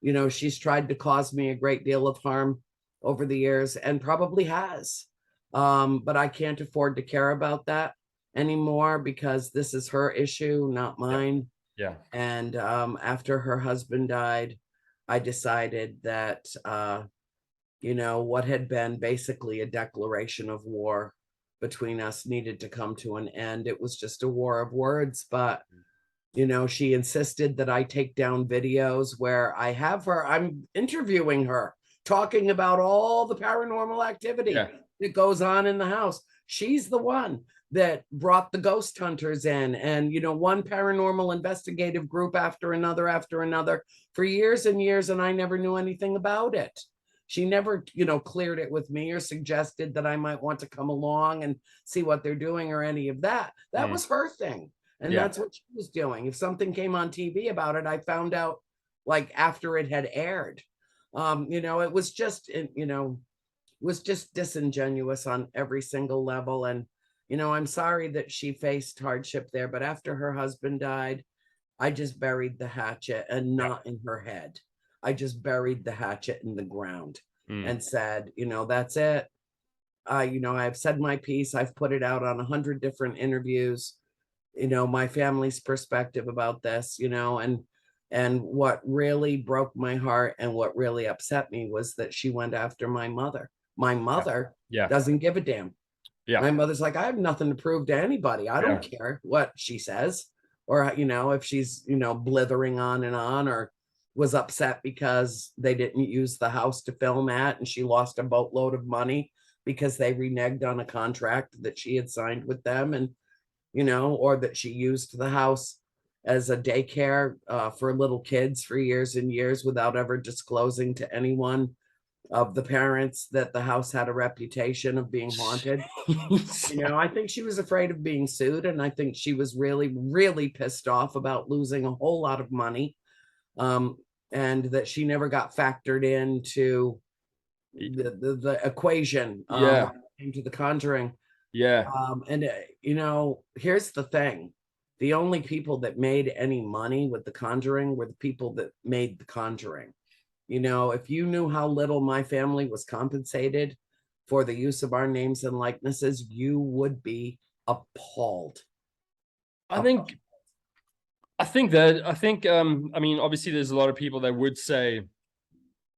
A: you know, she's tried to cause me a great deal of harm over the years and probably has. But I can't afford to care about that anymore because this is her issue, not mine. And after her husband died, I decided that you know, what had been basically a declaration of war between us needed to come to an end. It was just a war of words, but, you know, she insisted that I take down videos where I have her, I'm interviewing her, talking about all the paranormal activity that goes on in the house. She's the one that brought the ghost hunters in and, you know, one paranormal investigative group after another for years and years, and I never knew anything about it. She never, you know, cleared it with me or suggested that I might want to come along and see what they're doing or any of that. That was her thing. And that's what she was doing. If something came on TV about it, I found out like after it had aired. You know, it was just, you know, was just disingenuous on every single level. And, you know, I'm sorry that she faced hardship there, but after her husband died, I just buried the hatchet and not in her head. I just buried the hatchet in the ground and said, you know, that's it. You know, I've said my piece. I've put it out on 100 different interviews, you know, my family's perspective about this, you know, and what really broke my heart and what really upset me was that she went after my mother. My mother doesn't give a damn. My mother's like, I have nothing to prove to anybody. I don't care what she says or, you know, if she's, you know, blithering on or was upset because they didn't use the house to film at and she lost a boatload of money because they reneged on a contract that she had signed with them, and you know, or that she used the house as a daycare for little kids for years and years without ever disclosing to anyone of the parents that the house had a reputation of being haunted. You know, I think she was afraid of being sued, and I think she was really, really pissed off about losing a whole lot of money. and that she never got factored into the equation
B: Yeah.
A: when it came to The Conjuring.
B: Yeah.
A: And here's the thing: the only people that made any money with The Conjuring were the people that made The Conjuring. If you knew how little my family was compensated for the use of our names and likenesses, you would be appalled.
B: I think I mean, obviously there's a lot of people that would say,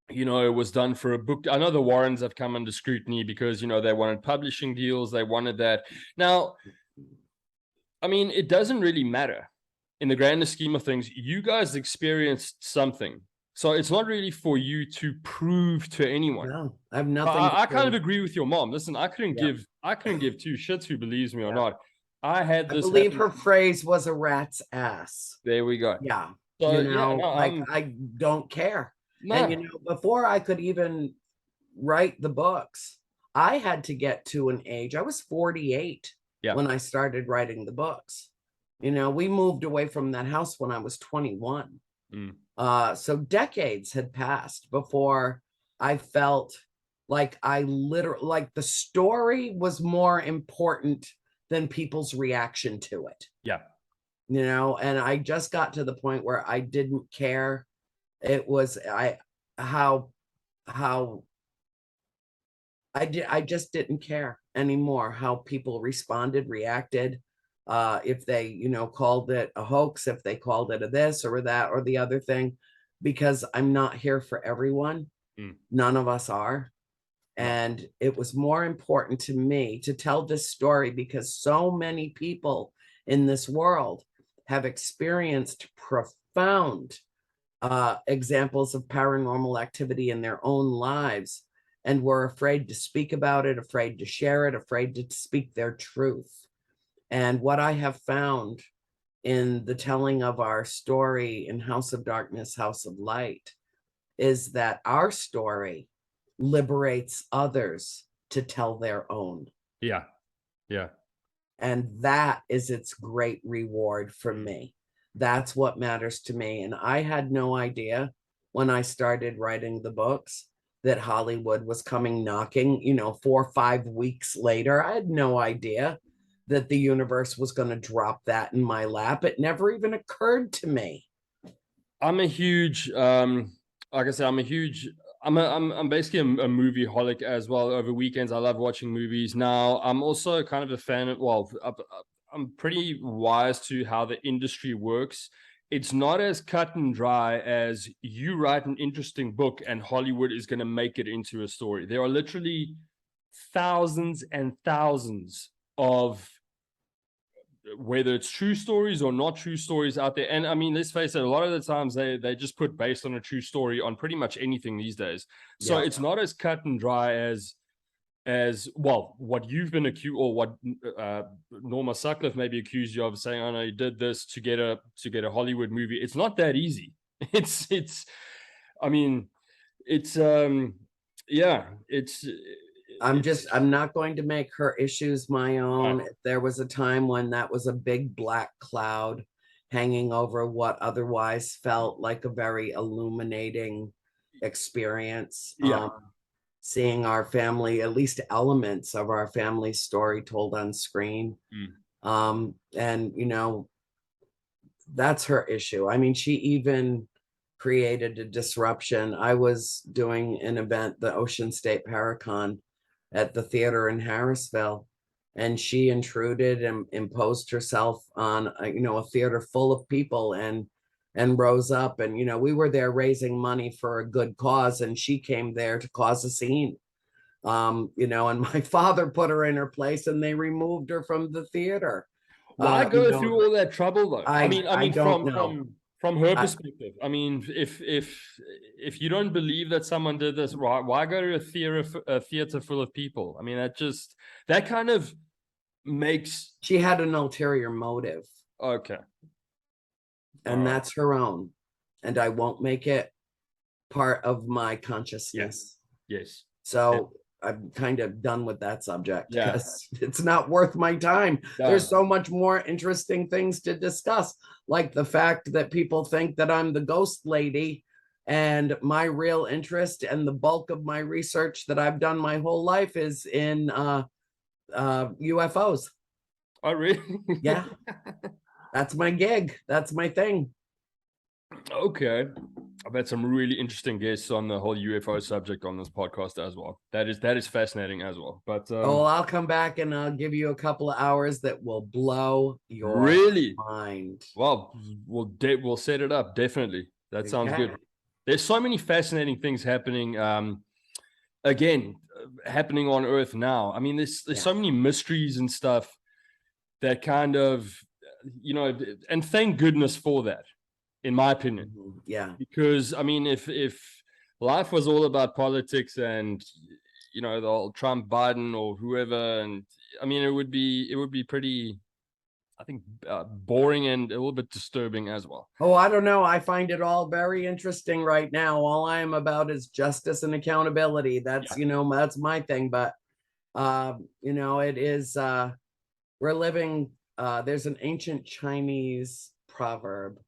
B: it was done for a book. I know the Warrens have come under scrutiny because, they wanted publishing deals, they wanted that. Now, I mean, it doesn't really matter in the grander scheme of things. You guys experienced something. So it's not really for you to prove to anyone.
A: No, I have nothing.
B: I kind of agree with your mom. Listen, I couldn't give two shits who believes me or not. I
A: believe her phrase was a rat's ass.
B: There we go.
A: Yeah.
B: So,
A: I don't care. No. And before I could even write the books, I had to get to an age. I was 48 when I started writing the books. We moved away from that house when I was 21. So decades had passed before I felt like like the story was more important than people's reaction to it.
B: Yeah.
A: And I just got to the point where I didn't care. It was how I just didn't care anymore how people reacted. If they, called it a hoax, if they called it a this or that or the other thing, because I'm not here for everyone. None of us are. And it was more important to me to tell this story because so many people in this world have experienced profound examples of paranormal activity in their own lives and were afraid to speak about it, afraid to share it, afraid to speak their truth. And what I have found in the telling of our story in House of Darkness, House of Light, is that our story liberates others to tell their own.
B: Yeah. Yeah.
A: And that is its great reward for me. That's what matters to me. And I had no idea when I started writing the books that Hollywood was coming knocking, 4 or 5 weeks later. I had no idea that the universe was going to drop that in my lap. It never even occurred to me.
B: I'm a huge, like I said, I'm basically a movie holic as well. Over weekends, I love watching movies. Now, I'm also kind of a fan of, I'm pretty wise to how the industry works. It's not as cut and dry as you write an interesting book and Hollywood is going to make it into a story. There are literally thousands and thousands of, whether it's true stories or not true stories out there. And I mean, let's face it, a lot of the times they just put based on a true story on pretty much anything these days. So it's not as cut and dry as what you've been accused, or what Norma Sutcliffe maybe accused you of, saying, "Oh no, you did this to get a Hollywood movie." It's not that easy.
A: I'm not going to make her issues my own. Right. There was a time when that was a big black cloud hanging over what otherwise felt like a very illuminating experience. Seeing our family, at least elements of our family story told on screen. And that's her issue. I mean, she even created a disruption. I was doing an event, the Ocean State Paracon, at the theater in Harrisville, and she intruded and imposed herself on a theater full of people and rose up, and we were there raising money for a good cause, and she came there to cause a scene. And my father put her in her place and they removed her from the theater.
B: Why go through all that trouble though? I mean from her perspective, I mean, if you don't believe that someone did this, why go to a theater full of people? I mean, that kind of makes...
A: She had an ulterior motive.
B: Okay.
A: And that's her own. And I won't make it part of my consciousness.
B: Yes.
A: So I'm kind of done with that subject because it's not worth my time. There's so much more interesting things to discuss, like the fact that people think that I'm the ghost lady And my real interest and the bulk of my research that I've done my whole life is in UFOs.
B: Oh, really?
A: Yeah, that's my gig. That's my thing.
B: Okay. I've had some really interesting guests on the whole UFO subject on this podcast as well. That is fascinating as well. But
A: Oh, I'll come back and I'll give you a couple of hours that will blow your
B: really,
A: mind.
B: well, we'll set it up, definitely. That sounds
A: Okay.
B: good. There's so many fascinating things happening. Again, happening on Earth now. I mean, there's
A: Yeah.
B: so many mysteries and stuff that kind of, and thank goodness for that, in my opinion.
A: Yeah.
B: Because I mean, if life was all about politics and the whole Trump, Biden, or whoever, and I mean, it would be pretty, I think, boring and a little bit disturbing as well.
A: Oh, I don't know. I find it all very interesting right now. All I am about is justice and accountability. That's, that's my thing. But, it is, we're living, there's an ancient Chinese proverb.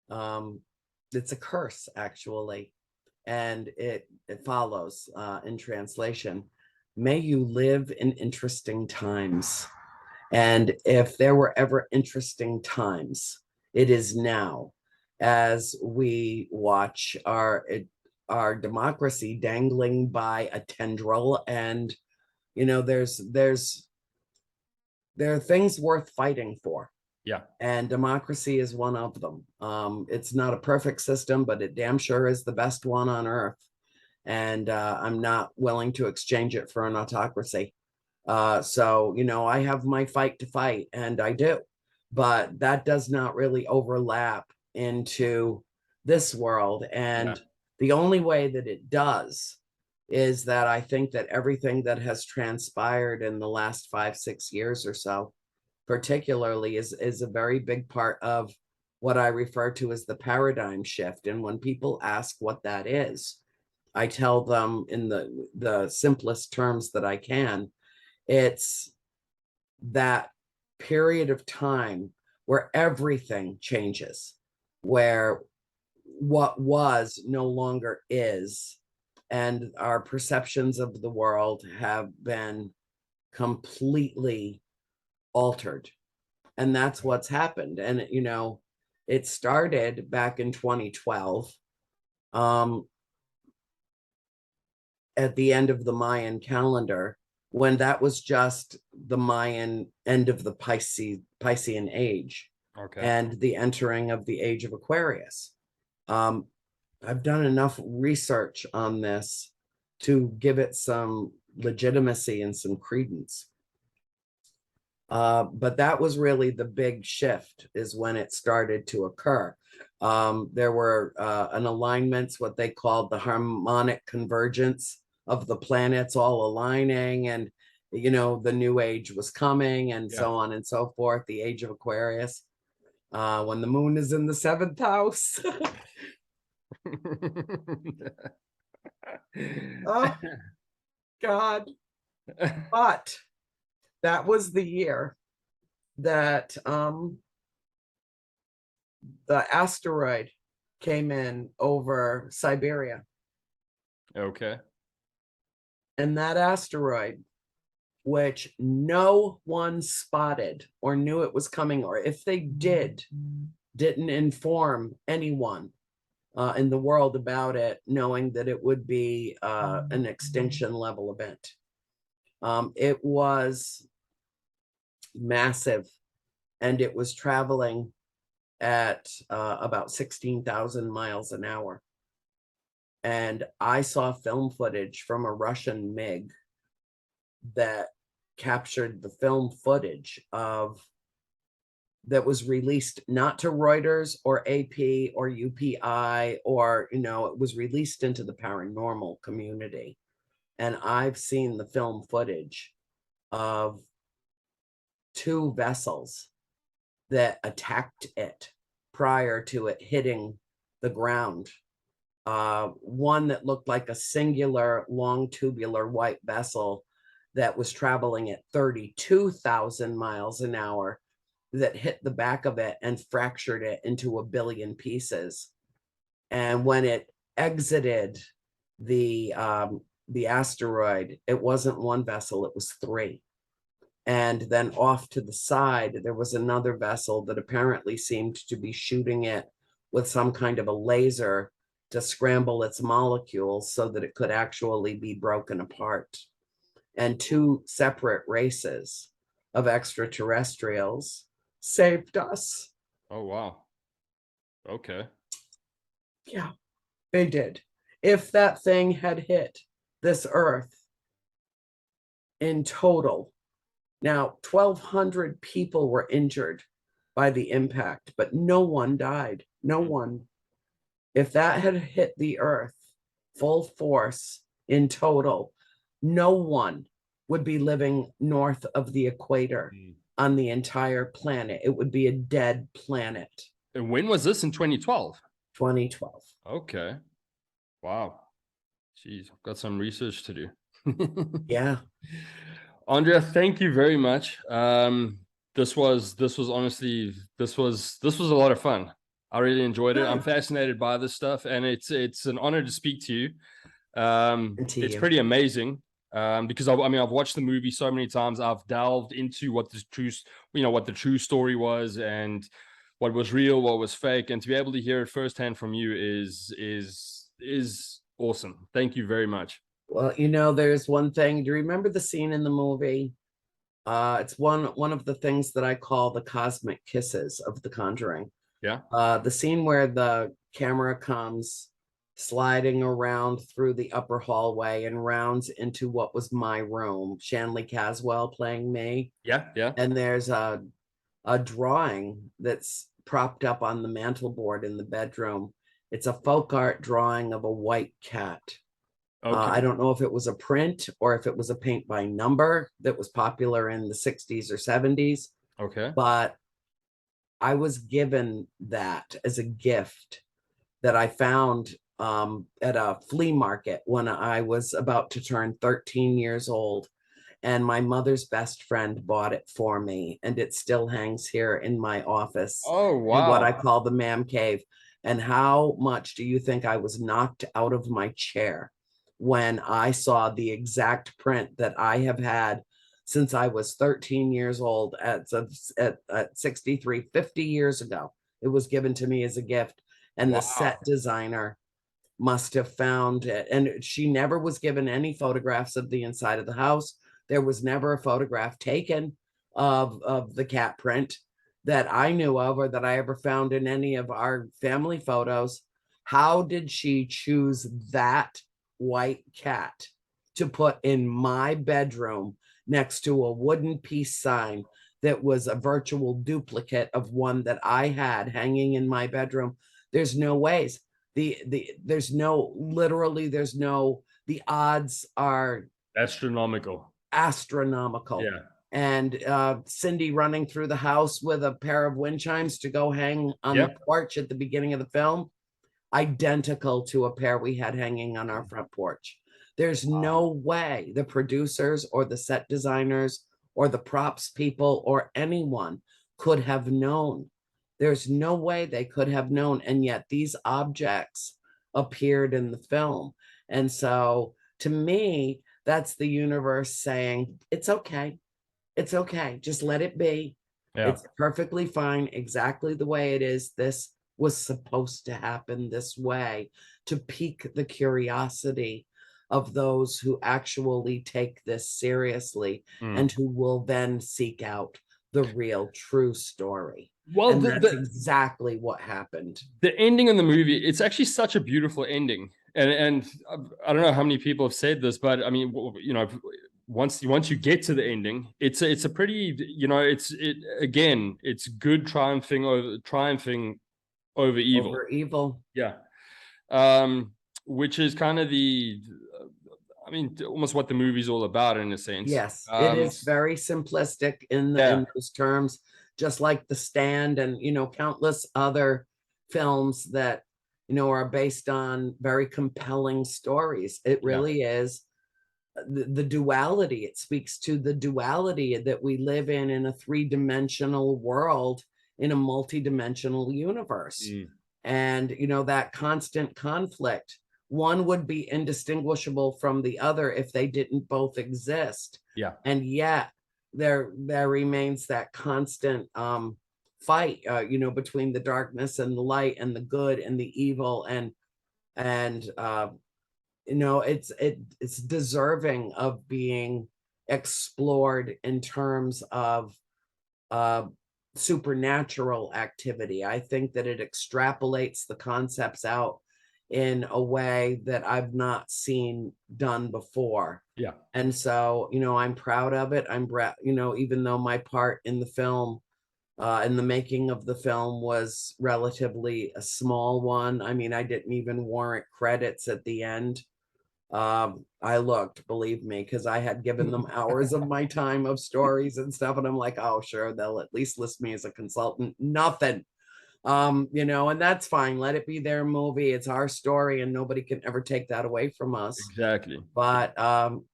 A: It's a curse, actually. And it follows in translation. May you live in interesting times. And if there were ever interesting times, it is now, as we watch our democracy dangling by a tendril. And there are things worth fighting for.
B: Yeah.
A: And democracy is one of them. It's not a perfect system, but it damn sure is the best one on earth. And I'm not willing to exchange it for an autocracy. So, I have my fight to fight, and I do, but that does not really overlap into this world. And the only way that it does is that I think that everything that has transpired in the last 5-6 years or so, particularly, is a very big part of what I refer to as the paradigm shift. And when people ask what that is, I tell them in the simplest terms that I can. It's that period of time where everything changes, where what was no longer is, and our perceptions of the world have been completely altered. And that's what's happened. And, it started back in 2012. At the end of the Mayan calendar, when that was just the Mayan end of the Piscean age, and the entering of the age of Aquarius. I've done enough research on this to give it some legitimacy and some credence. But that was really the big shift, is when it started to occur. There were an alignments, what they called the harmonic convergence of the planets all aligning, and the new age was coming, and so on and so forth, the age of Aquarius, when the moon is in the 7th house. Oh God. But that was the year that the asteroid came in over Siberia.
B: Okay.
A: And that asteroid, which no one spotted or knew it was coming, or if they didn't inform anyone in the world about it, knowing that it would be an extinction level event. It was massive, and it was traveling at about 16,000 miles an hour. And I saw film footage from a Russian MiG that captured the film footage that was released not to Reuters or AP or UPI, or, it was released into the paranormal community. And I've seen the film footage of 2 vessels that attacked it prior to it hitting the ground. One that looked like a singular long tubular white vessel that was traveling at 32,000 miles an hour, that hit the back of it and fractured it into a billion pieces. And when it exited the asteroid, it wasn't one vessel, it was three. And then off to the side, there was another vessel that apparently seemed to be shooting it with some kind of a laser to scramble its molecules so that it could actually be broken apart. And two separate races of extraterrestrials saved us.
B: Oh, wow. Okay.
A: Yeah, they did. If that thing had hit this Earth in total, now 1,200 people were injured by the impact, but no one died. No one. If that had hit the Earth full force in total, no one would be living north of the equator on the entire planet. It would be a dead planet.
B: And when was this? In 2012?
A: 2012.
B: Okay. Wow. Jeez, I've got some research to do.
A: Yeah.
B: Andrea, thank you very much. This was honestly, this was a lot of fun. I really enjoyed it. I'm fascinated by this stuff, and it's an honor to speak to you. It's pretty amazing. Because I've watched the movie so many times. I've delved into what the true story was, and what was real, what was fake, and to be able to hear it firsthand from you is awesome. Thank you very much.
A: Well, there's one thing. Do you remember the scene in the movie? It's one of the things that I call the cosmic kisses of The Conjuring.
B: Yeah.
A: The scene where the camera comes sliding around through the upper hallway and rounds into what was my room. Shanley Caswell playing me.
B: Yeah, yeah.
A: And there's a drawing that's propped up on the mantle board in the bedroom. It's a folk art drawing of a white cat.
B: Okay.
A: I don't know if it was a print or if it was a paint by number that was popular in the 60s or 70s.
B: Okay.
A: But I was given that as a gift that I found at a flea market when I was about to turn 13 years old. And my mother's best friend bought it for me. And it still hangs here in my office.
B: Oh, wow.
A: In what I call the man cave. And how much do you think I was knocked out of my chair when I saw the exact print that I have had since I was 13 years old at 63, 50 years ago? It was given to me as a gift. And
B: Wow.
A: The set designer must have found it. And she never was given any photographs of the inside of the house. There was never a photograph taken of the cat print that I knew of or that I ever found in any of our family photos. How did she choose that white cat to put in my bedroom next to a wooden peace sign that was a virtual duplicate of one that I had hanging in my bedroom? There's no ways. The odds are
B: astronomical.
A: Yeah. And Cindy running through the house with a pair of wind chimes to go hang on the porch at the beginning of the film, identical to a pair we had hanging on our front porch. There's no way the producers or the set designers or the props people or anyone could have known. There's no way they could have known. And yet these objects appeared in the film. And so to me, that's the universe saying, it's okay. It's okay. Just let it be. Yeah. It's perfectly fine exactly the way it is. This was supposed to happen this way to pique the curiosity of those who actually take this seriously and who will then seek out the real true story. Well, and that's exactly what happened.
B: The ending in the movie, it's actually such a beautiful ending. And I don't know how many people have said this, but I mean, once you get to the ending, it's a pretty, it's good triumphing over evil.
A: Over evil.
B: Yeah. Which is kind of almost what the movie's all about in a sense.
A: Yes, it is very simplistic in those terms, just like The Stand and, countless other films that, are based on very compelling stories. It really is the duality. It speaks to the duality that we live in a three-dimensional world, in a multi-dimensional universe. And, that constant conflict one would be indistinguishable from the other if they didn't both exist.
B: Yeah.
A: And yet there remains that constant fight, between the darkness and the light, and the good and the evil, and it's deserving of being explored in terms of supernatural activity. I think that it extrapolates the concepts out in a way that I've not seen done before.
B: Yeah.
A: And so, I'm proud of it. Even though my part in the film, in the making of the film, was relatively a small one. I mean, I didn't even warrant credits at the end. I looked, believe me, because I had given them hours of my time of stories and stuff, and I'm like, oh, sure, they'll at least list me as a consultant. Nothing. And that's fine. Let it be their movie. It's our story, and nobody can ever take that away from us.
B: Exactly.
A: But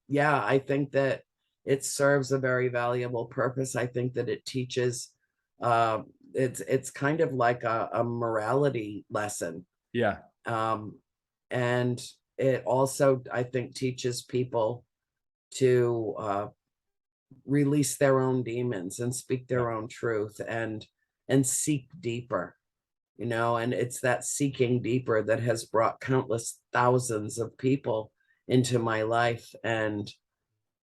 A: yeah, I think that it serves a very valuable purpose. I think that it teaches, it's kind of like a morality lesson.
B: Yeah.
A: And it also, I think, teaches people to release their own demons and speak their own truth, and seek deeper, and it's that seeking deeper that has brought countless thousands of people into my life. And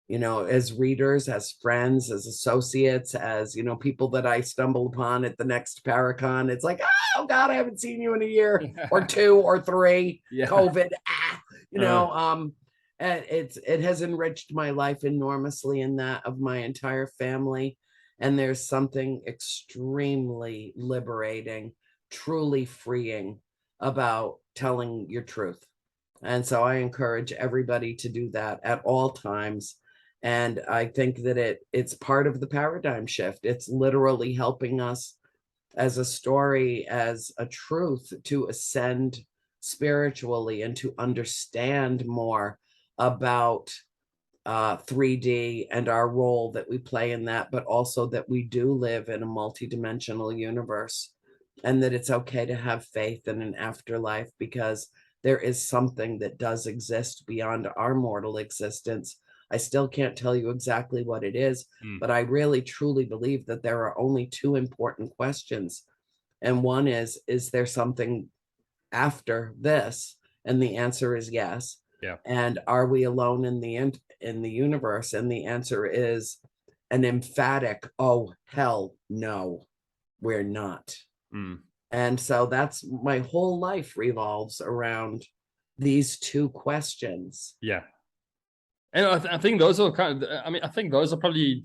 A: as readers, as friends, as associates, as people that I stumble upon at the next Paracon, it's like, oh God, I haven't seen you in a year or two or three.
B: Yeah.
A: COVID. And it has enriched my life enormously, in that of my entire family. And there's something extremely liberating, truly freeing about telling your truth. And so I encourage everybody to do that at all times. And I think that it's part of the paradigm shift. It's literally helping us as a story, as a truth, to ascend spiritually and to understand more about 3D and our role that we play in that, but also that we do live in a multidimensional universe, and that it's okay to have faith in an afterlife, because there is something that does exist beyond our mortal existence. I still can't tell you exactly what it is, but I really truly believe that there are only two important questions. And one is there something after this? And the answer is yes.
B: Yeah.
A: And are we alone in the universe? And the answer is an emphatic, oh, hell no, we're not. And so that's my whole life revolves around these two questions.
B: Yeah. And I think those are I think those are probably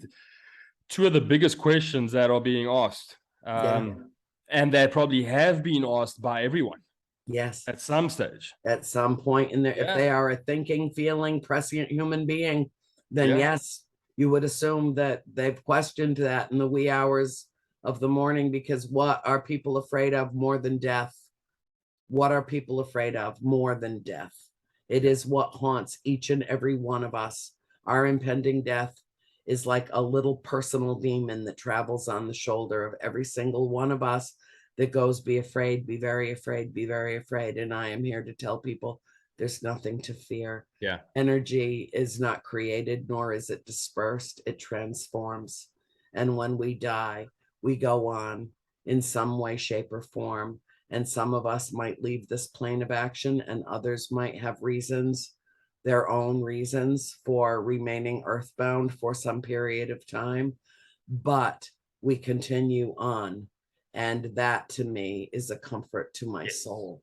B: two of the biggest questions that are being asked. And that probably have been asked by everyone.
A: Yes.
B: At some stage.
A: At some point in there, if they are a thinking, feeling, prescient human being, then yes, you would assume that they've questioned that in the wee hours of the morning, because what are people afraid of more than death? What are people afraid of more than death? It is what haunts each and every one of us. Our impending death is like a little personal demon that travels on the shoulder of every single one of us, that goes, be afraid, be very afraid, be very afraid. And I am here to tell people there's nothing to fear.
B: Yeah.
A: Energy is not created, nor is it dispersed. It transforms. And when we die, we go on in some way, shape, or form. And some of us might leave this plane of action, and others might have reasons, their own reasons, for remaining earthbound for some period of time. But we continue on. And that, to me, is a comfort to my soul.